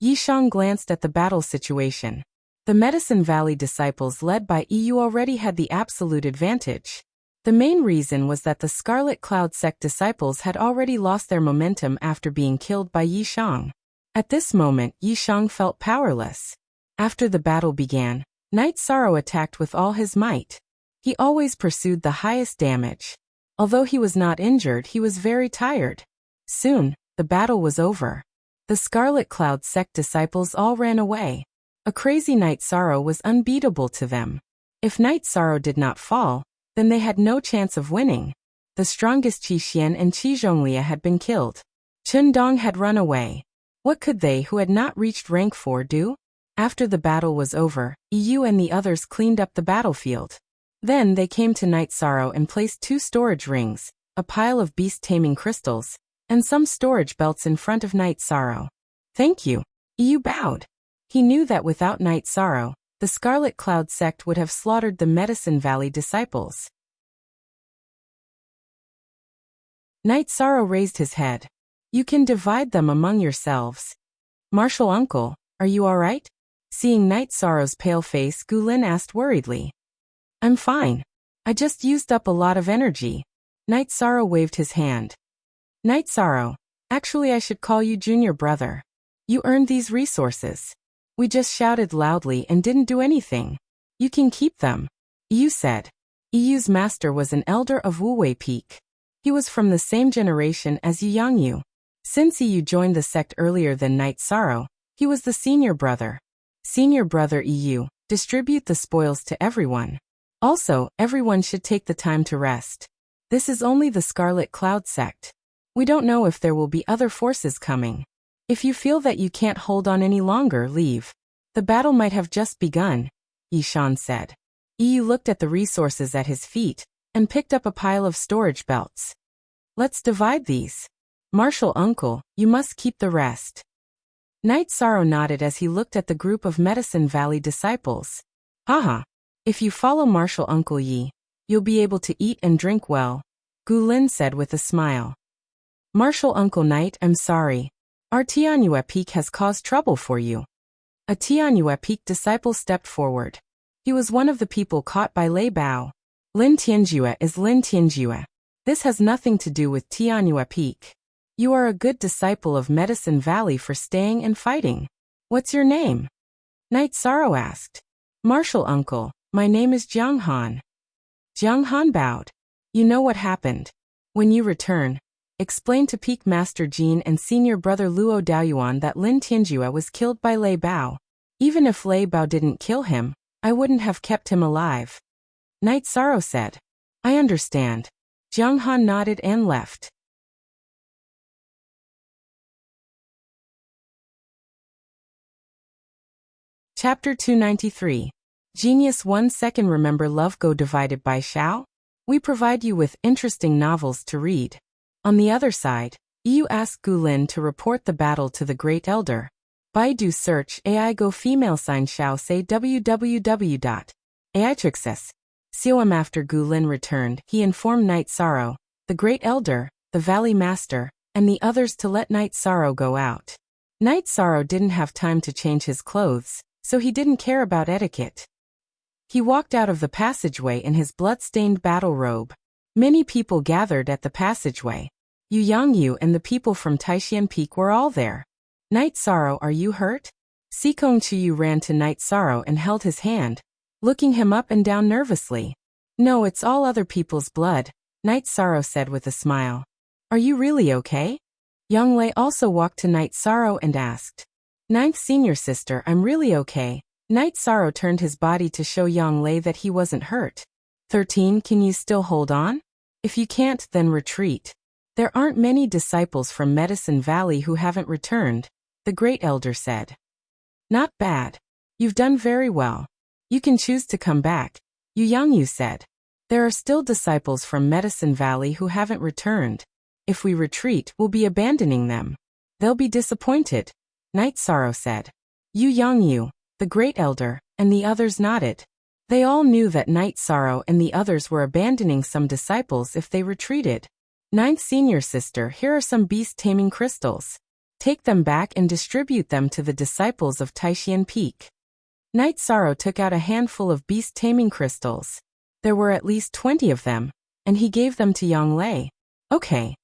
Yishang glanced at the battle situation. The Medicine Valley disciples led by Yu already had the absolute advantage. The main reason was that the Scarlet Cloud sect disciples had already lost their momentum after being killed by Yishang. At this moment, Yishang felt powerless. After the battle began, Night Sorrow attacked with all his might. He always pursued the highest damage. Although he was not injured, he was very tired. Soon, the battle was over. The Scarlet Cloud sect disciples all ran away. A crazy Night Sorrow was unbeatable to them. If Night Sorrow did not fall, then they had no chance of winning. The strongest Qi Xian and Qi Zhonglia had been killed. Chen Dong had run away. What could they who had not reached rank 4 do? After the battle was over, Yu and the others cleaned up the battlefield. Then they came to Night Sorrow and placed 2 storage rings, a pile of beast-taming crystals, and some storage belts in front of Night Sorrow. Thank you. Yu bowed. He knew that without Night Sorrow, the Scarlet Cloud sect would have slaughtered the Medicine Valley disciples. Night Sorrow raised his head. You can divide them among yourselves. Martial Uncle, are you all right? Seeing Night Sorrow's pale face, Gulin asked worriedly. I'm fine. I just used up a lot of energy. Night Sorrow waved his hand. Night Sorrow, actually I should call you junior brother. You earned these resources. We just shouted loudly and didn't do anything. You can keep them. Yu said. Yu's master was an elder of Wuwei Peak. He was from the same generation as Yu Yangyu. Since Yu joined the sect earlier than Night Sorrow, he was the senior brother. Senior brother Yu, distribute the spoils to everyone. Also, everyone should take the time to rest. This is only the Scarlet Cloud sect. We don't know if there will be other forces coming. If you feel that you can't hold on any longer, leave. The battle might have just begun, Yishan said. Yu looked at the resources at his feet and picked up a pile of storage belts. Let's divide these. Martial uncle, you must keep the rest. Night Sorrow nodded as he looked at the group of Medicine Valley disciples. Haha. If you follow Martial Uncle Yi, you'll be able to eat and drink well, Gulin said with a smile. Martial Uncle Knight, I'm sorry. Our Tianyue Peak has caused trouble for you. A Tianyue Peak disciple stepped forward. He was one of the people caught by Lei Bao. Lin Tianjue is Lin Tianjue. This has nothing to do with Tianyue Peak. You are a good disciple of Medicine Valley for staying and fighting. What's your name? Night Sorrow asked. Martial Uncle, my name is Jiang Han. Jiang Han bowed. You know what happened. When you return, explain to Peak Master Jin and Senior Brother Luo Daoyuan that Lin Tianjue was killed by Lei Bao. Even if Lei Bao didn't kill him, I wouldn't have kept him alive. Night Sorrow said. I understand. Jiang Han nodded and left. Chapter 293. Genius 1 Second. Remember Love Go divided by Xiao? We provide you with interesting novels to read. On the other side, Yu asked Gulin to report the battle to the Great Elder. Baidu search AI Go female sign Xiao say www.aitrixes.com. After Gulin returned, he informed Night Sorrow, the Great Elder, the Valley Master, and the others to let Night Sorrow go out. Night Sorrow didn't have time to change his clothes, so he didn't care about etiquette. He walked out of the passageway in his blood-stained battle robe. Many people gathered at the passageway. Yu Yangyu and the people from Taishan Peak were all there. Night Sorrow, are you hurt? Sikong Chiyu ran to Night Sorrow and held his hand, looking him up and down nervously. No, it's all other people's blood, Night Sorrow said with a smile. Are you really okay? Young Lei also walked to Night Sorrow and asked. Ninth Senior Sister, I'm really okay. Night Sorrow turned his body to show Yang Lei that he wasn't hurt. 13. Can you still hold on? If you can't, then retreat. There aren't many disciples from Medicine Valley who haven't returned, the Great Elder said. Not bad. You've done very well. You can choose to come back, Yu Yangyu said. There are still disciples from Medicine Valley who haven't returned. If we retreat, we'll be abandoning them. They'll be disappointed, Night Sorrow said. Yu Yangyu, the Great Elder, and the others nodded. They all knew that Night Sorrow and the others were abandoning some disciples if they retreated. Ninth Senior Sister, here are some beast-taming crystals. Take them back and distribute them to the disciples of Taishan Peak. Night Sorrow took out a handful of beast-taming crystals. There were at least 20 of them, and he gave them to Yang Lei. Okay.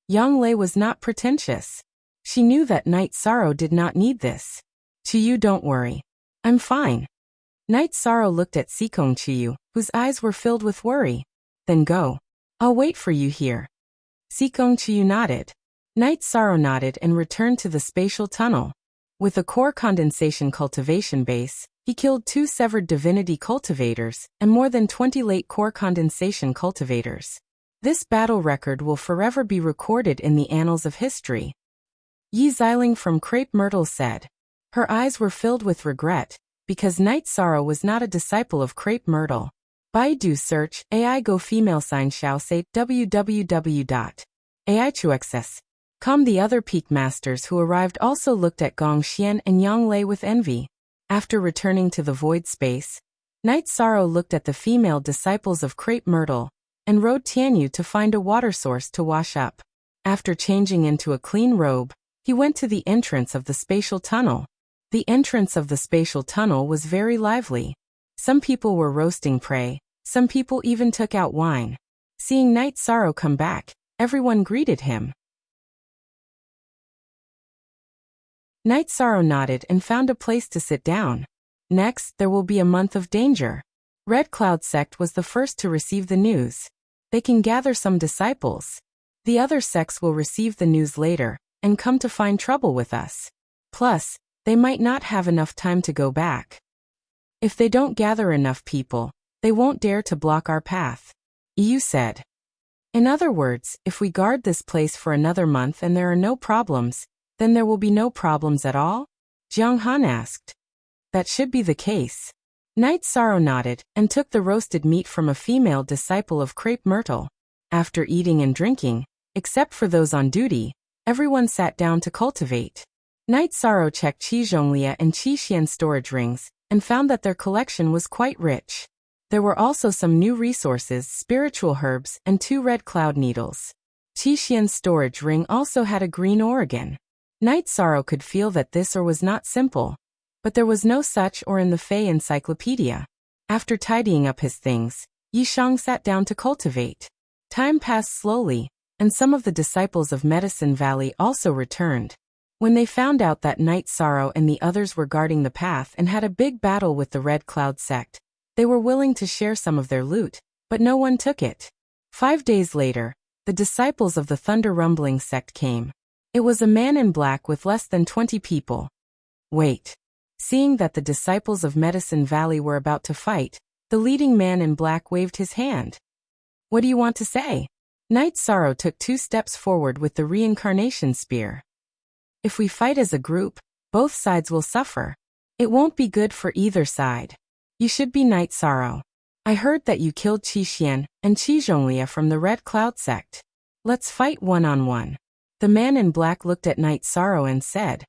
Yang Lei was not pretentious. She knew that Night Sorrow did not need this. Chiyu, don't worry. I'm fine. Night Sorrow looked at Sikong Chiyu, whose eyes were filled with worry. Then go. I'll wait for you here. Sikong Chiyu nodded. Night Sorrow nodded and returned to the spatial tunnel. With a core condensation cultivation base, he killed 2 severed divinity cultivators and more than 20 late core condensation cultivators. This battle record will forever be recorded in the annals of history. Yi Xiling from Crepe Myrtle said. Her eyes were filled with regret, because Night Sorrow was not a disciple of Crepe Myrtle. Baidu search AI Go female sign Xiao say www.aichuxs.com. The other Peak Masters who arrived also looked at Gong Xian and Yang Lei with envy. After returning to the void space, Night Sorrow looked at the female disciples of Crepe Myrtle and rode Tianyu to find a water source to wash up. After changing into a clean robe, he went to the entrance of the spatial tunnel. The entrance of the spatial tunnel was very lively. Some people were roasting prey, some people even took out wine. Seeing Night Sorrow come back, everyone greeted him. Night Sorrow nodded and found a place to sit down. Next, there will be a month of danger. Red Cloud sect was the first to receive the news. They can gather some disciples. The other sects will receive the news later, and come to find trouble with us. Plus, they might not have enough time to go back. If they don't gather enough people, they won't dare to block our path. Yu said. In other words, if we guard this place for another month and there are no problems, then there will be no problems at all? Jiang Han asked. That should be the case. Night Sorrow nodded and took the roasted meat from a female disciple of Crepe Myrtle. After eating and drinking, except for those on duty, everyone sat down to cultivate. Night Sorrow checked Qi Zhonglia and Qi Xian's storage rings, and found that their collection was quite rich. There were also some new resources, spiritual herbs, and 2 red cloud needles. Qi Xian's storage ring also had a green organ. Night Sorrow could feel that this ore was not simple, but there was no such ore in the Fey encyclopedia. After tidying up his things, Yishang sat down to cultivate. Time passed slowly, and some of the disciples of Medicine Valley also returned. When they found out that Night Sorrow and the others were guarding the path and had a big battle with the Red Cloud sect, they were willing to share some of their loot, but no one took it. 5 days later, the disciples of the Thunder Rumbling sect came. It was a man in black with less than 20 people. Wait. Seeing that the disciples of Medicine Valley were about to fight, the leading man in black waved his hand. What do you want to say? Night Sorrow took 2 steps forward with the reincarnation spear. If we fight as a group, both sides will suffer. It won't be good for either side. You should be Night Sorrow. I heard that you killed Qi Xian and Qi Zhonglia from the Red Cloud sect. Let's fight one-on-one. The man in black looked at Night Sorrow and said,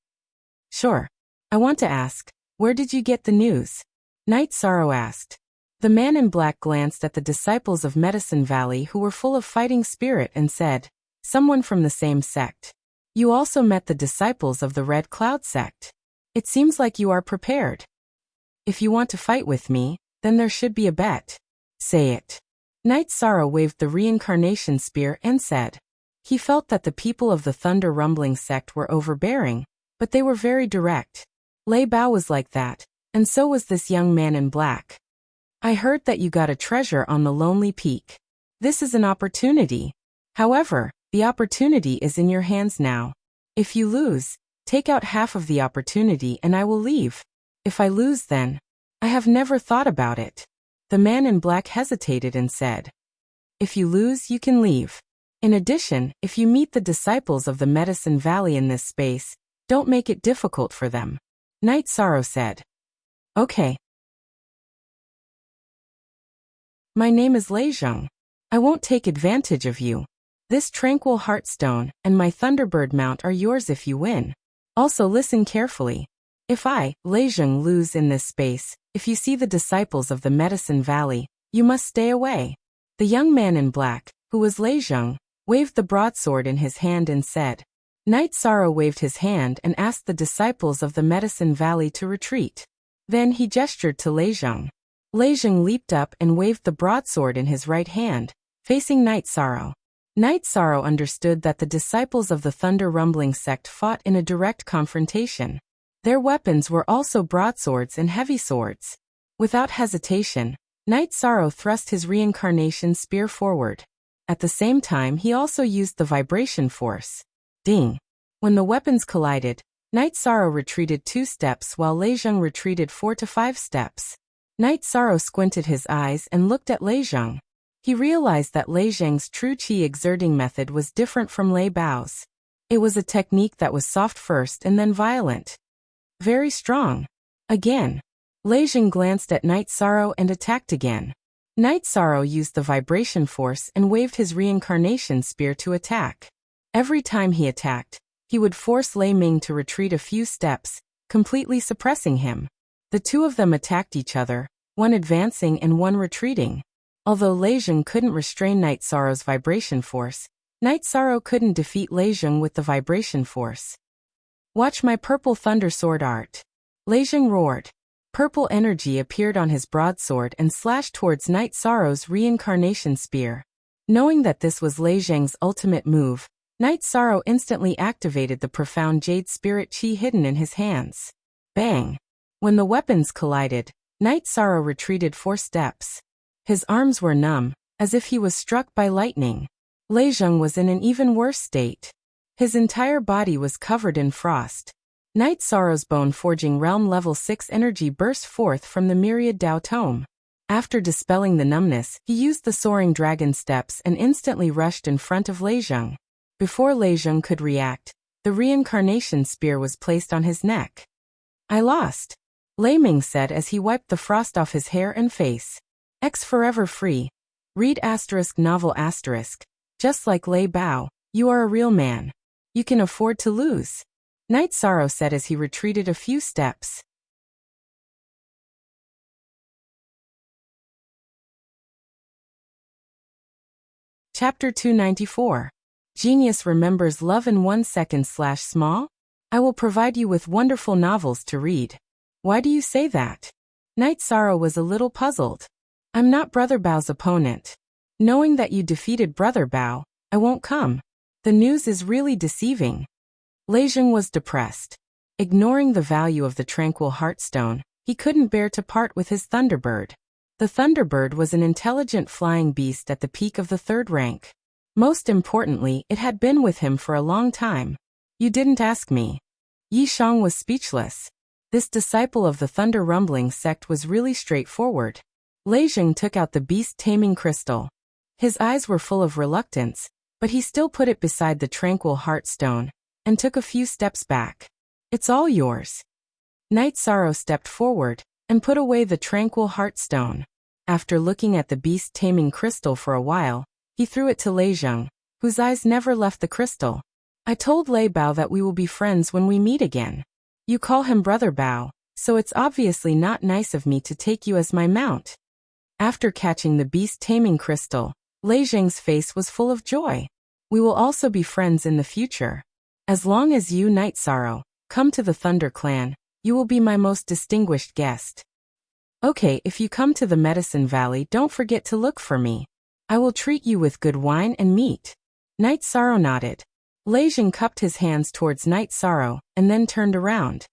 Sure. I want to ask, where did you get the news? Night Sorrow asked. The man in black glanced at the disciples of Medicine Valley who were full of fighting spirit and said, Someone from the same sect. You also met the disciples of the Red Cloud sect. It seems like you are prepared. If you want to fight with me, then there should be a bet. Say it. Night Sorrow waved the reincarnation spear and said. He felt that the people of the Thunder Rumbling sect were overbearing, but they were very direct. Lei Bao was like that, and so was this young man in black. I heard that you got a treasure on the Lonely Peak. This is an opportunity. However, the opportunity is in your hands now. If you lose, take out half of the opportunity and I will leave. If I lose then, I have never thought about it. The man in black hesitated and said, If you lose, you can leave. In addition, if you meet the disciples of the Medicine Valley in this space, don't make it difficult for them. Night Sorrow said. Okay. My name is Lei Zheng. I won't take advantage of you. This tranquil heartstone and my Thunderbird mount are yours if you win. Also listen carefully. If I, Lei Zheng, lose in this space, if you see the disciples of the Medicine Valley, you must stay away. The young man in black, who was Lei Zheng, waved the broadsword in his hand and said. Night Sorrow waved his hand and asked the disciples of the Medicine Valley to retreat. Then he gestured to Lei Zheng. Lei Zheng leaped up and waved the broadsword in his right hand, facing Night Sorrow. Night Sorrow understood that the disciples of the Thunder Rumbling sect fought in a direct confrontation. Their weapons were also broadswords and heavy swords. Without hesitation, Night Sorrow thrust his reincarnation spear forward. At the same time, he also used the vibration force. Ding! When the weapons collided, Night Sorrow retreated 2 steps while Lei Zheng retreated 4 to 5 steps. Night Sorrow squinted his eyes and looked at Lei Zheng. He realized that Lei Zheng's true qi exerting method was different from Lei Bao's. It was a technique that was soft first and then violent. Very strong. Again. Lei Zheng glanced at Night Sorrow and attacked again. Night Sorrow used the vibration force and waved his reincarnation spear to attack. Every time he attacked, he would force Lei Ming to retreat a few steps, completely suppressing him. The 2 of them attacked each other, one advancing and one retreating. Although Lei Zheng couldn't restrain Night Sorrow's vibration force, Night Sorrow couldn't defeat Lei Zheng with the vibration force. Watch my purple thunder sword art. Lei Zhang roared. Purple energy appeared on his broadsword and slashed towards Night Sorrow's reincarnation spear. Knowing that this was Lei Zhang's ultimate move, Night Sorrow instantly activated the profound jade spirit chi hidden in his hands. Bang! When the weapons collided, Night Sorrow retreated 4 steps. His arms were numb, as if he was struck by lightning. Lei Zhang was in an even worse state. His entire body was covered in frost. Night Sorrow's bone-forging realm level 6 energy burst forth from the myriad Dao tome. After dispelling the numbness, he used the soaring dragon steps and instantly rushed in front of Lei Zhang. Before Lei Zhang could react, the reincarnation spear was placed on his neck. I lost, Lei Ming said as he wiped the frost off his hair and face. X forever free. Read *novel*. Just like Lei Bao, you are a real man. You can afford to lose, Night Sorrow said as he retreated a few steps. Chapter 294. Genius remembers love in 1 second / small? I will provide you with wonderful novels to read. Why do you say that? Night Sorrow was a little puzzled. I'm not Brother Bao's opponent. Knowing that you defeated Brother Bao, I won't come. The news is really deceiving. Lei Zhang was depressed. Ignoring the value of the tranquil heartstone, he couldn't bear to part with his Thunderbird. The Thunderbird was an intelligent flying beast at the peak of the 3rd rank. Most importantly, it had been with him for a long time. You didn't ask me. Yi Shang was speechless. This disciple of the Thunder Rumbling sect was really straightforward. Lei Zhang took out the beast-taming crystal. His eyes were full of reluctance, but he still put it beside the tranquil heartstone and took a few steps back. It's all yours. Night Sorrow stepped forward and put away the tranquil heartstone. After looking at the beast-taming crystal for a while, he threw it to Lei Zhang, whose eyes never left the crystal. I told Lei Bao that we will be friends when we meet again. You call him Brother Bao, so it's obviously not nice of me to take you as my mount. After catching the beast-taming crystal, Lei Zhang's face was full of joy. We will also be friends in the future. As long as you, Night Sorrow, come to the Thunder Clan, you will be my most distinguished guest. Okay, if you come to the Medicine Valley, don't forget to look for me. I will treat you with good wine and meat. Night Sorrow nodded. Lei Zhang cupped his hands towards Night Sorrow and then turned around.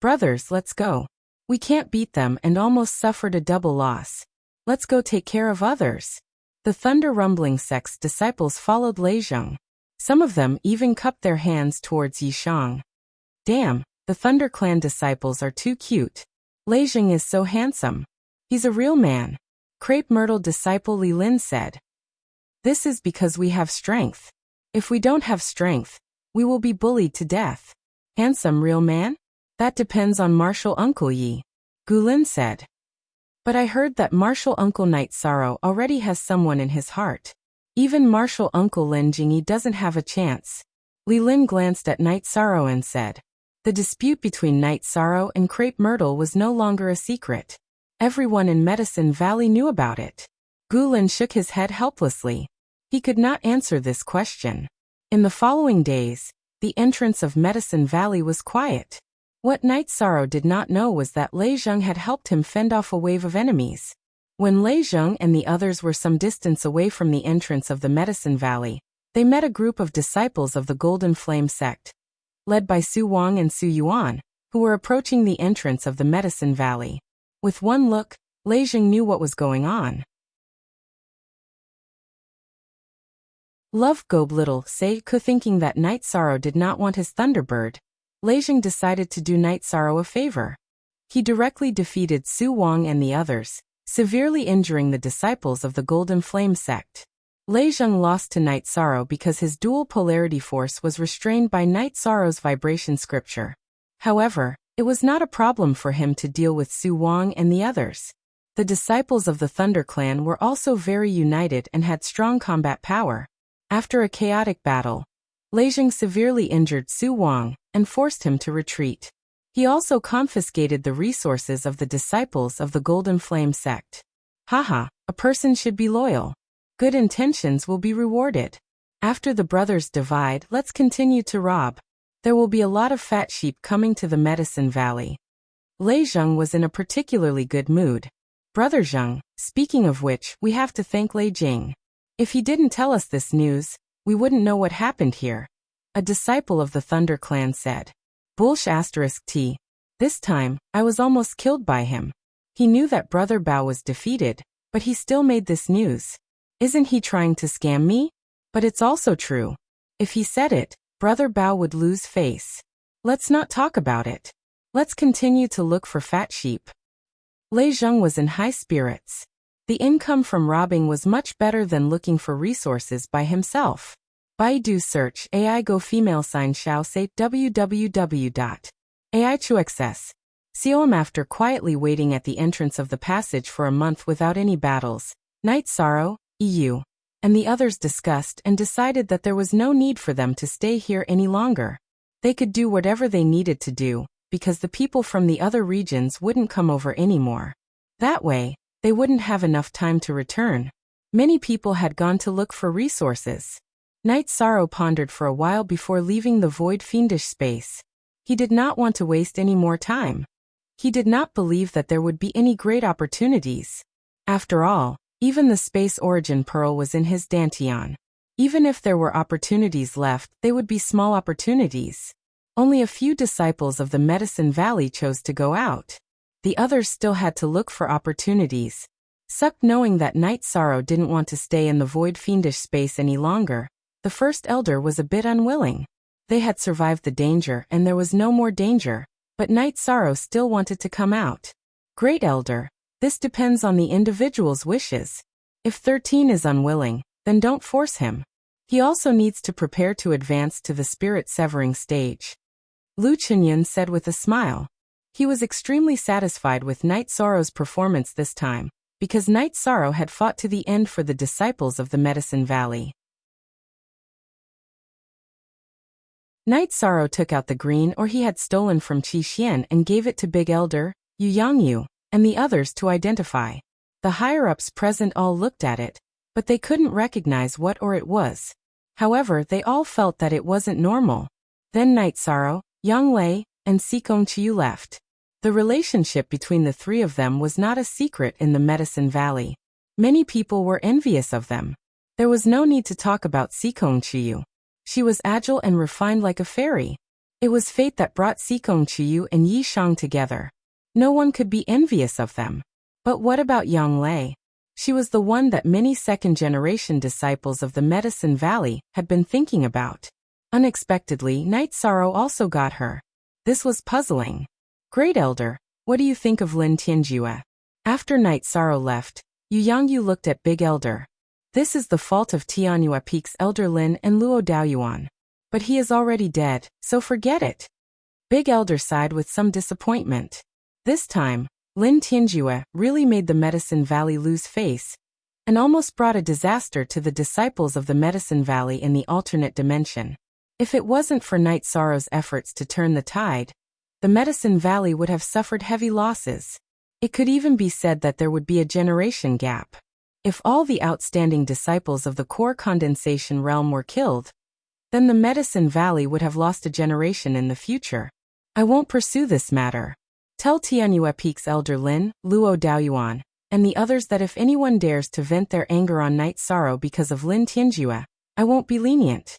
Brothers, let's go. We can't beat them and almost suffered a double loss. Let's go take care of others. The Thunder Rumbling sect's disciples followed Lei Zhang. Some of them even cupped their hands towards Yi Shang. Damn, the Thunder Clan disciples are too cute. Lei Zhang is so handsome. He's a real man. Crepe Myrtle disciple Li Lin said. This is because we have strength. If we don't have strength, we will be bullied to death. Handsome real man? That depends on Martial Uncle Yi, Gu Lin said. But I heard that Martial Uncle Night Sorrow already has someone in his heart. Even Martial Uncle Lin Jingyi doesn't have a chance. Li Lin glanced at Night Sorrow and said. The dispute between Night Sorrow and Crepe Myrtle was no longer a secret. Everyone in Medicine Valley knew about it. Gu Lin shook his head helplessly. He could not answer this question. In the following days, the entrance of Medicine Valley was quiet. What Night Sorrow did not know was that Lei Zhang had helped him fend off a wave of enemies. When Lei Zhang and the others were some distance away from the entrance of the Medicine Valley, they met a group of disciples of the Golden Flame sect, led by Su Wang and Su Yuan, who were approaching the entrance of the Medicine Valley. With one look, Lei Zhang knew what was going on. Love Gob Little Sei Ku thinking that Night Sorrow did not want his Thunderbird, Lei Zhang decided to do Night Sorrow a favor. He directly defeated Su Wang and the others, severely injuring the disciples of the Golden Flame sect. Lei Zhang lost to Night Sorrow because his dual polarity force was restrained by Night Sorrow's vibration scripture. However, it was not a problem for him to deal with Su Wang and the others. The disciples of the Thunder Clan were also very united and had strong combat power. After a chaotic battle, Lei Zhang severely injured Su Wang and forced him to retreat. He also confiscated the resources of the disciples of the Golden Flame sect. Haha, a person should be loyal. Good intentions will be rewarded. After the brothers divide, let's continue to rob. There will be a lot of fat sheep coming to the Medicine Valley. Lei Zheng was in a particularly good mood. Brother Zheng, speaking of which, we have to thank Lei Jing. If he didn't tell us this news, we wouldn't know what happened here. A disciple of the Thunder Clan said. Bullsh *T. This time, I was almost killed by him. He knew that Brother Bao was defeated, but he still made this news. Isn't he trying to scam me? But it's also true. If he said it, Brother Bao would lose face. Let's not talk about it. Let's continue to look for fat sheep. Lei Zheng was in high spirits. The income from robbing was much better than looking for resources by himself. Baidu search AI go female sign Xiao say www.aichuxs.com. After quietly waiting at the entrance of the passage for a month without any battles, Night Sorrow, EU, and the others discussed and decided that there was no need for them to stay here any longer. They could do whatever they needed to do, because the people from the other regions wouldn't come over anymore. That way, they wouldn't have enough time to return. Many people had gone to look for resources. Night Sorrow pondered for a while before leaving the void fiendish space. He did not want to waste any more time. He did not believe that there would be any great opportunities. After all, even the space origin pearl was in his dantian. Even if there were opportunities left, they would be small opportunities. Only a few disciples of the Medicine Valley chose to go out. The others still had to look for opportunities. Sucked knowing that Night Sorrow didn't want to stay in the void fiendish space any longer, the first elder was a bit unwilling. They had survived the danger and there was no more danger, but Night Sorrow still wanted to come out. Great Elder, this depends on the individual's wishes. If 13 is unwilling, then don't force him. He also needs to prepare to advance to the spirit-severing stage. Lu Chenyan said with a smile. He was extremely satisfied with Night Sorrow's performance this time, because Night Sorrow had fought to the end for the disciples of the Medicine Valley. Night Sorrow took out the green ore he had stolen from Qi Xian and gave it to Big Elder, Yu Yangyu, and the others to identify. The higher-ups present all looked at it, but they couldn't recognize what ore it was. However, they all felt that it wasn't normal. Then Night Sorrow, Yang Lei, and Sikong Chiu left. The relationship between the three of them was not a secret in the Medicine Valley. Many people were envious of them. There was no need to talk about Sikong Chiu. She was agile and refined like a fairy. It was fate that brought Sikong Chiu and Yi Shang together. No one could be envious of them. But what about Yang Lei? She was the one that many second-generation disciples of the Medicine Valley had been thinking about. Unexpectedly, Night Sorrow also got her. This was puzzling. Great Elder, what do you think of Lin Tianjue? After Night Sorrow left, Yu Yangyu looked at Big Elder. This is the fault of Tianyue Peak's Elder Lin and Luo Daoyuan. But he is already dead, so forget it. Big Elder sighed with some disappointment. This time, Lin Tianjue really made the Medicine Valley lose face, and almost brought a disaster to the disciples of the Medicine Valley in the alternate dimension. If it wasn't for Night Sorrow's efforts to turn the tide, the Medicine Valley would have suffered heavy losses. It could even be said that there would be a generation gap. If all the outstanding disciples of the core condensation realm were killed, then the Medicine Valley would have lost a generation in the future. I won't pursue this matter. Tell Tianyue Peak's Elder Lin, Luo Daoyuan, and the others that if anyone dares to vent their anger on Night Sorrow because of Lin Tianjue, I won't be lenient.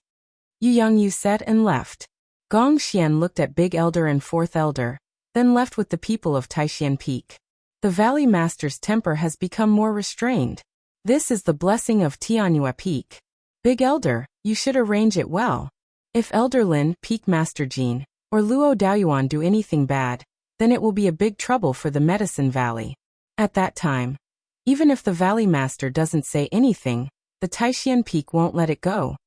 Yu Yangyu said and left. Gong Xian looked at Big Elder and Fourth Elder, then left with the people of Taishan Peak. The Valley Master's temper has become more restrained. This is the blessing of Tianyue Peak. Big Elder, you should arrange it well. If Elder Lin, Peak Master Jean, or Luo Daoyuan do anything bad, then it will be a big trouble for the Medicine Valley. At that time, even if the Valley Master doesn't say anything, the Taishan Peak won't let it go.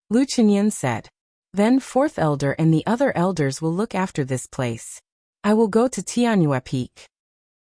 Lu Chenyan said. Then Fourth Elder and the other elders will look after this place. I will go to Tianyue Peak.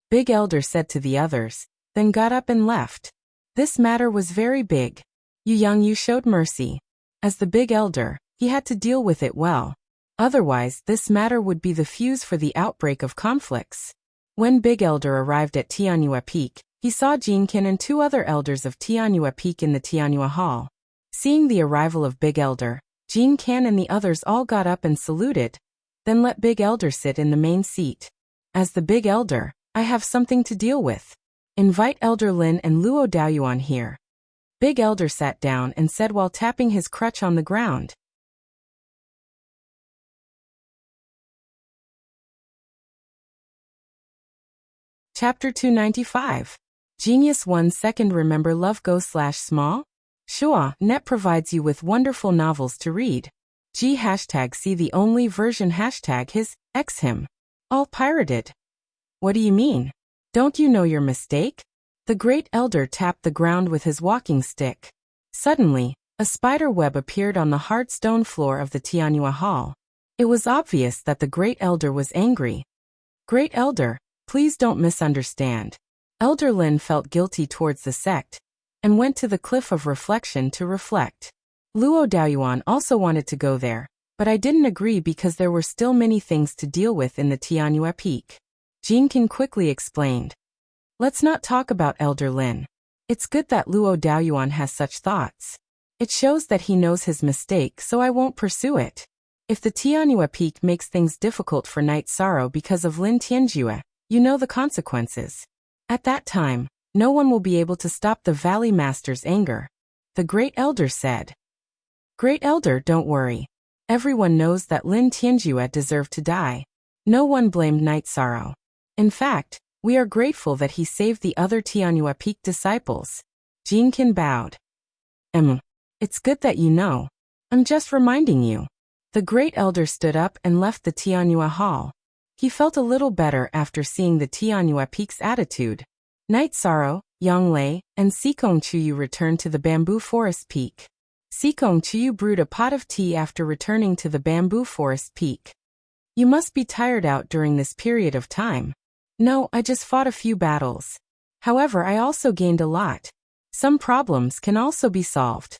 Big Elder said to the others, then got up and left. This matter was very big. Yu Yangyu showed mercy. As the Big Elder, he had to deal with it well. Otherwise, this matter would be the fuse for the outbreak of conflicts. When Big Elder arrived at Tianyue Peak, he saw Jinkin and two other elders of Tianyue Peak in the Tianyue Hall. Seeing the arrival of Big Elder, Jinkin and the others all got up and saluted, then let Big Elder sit in the main seat. As the big elder, I have something to deal with. Invite Elder Lin and Luo Daoyuan here. Big elder sat down and said while tapping his crutch on the ground. Chapter 295. Genius 1 second. Remember love go/small? Sure, Net provides you with wonderful novels to read. G hashtag see the only version hashtag his, x him. All pirated. What do you mean? Don't you know your mistake? The great elder tapped the ground with his walking stick. Suddenly, a spider web appeared on the hard stone floor of the Tianhua Hall. It was obvious that the great elder was angry. Great elder, please don't misunderstand. Elder Lin felt guilty towards the sect and went to the cliff of reflection to reflect. Luo Daoyuan also wanted to go there, but I didn't agree because there were still many things to deal with in the Tianhua Peak. Jinkin quickly explained. Let's not talk about Elder Lin. It's good that Luo Daoyuan has such thoughts. It shows that he knows his mistake, so I won't pursue it. If the Tianhua Peak makes things difficult for Night Sorrow because of Lin Tianjue, you know the consequences. At that time, no one will be able to stop the Valley Master's anger. The Great Elder said. Great Elder, don't worry. Everyone knows that Lin Tianjue deserved to die. No one blamed Night Sorrow. In fact, we are grateful that he saved the other Tianhua Peak disciples. Jinkin bowed. It's good that you know. I'm just reminding you. The Great Elder stood up and left the Tianhua Hall. He felt a little better after seeing the Tianhua Peak's attitude. Night Sorrow, Yanglei, and Sikong Chuyu returned to the Bamboo Forest Peak. Sikong Chuyu brewed a pot of tea after returning to the Bamboo Forest Peak. You must be tired out during this period of time. No, I just fought a few battles. However, I also gained a lot. Some problems can also be solved.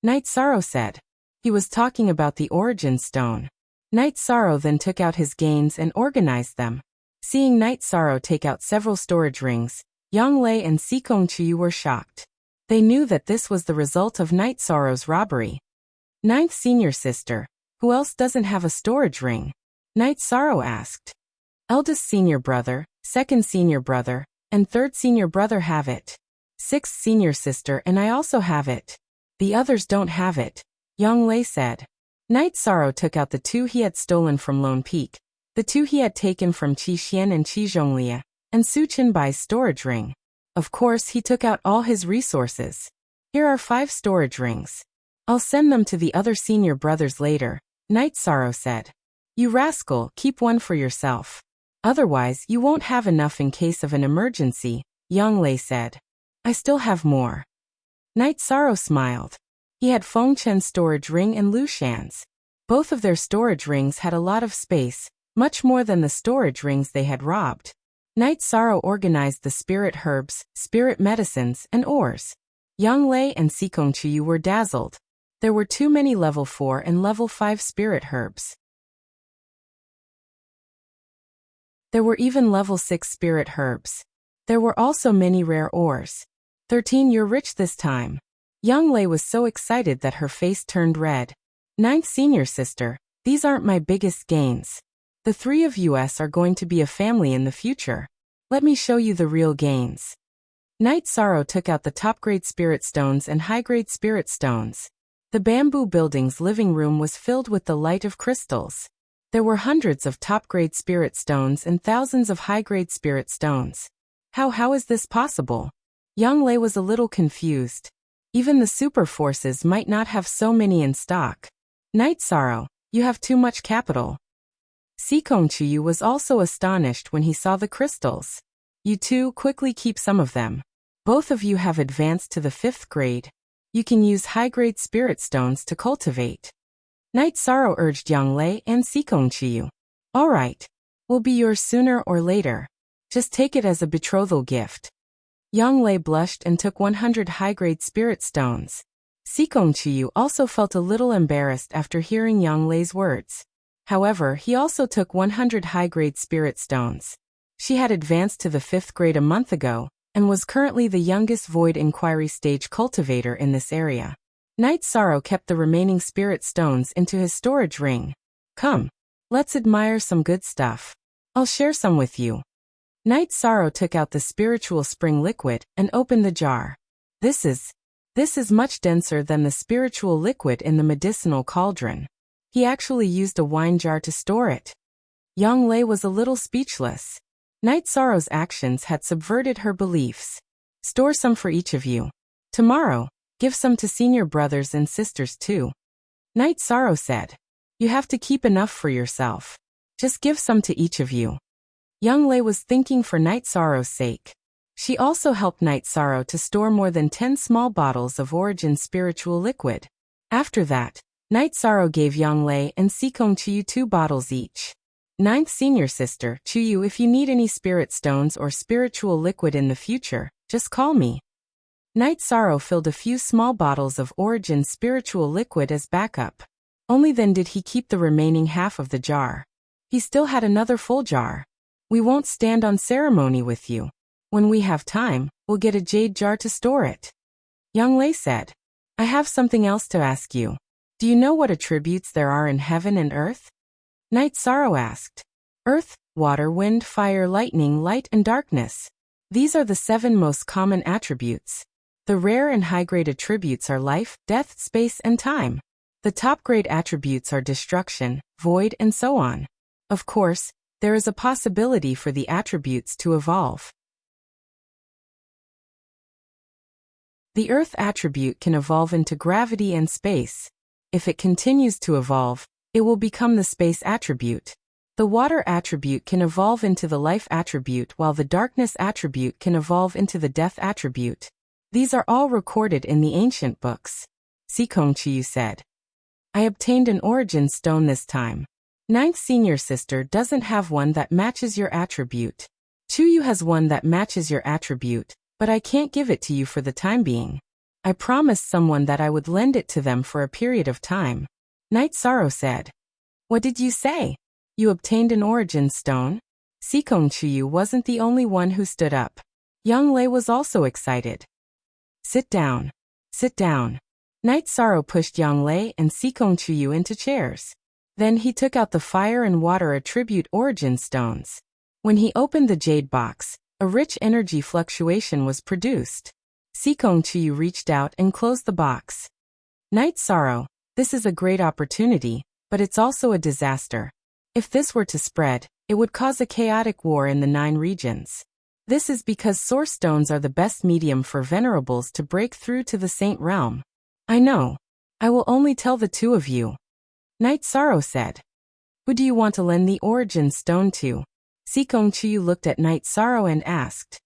Night Sorrow said. He was talking about the origin stone. Night Sorrow then took out his gains and organized them. Seeing Night Sorrow take out several storage rings, Yanglei and Sikong Chuyu were shocked. They knew that this was the result of Night Sorrow's robbery. Ninth senior sister, who else doesn't have a storage ring? Night Sorrow asked. Eldest senior brother, second senior brother, and third senior brother have it. Sixth senior sister and I also have it. The others don't have it, Yanglei said. Night Sorrow took out the two he had stolen from Lone Peak, the two he had taken from Qi Xian and Qi Zhonglia, and Su Qinbai's storage ring. Of course, he took out all his resources. Here are 5 storage rings. I'll send them to the other senior brothers later, Night Sorrow said. You rascal, keep one for yourself. Otherwise, you won't have enough in case of an emergency, Yanglei said. I still have more. Night Sorrow smiled. He had Feng Chen's storage ring and Lu Shan's. Both of their storage rings had a lot of space, much more than the storage rings they had robbed. Night Sorrow organized the spirit herbs, spirit medicines, and ores. Yanglei and Sikong Chuyu were dazzled. There were too many level 4 and level 5 spirit herbs. There were even level 6 spirit herbs. There were also many rare ores. 13, you're rich this time. Yanglei was so excited that her face turned red. Ninth senior sister, these aren't my biggest gains. The 3 of us are going to be a family in the future. Let me show you the real gains. Night Sorrow took out the top-grade spirit stones and high-grade spirit stones. The bamboo building's living room was filled with the light of crystals. There were hundreds of top-grade spirit stones and thousands of high-grade spirit stones. How is this possible? Yanglei was a little confused. Even the super forces might not have so many in stock. Night Sorrow, you have too much capital. Sikong Chuyu was also astonished when he saw the crystals. You two quickly keep some of them. Both of you have advanced to the 5th grade. You can use high-grade spirit stones to cultivate. Night Sorrow urged Yanglei and Sikong Chuyu. All right. Will be yours sooner or later. Just take it as a betrothal gift. Yanglei blushed and took 100 high-grade spirit stones. Sikong Chuyu also felt a little embarrassed after hearing Yanglei's words. However, he also took 100 high-grade spirit stones. She had advanced to the 5th grade a month ago, and was currently the youngest Void Inquiry stage cultivator in this area. Night Sorrow kept the remaining spirit stones into his storage ring. Come, let's admire some good stuff. I'll share some with you. Night Sorrow took out the spiritual spring liquid and opened the jar. This is much denser than the spiritual liquid in the medicinal cauldron. He actually used a wine jar to store it. Yang Lei was a little speechless. Night Sorrow's actions had subverted her beliefs. Store some for each of you. Tomorrow, give some to senior brothers and sisters too. Night Sorrow said. You have to keep enough for yourself. Just give some to each of you. Yang Lei was thinking for Night Sorrow's sake. She also helped Night Sorrow to store more than 10 small bottles of origin spiritual liquid. After that, Night Sorrow gave Yang Lei and Sikong Chiyu 2 bottles each. Ninth senior sister, Chiyu, if you need any spirit stones or spiritual liquid in the future, just call me. Night Sorrow filled a few small bottles of origin spiritual liquid as backup. Only then did he keep the remaining half of the jar. He still had another full jar. We won't stand on ceremony with you. When we have time, we'll get a jade jar to store it. Yang Lei said. I have something else to ask you. Do you know what attributes there are in heaven and earth? Night Sorrow asked. Earth, water, wind, fire, lightning, light, and darkness. These are the 7 most common attributes. The rare and high-grade attributes are life, death, space, and time. The top-grade attributes are destruction, void, and so on. Of course, there is a possibility for the attributes to evolve. The earth attribute can evolve into gravity and space. If it continues to evolve, it will become the space attribute. The water attribute can evolve into the life attribute, while the darkness attribute can evolve into the death attribute. These are all recorded in the ancient books. Sikong Chiyu said. I obtained an origin stone this time. Ninth senior sister doesn't have one that matches your attribute. Chiyu has one that matches your attribute, but I can't give it to you for the time being. I promised someone that I would lend it to them for a period of time. Night Sorrow said. What did you say? You obtained an origin stone? Sikong Chiyu wasn't the only one who stood up. Yang Lei was also excited. Sit down. Sit down. Night Sorrow pushed Yang Lei and Sikong Chiyu into chairs. Then he took out the fire and water attribute origin stones. When he opened the jade box, a rich energy fluctuation was produced. Sikong Chiyu reached out and closed the box. Night Sorrow, this is a great opportunity, but it's also a disaster. If this were to spread, it would cause a chaotic war in the 9 regions. This is because source stones are the best medium for venerables to break through to the saint realm. I know. I will only tell the 2 of you. Night Sorrow said. Who do you want to lend the origin stone to? Sikong Chiyu looked at Night Sorrow and asked.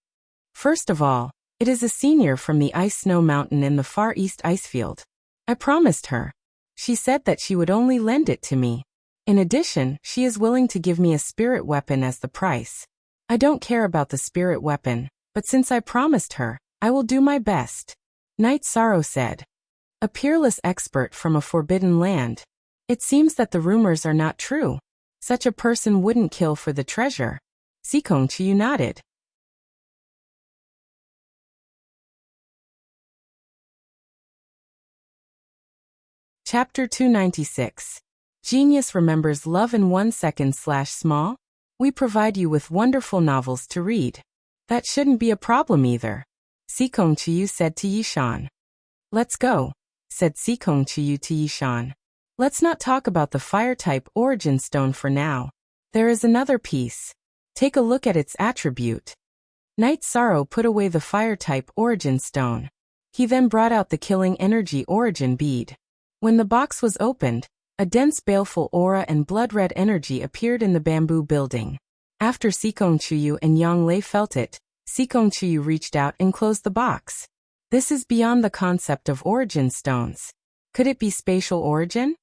First of all, it is a senior from the ice snow mountain in the far east icefield. I promised her. She said that she would only lend it to me. In addition, she is willing to give me a spirit weapon as the price. I don't care about the spirit weapon, but since I promised her, I will do my best. Night Sorrow said. A peerless expert from a forbidden land. It seems that the rumors are not true. Such a person wouldn't kill for the treasure. Sikong Chiyu nodded. Chapter 296. Genius remembers love in 1 second/small? We provide you with wonderful novels to read. That shouldn't be a problem either. Sikong Chiyu said to Yishan. Let's go, said Sikong Chiyu to Yishan. Let's not talk about the fire-type origin stone for now. There is another piece. Take a look at its attribute. Night Sorrow put away the fire-type origin stone. He then brought out the killing energy origin bead. When the box was opened, a dense baleful aura and blood-red energy appeared in the bamboo building. After Sikong Chiyu and Yang Lei felt it, Sikong Chiyu reached out and closed the box. This is beyond the concept of origin stones. Could it be spatial origin?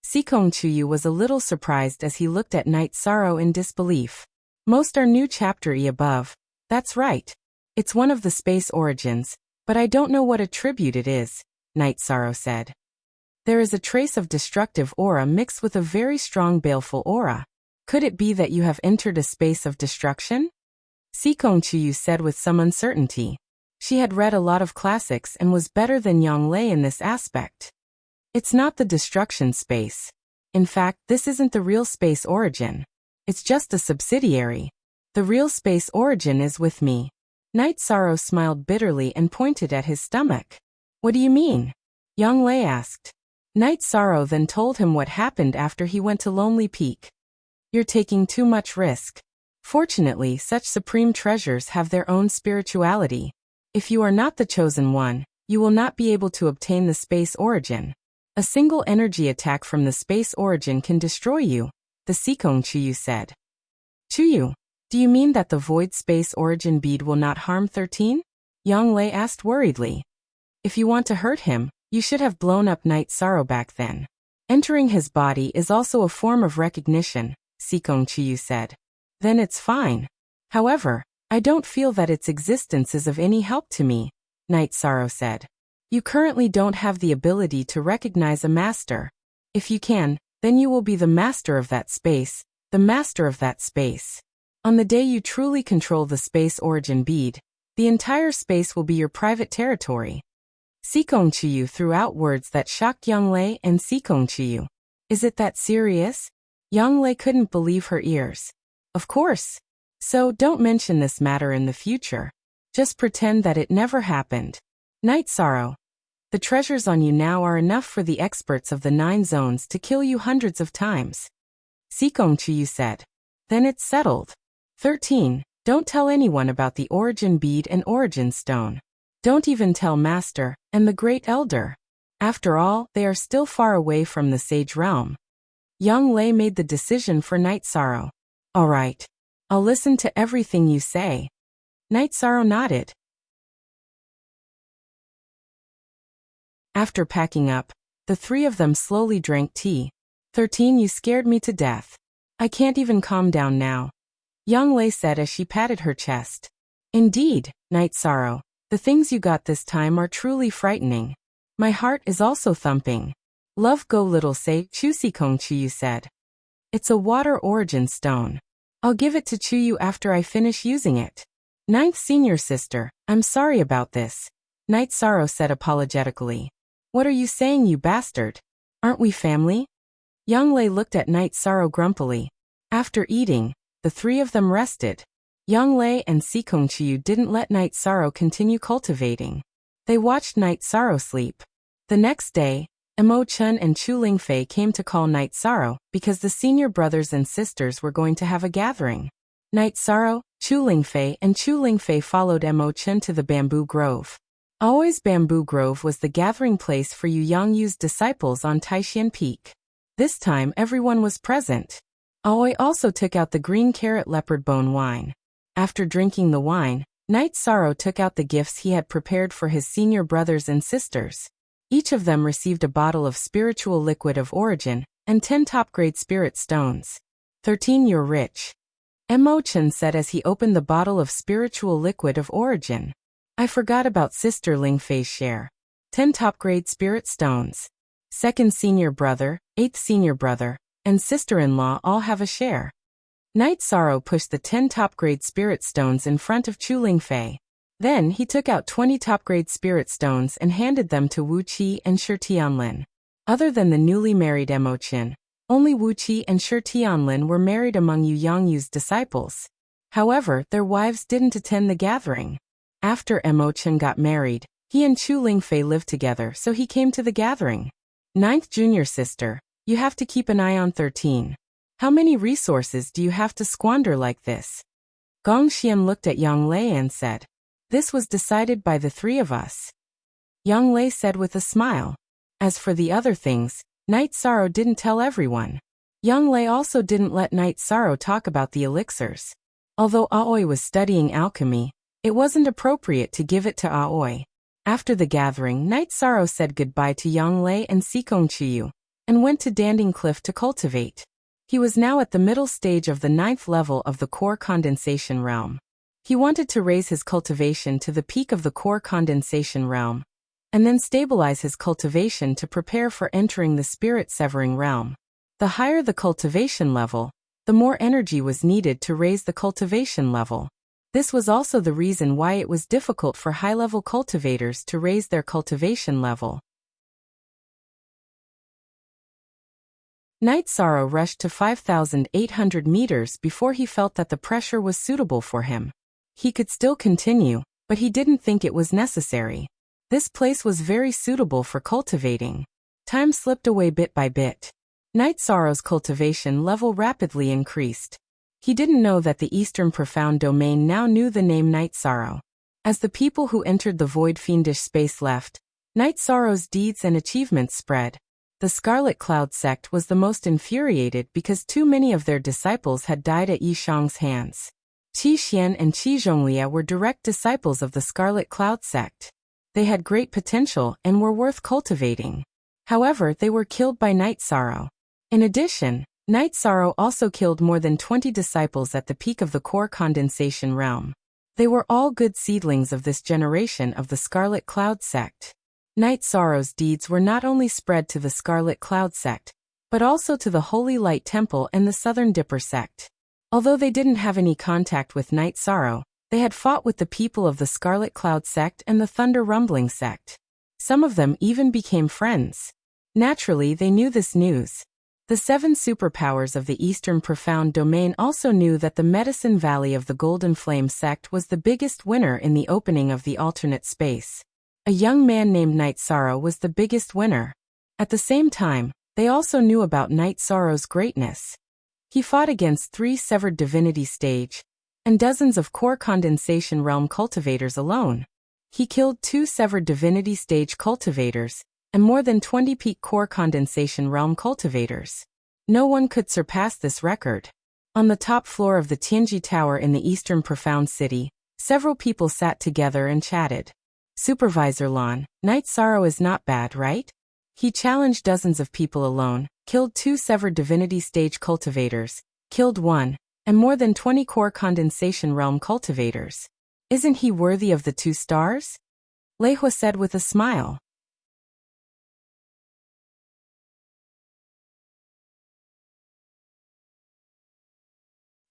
Sikong Chiyu was a little surprised as he looked at Night Sorrow in disbelief. Most are new chapter E above. That's right. It's one of the space origins, but I don't know what attribute it is, Night Sorrow said. There is a trace of destructive aura mixed with a very strong baleful aura. Could it be that you have entered a space of destruction? Sikong Chiyu said with some uncertainty. She had read a lot of classics and was better than Yang Lei in this aspect. It's not the destruction space. In fact, this isn't the real space origin. It's just a subsidiary. The real space origin is with me. Night Sorrow smiled bitterly and pointed at his stomach. What do you mean? Young Lei asked. Night Sorrow then told him what happened after he went to Lonely Peak. You're taking too much risk. Fortunately, such supreme treasures have their own spirituality. If you are not the chosen one, you will not be able to obtain the space origin. A single energy attack from the space origin can destroy you, the Sikong Chuyu said. Chuyu, do you mean that the void space origin bead will not harm 13? Yang Lei asked worriedly. If you want to hurt him, you should have blown up Night Sorrow back then. Entering his body is also a form of recognition, Sikong Chuyu said. Then it's fine. However, I don't feel that its existence is of any help to me, Night Sorrow said. You currently don't have the ability to recognize a master. If you can, then you will be the master of that space, the master of that space. On the day you truly control the space origin bead, the entire space will be your private territory. Sikong Chuyu threw out words that shocked Yang Lei and Sikong Chuyu. Is it that serious? Yang Lei couldn't believe her ears. Of course. So don't mention this matter in the future. Just pretend that it never happened. Night Sorrow. The treasures on you now are enough for the experts of the 9 zones to kill you hundreds of times. Sikong Chuyu said. Then it's settled. 13. Don't tell anyone about the origin bead and origin stone. Don't even tell Master and the Great Elder. After all, they are still far away from the Sage Realm. Yang Lei made the decision for Night Sorrow. All right. I'll listen to everything you say. Night Sorrow nodded. After packing up, the 3 of them slowly drank tea. 13, you scared me to death. I can't even calm down now, Yang Lei said as she patted her chest. Indeed, Night Sorrow, the things you got this time are truly frightening. My heart is also thumping. Love go little say, Chusikong Chuyu said. It's a water origin stone. I'll give it to Chuyu after I finish using it. 9th senior sister, I'm sorry about this, Night Sorrow said apologetically. What are you saying, you bastard? Aren't we family? Yang Lei looked at Night Sorrow grumpily. After eating, the 3 of them rested. Yang Lei and Sikong Chuyu didn't let Night Sorrow continue cultivating. They watched Night Sorrow sleep. The next day, Emo Chun and Chu Lingfei came to call Night Sorrow because the senior brothers and sisters were going to have a gathering. Night Sorrow, Chu Lingfei and Chu Lingfei followed Emo Chun to the Bamboo Grove. Always Bamboo Grove was the gathering place for Yu Yangyu's disciples on Taishan Peak. This time everyone was present. Aoi also took out the green carrot leopard bone wine. After drinking the wine, Night Sorrow took out the gifts he had prepared for his senior brothers and sisters. Each of them received a bottle of spiritual liquid of origin and 10 top-grade spirit stones. 13, you're rich, Emo Chun said as he opened the bottle of spiritual liquid of origin. I forgot about Sister Lingfei's share. 10 top-grade spirit stones. 2nd senior brother, 8th senior brother, and sister-in-law all have a share. Night Sorrow pushed the 10 top-grade spirit stones in front of Chu Lingfei. Then he took out 20 top-grade spirit stones and handed them to Wu Qi and Shi Tianlin. Other than the newly married Emo Chun, only Wu Qi and Shi Tianlin were married among Yu Yangyu's disciples. However, their wives didn't attend the gathering. After Emo Chun got married, he and Chu Lingfei lived together, so he came to the gathering. 9th junior sister, you have to keep an eye on 13. How many resources do you have to squander like this? Gong Xian looked at Yang Lei and said. This was decided by the 3 of us. Yang Lei said with a smile. As for the other things, Night Sorrow didn't tell everyone. Yang Lei also didn't let Night Sorrow talk about the elixirs. Although Aoi was studying alchemy, it wasn't appropriate to give it to Aoi. After the gathering, Night Sorrow said goodbye to Yang Lei and Sikong Chuyu, and went to Danding Cliff to cultivate. He was now at the middle stage of the 9th level of the core condensation realm. He wanted to raise his cultivation to the peak of the core condensation realm, and then stabilize his cultivation to prepare for entering the spirit severing realm. The higher the cultivation level, the more energy was needed to raise the cultivation level. This was also the reason why it was difficult for high-level cultivators to raise their cultivation level. Night Sorrow rushed to 5,800 meters before he felt that the pressure was suitable for him. He could still continue, but he didn't think it was necessary. This place was very suitable for cultivating. Time slipped away bit by bit. Night Sorrow's cultivation level rapidly increased. He didn't know that the Eastern Profound Domain now knew the name Night Sorrow. As the people who entered the void fiendish space left, Night Sorrow's deeds and achievements spread. The Scarlet Cloud sect was the most infuriated because too many of their disciples had died at Yi Shang's hands. Qi Xian and Qi Zhonglia were direct disciples of the Scarlet Cloud sect. They had great potential and were worth cultivating. However, they were killed by Night Sorrow. In addition, Night Sorrow also killed more than 20 disciples at the peak of the core condensation realm. They were all good seedlings of this generation of the Scarlet Cloud sect. Night Sorrow's deeds were not only spread to the Scarlet Cloud sect, but also to the Holy Light Temple and the Southern Dipper sect. Although they didn't have any contact with Night Sorrow, they had fought with the people of the Scarlet Cloud sect and the Thunder Rumbling sect. Some of them even became friends. Naturally, they knew this news. The 7 superpowers of the Eastern Profound Domain also knew that the Medicine Valley of the Golden Flame sect was the biggest winner in the opening of the alternate space. A young man named Night Sorrow was the biggest winner. At the same time, they also knew about Night Sorrow's greatness. He fought against 3 severed divinity stage, and dozens of core condensation realm cultivators alone. He killed 2 severed divinity stage cultivators, and more than 20 peak core condensation realm cultivators. No one could surpass this record. On the top floor of the Tianji Tower in the Eastern Profound City, several people sat together and chatted. Supervisor Lan, Night Sorrow is not bad, right? He challenged dozens of people alone, killed 2 severed divinity stage cultivators, killed 1, and more than 20 core condensation realm cultivators. Isn't he worthy of the 2 stars? Lei Hua said with a smile.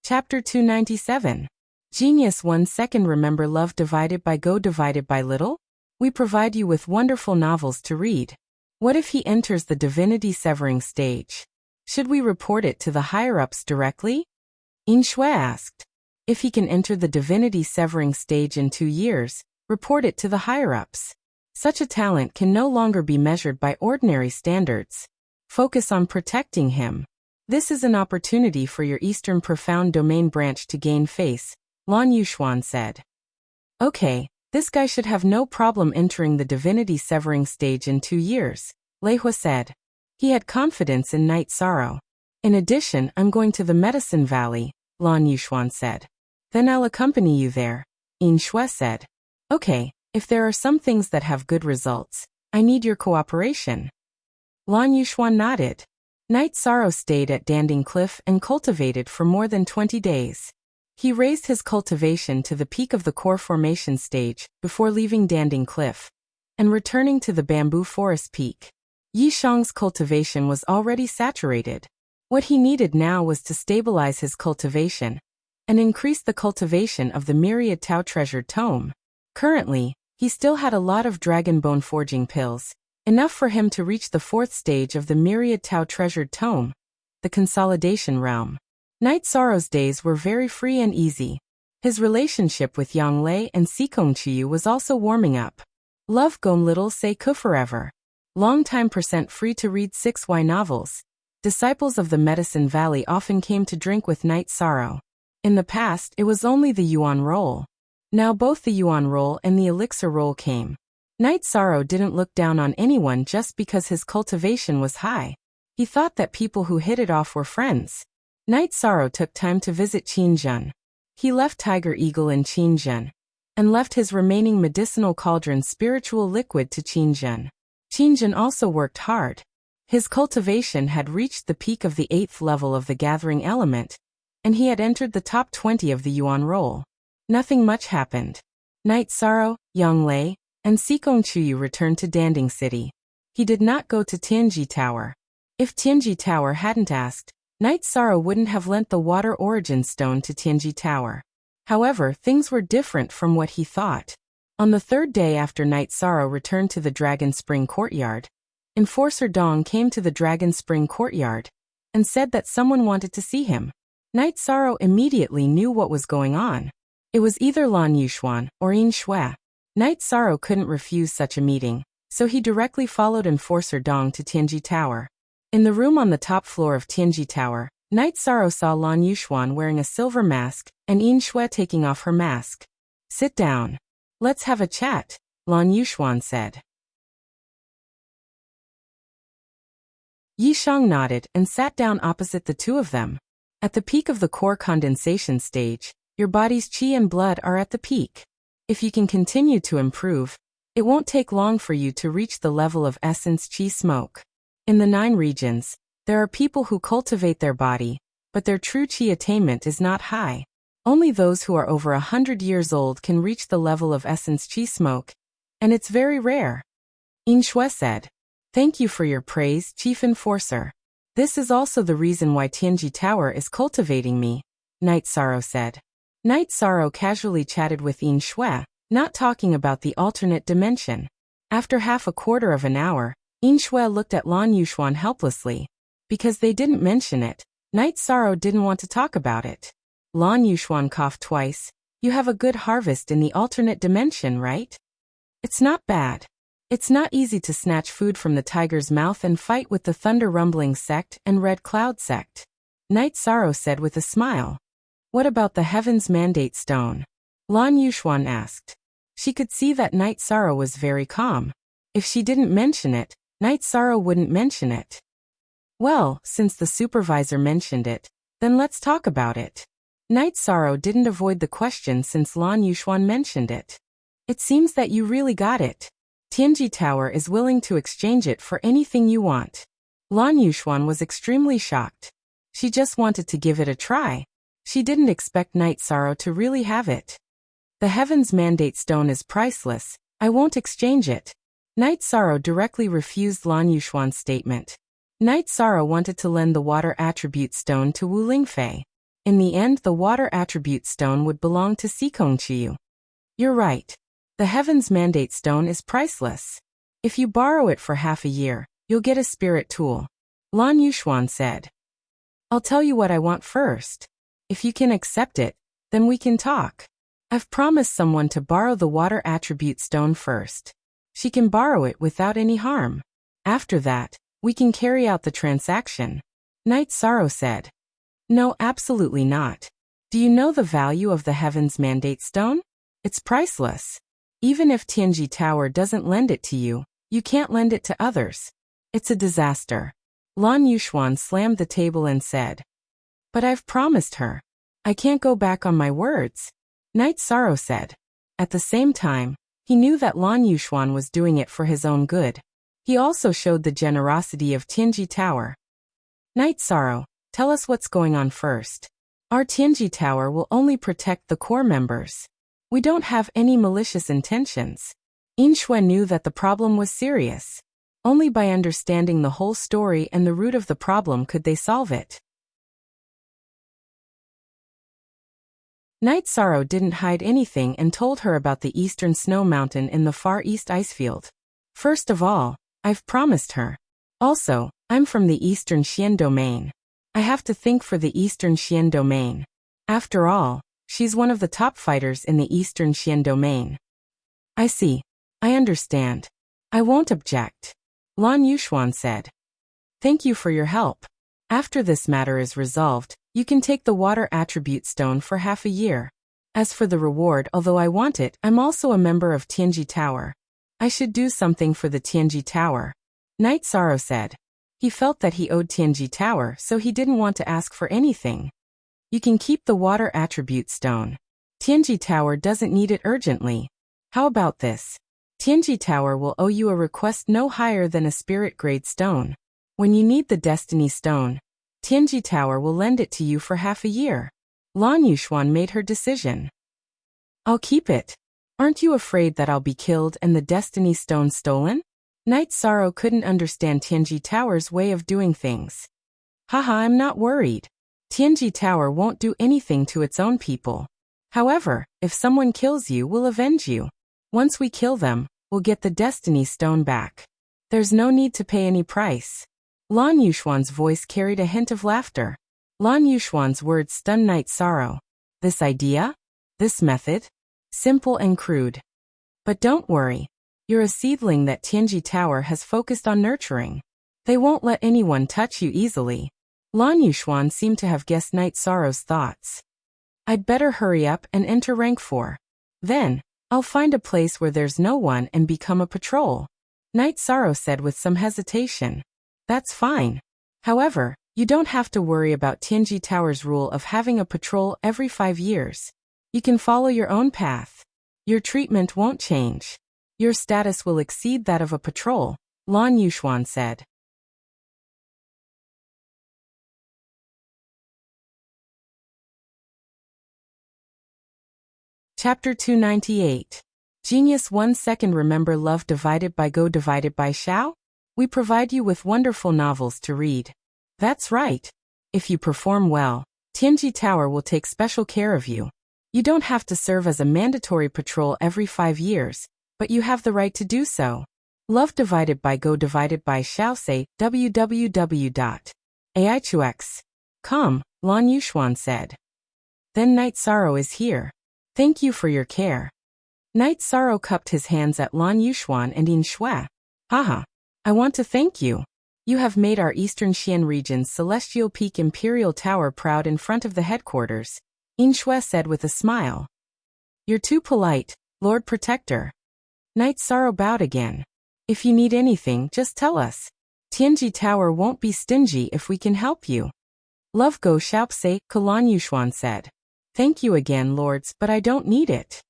Chapter 297. Genius 1 second. Remember love divided by go divided by little? We provide you with wonderful novels to read. What if he enters the divinity severing stage? Should we report it to the higher-ups directly? In Shui asked. If he can enter the divinity severing stage in 2 years, report it to the higher-ups. Such a talent can no longer be measured by ordinary standards. Focus on protecting him. This is an opportunity for your Eastern Profound Domain branch to gain face, Lan Yuxuan said. Okay, this guy should have no problem entering the divinity severing stage in 2 years, Lei Hua said. He had confidence in Night Sorrow. In addition, I'm going to the Medicine Valley, Lan Yuxuan said. Then I'll accompany you there, In Shui said. Okay, if there are some things that have good results, I need your cooperation. Lan Yuxuan nodded. Night Sorrow stayed at Danding Cliff and cultivated for more than 20 days. He raised his cultivation to the peak of the core formation stage before leaving Danding Cliff and returning to the bamboo forest peak. Yi Shang's cultivation was already saturated. What he needed now was to stabilize his cultivation and increase the cultivation of the Myriad Tao Treasured Tome. Currently, he still had a lot of dragon bone forging pills, enough for him to reach the 4th stage of the Myriad Tao Treasured Tome, the consolidation realm. Night Sorrow's days were very free and easy. His relationship with Yang Lei and Sikong Chiyu was also warming up. Love Gom Little Say Ku Forever. Long time % free to read 6Y novels. Disciples of the Medicine Valley often came to drink with Night Sorrow. In the past, it was only the Yuan roll. Now both the Yuan roll and the elixir roll came. Night Sorrow didn't look down on anyone just because his cultivation was high. He thought that people who hit it off were friends. Night Sorrow took time to visit Qinzhen. He left Tiger Eagle in Qinzhen and left his remaining medicinal cauldron spiritual liquid to Qinzhen. Qinzhen also worked hard. His cultivation had reached the peak of the 8th level of the gathering element, and he had entered the top 20 of the Yuan roll. Nothing much happened. Night Sorrow, Yang Lei, and Sikong Chuyu returned to Danding City. He did not go to Tianji Tower. If Tianji Tower hadn't asked, Night Sorrow wouldn't have lent the Water Origin Stone to Tianji Tower. However, things were different from what he thought. On the 3rd day after Night Sorrow returned to the Dragon Spring Courtyard, Enforcer Dong came to the Dragon Spring Courtyard and said that someone wanted to see him. Night Sorrow immediately knew what was going on. It was either Lan Yuxuan or Yin Shui. Night Sorrow couldn't refuse such a meeting, so he directly followed Enforcer Dong to Tianji Tower. In the room on the top floor of Tianji Tower, Night Sorrow saw Lan Yuxuan wearing a silver mask and Yin Shui taking off her mask. "Sit down. Let's have a chat," Lan Yuxuan said. Yi Shang nodded and sat down opposite the two of them. At the peak of the core condensation stage, your body's qi and blood are at the peak. If you can continue to improve, it won't take long for you to reach the level of essence qi smoke. In the 9 regions, there are people who cultivate their body, but their true qi attainment is not high. Only those who are over 100 years old can reach the level of essence qi smoke, and it's very rare. Yin Shui said, "Thank you for your praise, Chief Enforcer. This is also the reason why Tianji Tower is cultivating me," Night Sorrow said. Night Sorrow casually chatted with Yin Shui, not talking about the alternate dimension. After half a quarter of an hour, Yin Shui looked at Lan Yuxuan helplessly. Because they didn't mention it, Night Sorrow didn't want to talk about it. Lan Yuxuan coughed twice. "You have a good harvest in the alternate dimension, right?" "It's not bad. It's not easy to snatch food from the tiger's mouth and fight with the Thunder Rumbling sect and Red Cloud sect," Night Sorrow said with a smile. "What about the Heaven's Mandate Stone?" Lan Yuxuan asked. She could see that Night Sorrow was very calm. If she didn't mention it, Night Sorrow wouldn't mention it. "Well, since the supervisor mentioned it, then let's talk about it." Night Sorrow didn't avoid the question since Lan Yuxuan mentioned it. "It seems that you really got it. Tianji Tower is willing to exchange it for anything you want." Lan Yuxuan was extremely shocked. She just wanted to give it a try. She didn't expect Night Sorrow to really have it. "The Heaven's Mandate Stone is priceless. I won't exchange it." Night Sorrow directly refused Lan Yuxuan's statement. Night Sorrow wanted to lend the Water Attribute Stone to Wu Lingfei. In the end, the Water Attribute Stone would belong to Sikong Chiyu. "You're right. The Heaven's Mandate Stone is priceless. If you borrow it for half a year, you'll get a spirit tool," Lan Yuxuan said. "I'll tell you what I want first. If you can accept it, then we can talk. I've promised someone to borrow the Water Attribute Stone first. She can borrow it without any harm. After that, we can carry out the transaction," Night Sorrow said. "No, absolutely not. Do you know the value of the Heaven's Mandate Stone? It's priceless. Even if Tianji Tower doesn't lend it to you, you can't lend it to others. It's a disaster." Lan Yuxuan slammed the table and said, "But I've promised her. I can't go back on my words," Night Sorrow said. At the same time, he knew that Lan Yuxuan was doing it for his own good. He also showed the generosity of Tianji Tower. "Night Sorrow, tell us what's going on first. Our Tianji Tower will only protect the core members. We don't have any malicious intentions." Yin Shui knew that the problem was serious. Only by understanding the whole story and the root of the problem could they solve it. Night Sorrow didn't hide anything and told her about the eastern snow mountain in the Far East Icefield. "First of all, I've promised her. Also, I'm from the Eastern Xian domain. I have to think for the Eastern Xian domain. After all, she's one of the top fighters in the Eastern Xian domain." "I see. I understand. I won't object," Lan Yuxuan said. "Thank you for your help. After this matter is resolved, you can take the Water Attribute Stone for half a year. As for the reward, although I want it, I'm also a member of Tianji Tower. I should do something for the Tianji Tower," Night Sorrow said. He felt that he owed Tianji Tower, so he didn't want to ask for anything. "You can keep the Water Attribute Stone. Tianji Tower doesn't need it urgently. How about this? Tianji Tower will owe you a request no higher than a spirit grade stone. When you need the Destiny Stone, Tianji Tower will lend it to you for half a year." Lan Yuxuan made her decision. "I'll keep it. Aren't you afraid that I'll be killed and the Destiny Stone stolen?" Night Sorrow couldn't understand Tianji Tower's way of doing things. "Haha, I'm not worried. Tianji Tower won't do anything to its own people. However, if someone kills you, we'll avenge you. Once we kill them, we'll get the Destiny Stone back. There's no need to pay any price." Lan Yuxuan's voice carried a hint of laughter. Lan Yuxuan's words stunned Night Sorrow. This idea? This method? Simple and crude. But don't worry. You're a seedling that Tianji Tower has focused on nurturing. They won't let anyone touch you easily. Lan Yuxuan seemed to have guessed Night Sorrow's thoughts. I'd better hurry up and enter rank 4. Then, I'll find a place where there's no one and become a patrol. Night Sorrow said with some hesitation. That's fine. However, you don't have to worry about Tianji Tower's rule of having a patrol every 5 years. You can follow your own path. Your treatment won't change. Your status will exceed that of a patrol, Lan Yuxuan said. Chapter 298. Genius 1 second. Remember love divided by go divided by shao? We provide you with wonderful novels to read. That's right. If you perform well, Tianji Tower will take special care of you. You don't have to serve as a mandatory patrol every 5 years, but you have the right to do so. Love divided by go divided by shao say www.aichux.com, Lan Yuxuan said. Then Night Sorrow is here. Thank you for your care. Night Sorrow cupped his hands at Lan Yuxuan and Yin Shui. Haha. I want to thank you. You have made our Eastern Xian region's Celestial Peak Imperial Tower proud in front of the headquarters, Yin Shui said with a smile. You're too polite, Lord Protector. Night Sorrow bowed again. If you need anything, just tell us. Tianji Tower won't be stingy if we can help you. Love go shoup say, Lan Yuxuan said. Thank you again, lords, but I don't need it.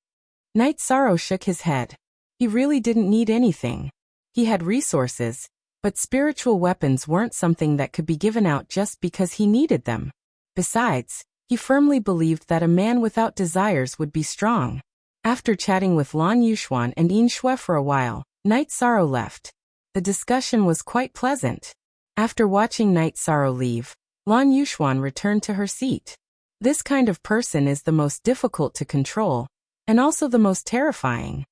Night Sorrow shook his head. He really didn't need anything. He had resources, but spiritual weapons weren't something that could be given out just because he needed them. Besides, he firmly believed that a man without desires would be strong. After chatting with Lan Yuxuan and Yin Shui for a while, Night Sorrow left. The discussion was quite pleasant. After watching Night Sorrow leave, Lan Yuxuan returned to her seat. This kind of person is the most difficult to control, and also the most terrifying.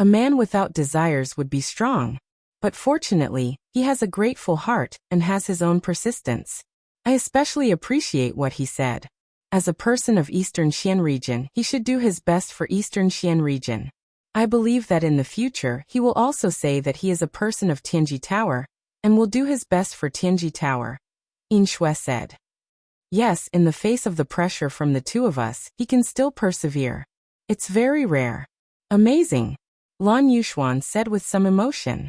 A man without desires would be strong, but fortunately, he has a grateful heart and has his own persistence. I especially appreciate what he said. As a person of Eastern Xian region, he should do his best for Eastern Xian region. I believe that in the future, he will also say that he is a person of Tianji Tower, and will do his best for Tianji Tower, Yin Shui said. Yes, in the face of the pressure from the two of us, he can still persevere. It's very rare. Amazing, Lan Yuxuan said with some emotion.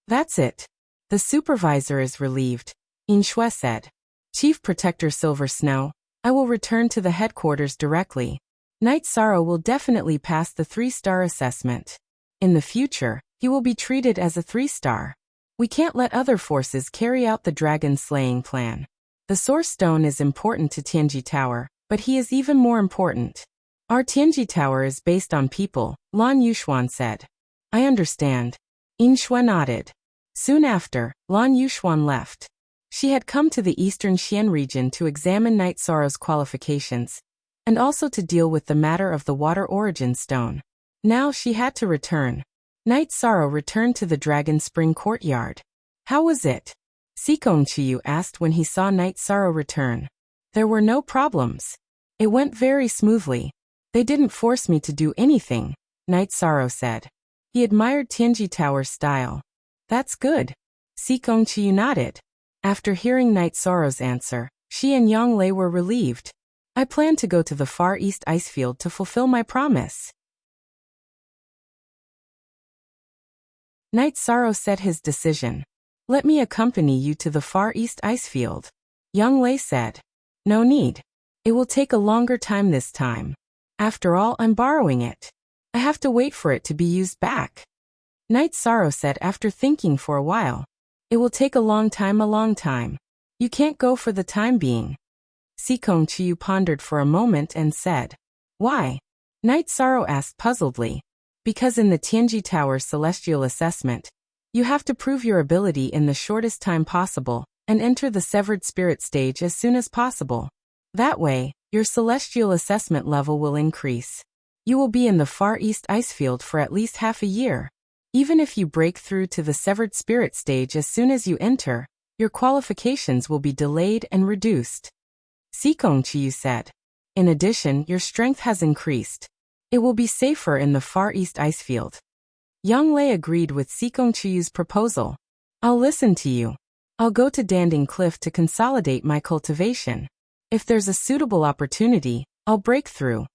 That's it. The supervisor is relieved, Yin Shui said. Chief Protector Silver Snow, I will return to the headquarters directly. Night Sorrow will definitely pass the 3-star assessment. In the future, he will be treated as a 3-star. We can't let other forces carry out the dragon slaying plan. The Source Stone is important to Tianji Tower, but he is even more important. Our Tianji Tower is based on people, Lan Yuxuan said. I understand. Yin Shui nodded. Soon after, Lan Yuxuan left. She had come to the Eastern Xian region to examine Night Sorrow's qualifications, and also to deal with the matter of the Water Origin Stone. Now she had to return. Night Sorrow returned to the Dragon Spring courtyard. How was it? Sikong Chiyu asked when he saw Night Sorrow return. There were no problems. It went very smoothly. They didn't force me to do anything, Night Sorrow said. He admired Tianji Tower's style. That's good. Sikong Chiyu nodded. After hearing Night Sorrow's answer, she and Yang Lei were relieved. I plan to go to the Far East Icefield to fulfill my promise. Night Sorrow said his decision. Let me accompany you to the Far East Icefield. Yang Lei said. No need. It will take a longer time this time. After all, I'm borrowing it. I have to wait for it to be used back. Night Sorrow said after thinking for a while. It will take a long time. You can't go for the time being. Sikong Chiyu pondered for a moment and said. Why? Night Sorrow asked puzzledly. Because in the Tianji Tower Celestial Assessment, you have to prove your ability in the shortest time possible, and enter the Severed Spirit stage as soon as possible. That way, your celestial assessment level will increase. You will be in the Far East Icefield for at least half a year. Even if you break through to the Severed Spirit stage as soon as you enter, Your qualifications will be delayed and reduced. Sikong Chiyu said. In addition, your strength has increased. It will be safer in the Far East Icefield. Yang Lei agreed with Sikong Chiyu's proposal. I'll listen to you. I'll go to Danding Cliff to consolidate my cultivation. If there's a suitable opportunity, I'll break through.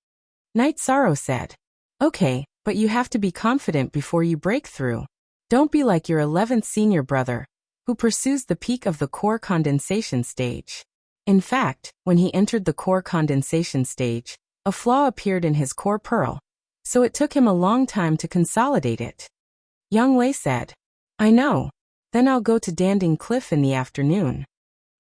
Night Sorrow said. Okay, but you have to be confident before you break through. Don't be like your 11th senior brother, who pursues the peak of the core condensation stage. In fact, when he entered the core condensation stage, a flaw appeared in his core pearl, so it took him a long time to consolidate it. Yang Lei said. I know. Then I'll go to Danding Cliff in the afternoon.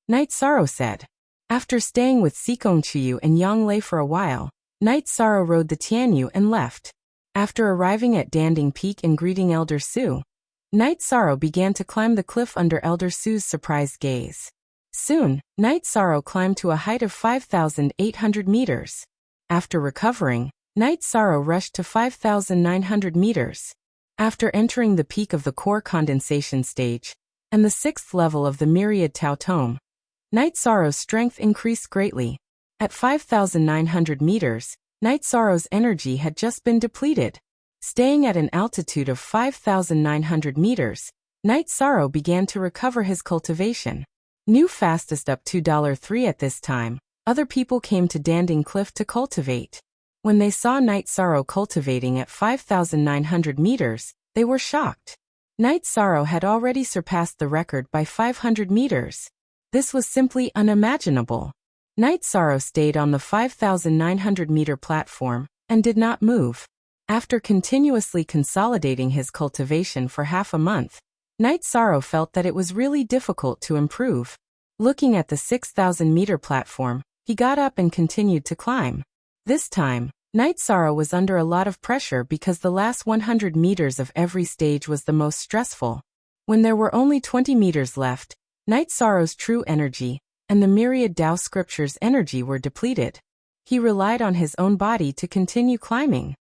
Night Sorrow said. After staying with Sikong Chiyu and Yang Lei for a while, Night Sorrow rode the Tianyu and left. After arriving at Danding Peak and greeting Elder Su, Night Sorrow began to climb the cliff under Elder Su's surprised gaze. Soon, Night Sorrow climbed to a height of 5,800 meters. After recovering, Night Sorrow rushed to 5,900 meters. After entering the peak of the core condensation stage and the 6th level of the Myriad Tau Tome, Night Sorrow's strength increased greatly. At 5,900 meters, Night Sorrow's energy had just been depleted. Staying at an altitude of 5,900 meters, Night Sorrow began to recover his cultivation. New fastest up $3 at this time, other people came to Danding Cliff to cultivate. When they saw Night Sorrow cultivating at 5,900 meters, they were shocked. Night Sorrow had already surpassed the record by 500 meters. This was simply unimaginable. Night Sorrow stayed on the 5,900-meter platform and did not move. After continuously consolidating his cultivation for half a month, Night Sorrow felt that it was really difficult to improve. Looking at the 6,000-meter platform, he got up and continued to climb. This time, Night Sorrow was under a lot of pressure because the last 100 meters of every stage was the most stressful. When there were only 20 meters left, Night Sorrow's true energy and the myriad Tao scriptures' energy were depleted. He relied on his own body to continue climbing.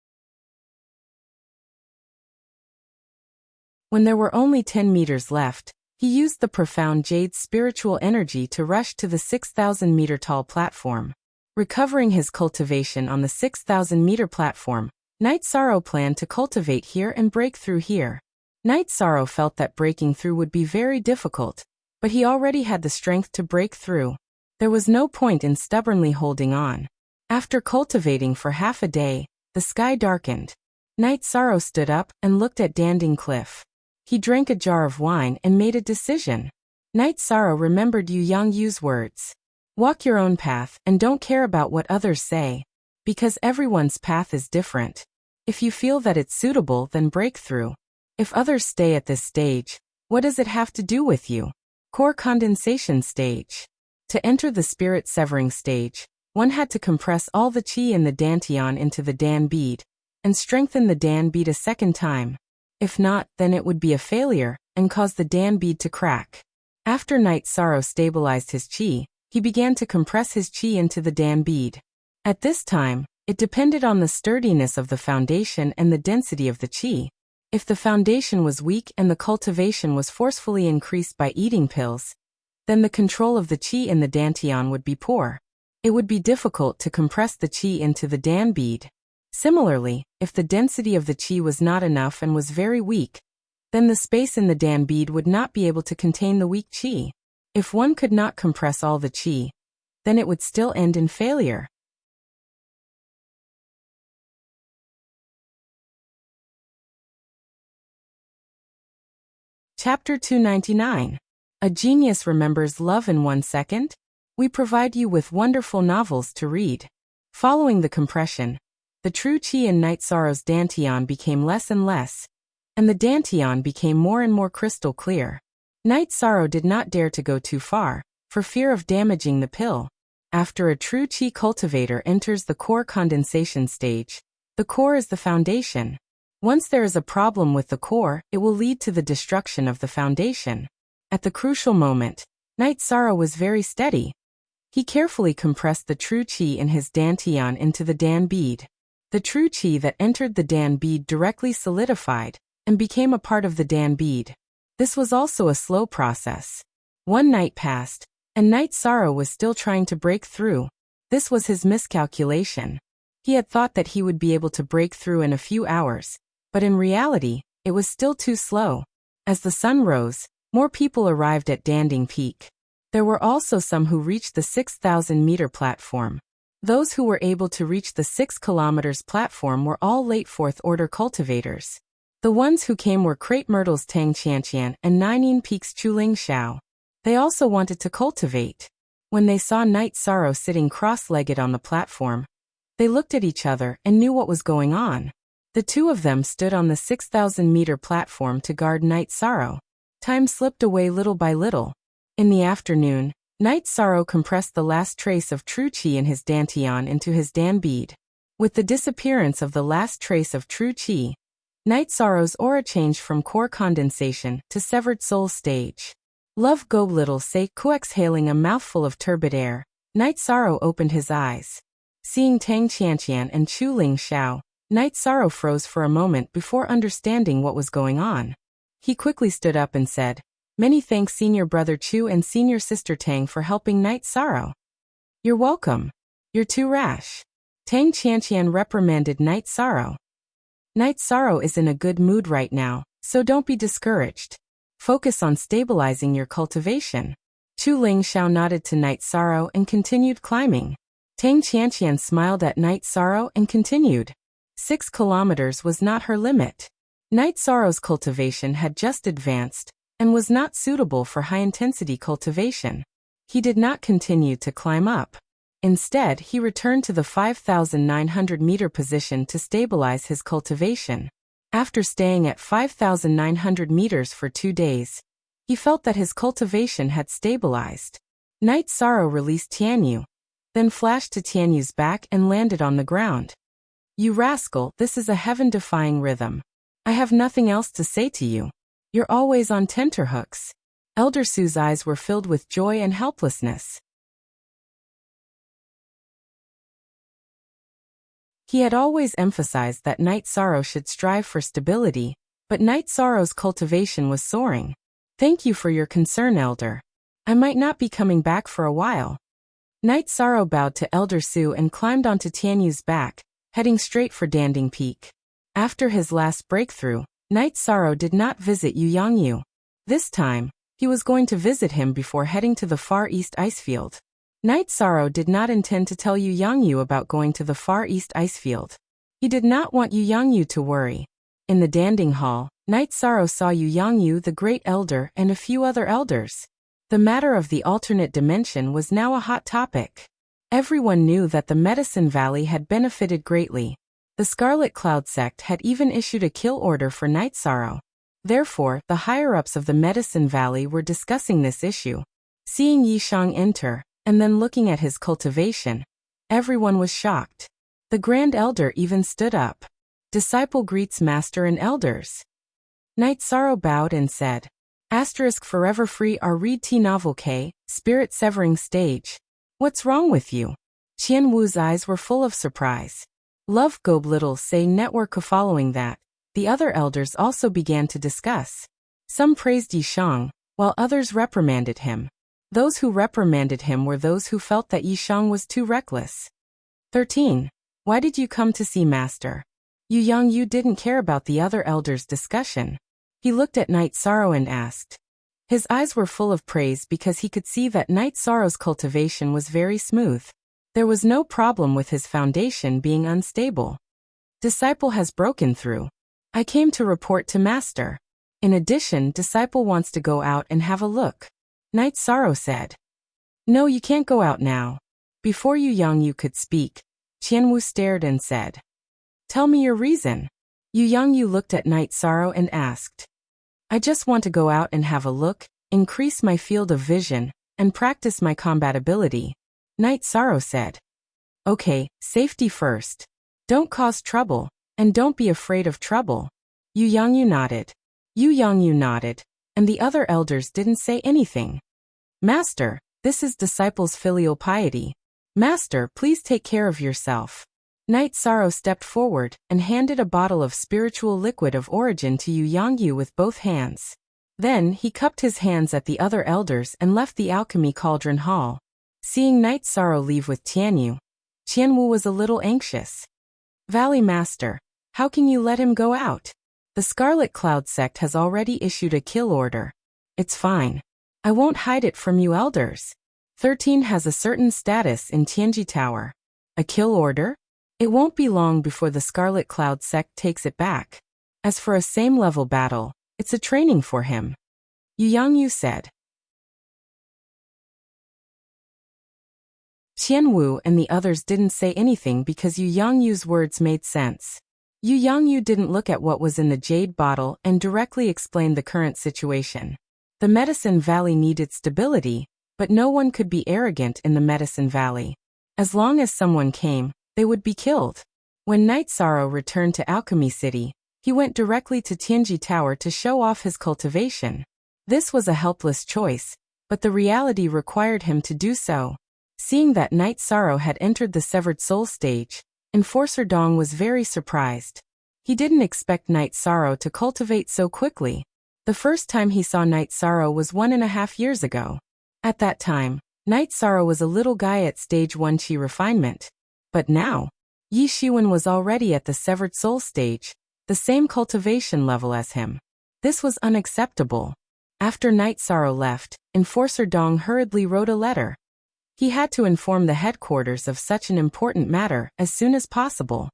When there were only 10 meters left, he used the profound Jade's spiritual energy to rush to the 6,000-meter tall platform. Recovering his cultivation on the 6,000-meter platform, Night Sorrow planned to cultivate here and break through here. Night Sorrow felt that breaking through would be very difficult, but he already had the strength to break through. There was no point in stubbornly holding on. After cultivating for half a day, the sky darkened. Night Sorrow stood up and looked at Danding Cliff. He drank a jar of wine and made a decision. Night Sorrow remembered Yu Yangyu's words. Walk your own path and don't care about what others say, because everyone's path is different. If you feel that it's suitable, then break through. If others stay at this stage, what does it have to do with you? Core condensation stage. To enter the spirit severing stage, one had to compress all the qi in the dantian into the dan bead, and strengthen the dan bead a second time. If not, then it would be a failure, and cause the dan bead to crack. After Night Sorrow stabilized his qi, he began to compress his qi into the dan bead. At this time, it depended on the sturdiness of the foundation and the density of the qi. If the foundation was weak and the cultivation was forcefully increased by eating pills, then the control of the qi in the dantian would be poor. It would be difficult to compress the qi into the dan bead. Similarly, if the density of the qi was not enough and was very weak, then the space in the dan bead would not be able to contain the weak qi. If one could not compress all the qi, then it would still end in failure. Chapter 299. A Genius Remembers Love in 1 Second? We provide you with wonderful novels to read. Following the compression, the true qi in Night Sorrow's dantian became less and less, and the dantian became more and more crystal clear. Night Sorrow did not dare to go too far, for fear of damaging the pill. After a true qi cultivator enters the core condensation stage, the core is the foundation. Once there is a problem with the core, it will lead to the destruction of the foundation. At the crucial moment, Night Sorrow was very steady. He carefully compressed the true qi in his dantian into the dan bead. The true qi that entered the dan bead directly solidified and became a part of the dan bead. This was also a slow process. One night passed, and Night Sorrow was still trying to break through. This was his miscalculation. He had thought that he would be able to break through in a few hours, but in reality, it was still too slow. As the sun rose, more people arrived at Danding Peak. There were also some who reached the 6,000-meter platform. Those who were able to reach the 6 kilometers platform were all late fourth-order cultivators. The ones who came were Crate Myrtle's Tang Qianqian and Nining Peak's Chuling Xiao. They also wanted to cultivate. When they saw Night Sorrow sitting cross-legged on the platform, they looked at each other and knew what was going on. The two of them stood on the 6,000-meter platform to guard Night Sorrow. Time slipped away little by little. In the afternoon, Night Sorrow compressed the last trace of true qi in his dantian into his dan bead. With the disappearance of the last trace of true qi, Night Sorrow's aura changed from core condensation to severed soul stage. Love go little say exhaling a mouthful of turbid air, Night Sorrow opened his eyes. Seeing Tang Qianqian and Chu Ling Xiao, Night Sorrow froze for a moment before understanding what was going on. He quickly stood up and said, "Many thanks Senior Brother Chu and Senior Sister Tang for helping Night Sorrow." "You're welcome. You're too rash." Tang Qianqian reprimanded Night Sorrow. "Night Sorrow is in a good mood right now, so don't be discouraged. Focus on stabilizing your cultivation." Chu Ling Xiao nodded to Night Sorrow and continued climbing. Tang Qianqian smiled at Night Sorrow and continued. 6 kilometers was not her limit. Night Sorrow's cultivation had just advanced and was not suitable for high-intensity cultivation. He did not continue to climb up. Instead, he returned to the 5,900-meter position to stabilize his cultivation. After staying at 5,900 meters for 2 days, he felt that his cultivation had stabilized. Night Sorrow released Tianyu, then flashed to Tianyu's back and landed on the ground. "You rascal, this is a heaven-defying rhythm. I have nothing else to say to you. You're always on tenterhooks." Elder Su's eyes were filled with joy and helplessness. He had always emphasized that Night Sorrow should strive for stability, but Night Sorrow's cultivation was soaring. "Thank you for your concern, Elder. I might not be coming back for a while." Night Sorrow bowed to Elder Su and climbed onto Tianyu's back, heading straight for Danding Peak. After his last breakthrough, Night Sorrow did not visit Yu Yangyu. This time, he was going to visit him before heading to the Far East Icefield. Night Sorrow did not intend to tell Yu Yangyu about going to the Far East Icefield. He did not want Yu Yangyu to worry. In the Danding Hall, Night Sorrow saw Yu Yangyu the Great Elder and a few other elders. The matter of the alternate dimension was now a hot topic. Everyone knew that the Medicine Valley had benefited greatly. The Scarlet Cloud sect had even issued a kill order for Night Sorrow. Therefore, the higher-ups of the Medicine Valley were discussing this issue. Seeing Yishang enter, and then looking at his cultivation, everyone was shocked. The Grand Elder even stood up. "Disciple greets Master and Elders." Night Sorrow bowed and said, "Forever free our read T novel K, Spirit Severing Stage. What's wrong with you?" Qian Wu's eyes were full of surprise. Love Gob Little say network following that. The other elders also began to discuss. Some praised Yishang, while others reprimanded him. Those who reprimanded him were those who felt that Yishang was too reckless. 13. Why did you come to see Master? Yu Yangyu didn't care about the other elders' discussion. He looked at Night Sorrow and asked. His eyes were full of praise because he could see that Night Sorrow's cultivation was very smooth. There was no problem with his foundation being unstable. Disciple has broken through. I came to report to Master. In addition, Disciple wants to go out and have a look. Night Sorrow said. No, you can't go out now. Before Yu Yangyu could speak, Qianwu stared and said. Tell me your reason. Yu Yangyu looked at Night Sorrow and asked. I just want to go out and have a look, increase my field of vision, and practice my combatability. Night Sorrow said. Okay, safety first. Don't cause trouble, and don't be afraid of trouble. Yu Yangyu nodded. Yu Yangyu nodded, and the other elders didn't say anything. Master, this is Disciple's filial piety. Master, please take care of yourself. Night Sorrow stepped forward and handed a bottle of spiritual liquid of origin to Yu Yangyu with both hands. Then he cupped his hands at the other elders and left the alchemy cauldron hall. Seeing Knight Sorrow leave with Tianwu was a little anxious. Valley Master, how can you let him go out? The Scarlet Cloud sect has already issued a kill order. It's fine. I won't hide it from you elders. 13 has a certain status in Tianji Tower. A kill order? It won't be long before the Scarlet Cloud sect takes it back. As for a same-level battle, it's a training for him. Yu Yangyu said. Tianwu and the others didn't say anything because Yu Yangyu's words made sense. Yu Yangyu didn't look at what was in the jade bottle and directly explained the current situation. The Medicine Valley needed stability, but no one could be arrogant in the Medicine Valley. As long as someone came, they would be killed. When Knight Sorrow returned to Alchemy City, he went directly to Tianji Tower to show off his cultivation. This was a helpless choice, but the reality required him to do so. Seeing that Knight Sorrow had entered the Severed Soul stage, Enforcer Dong was very surprised. He didn't expect Knight Sorrow to cultivate so quickly. The first time he saw Knight Sorrow was 1.5 years ago. At that time, Knight Sorrow was a little guy at stage 1 Qi refinement. But now, Yi Shiwen was already at the Severed Soul stage, the same cultivation level as him. This was unacceptable. After Knight Sorrow left, Enforcer Dong hurriedly wrote a letter. He had to inform the headquarters of such an important matter as soon as possible.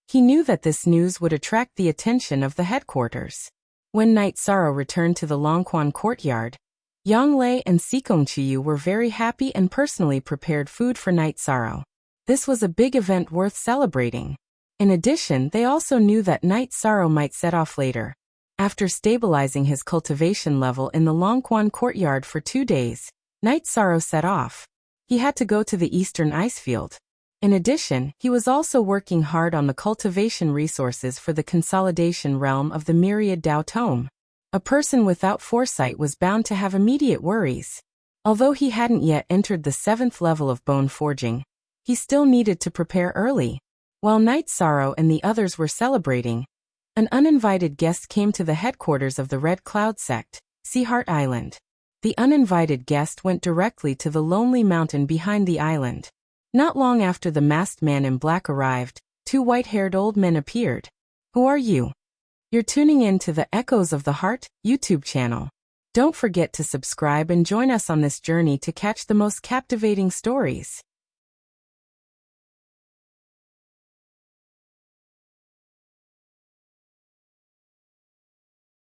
He knew that this news would attract the attention of the headquarters. When Knight Sorrow returned to the Longquan courtyard, Yang Lei and Sikong Chiyu were very happy and personally prepared food for Knight Sorrow. This was a big event worth celebrating. In addition, they also knew that Knight Sorrow might set off later. After stabilizing his cultivation level in the Longquan courtyard for 2 days, Knight Sorrow set off. He had to go to the Eastern Icefield. In addition, he was also working hard on the cultivation resources for the consolidation realm of the Myriad Dao Tome. A person without foresight was bound to have immediate worries. Although he hadn't yet entered the 7th level of bone forging, he still needed to prepare early. While Knight Sorrow and the others were celebrating, an uninvited guest came to the headquarters of the Red Cloud sect, Sea Heart Island. The uninvited guest went directly to the lonely mountain behind the island. Not long after the masked man in black arrived, 2 white-haired old men appeared. Who are you? You're tuning in to the Echoes of the Heart YouTube channel. Don't forget to subscribe and join us on this journey to catch the most captivating stories.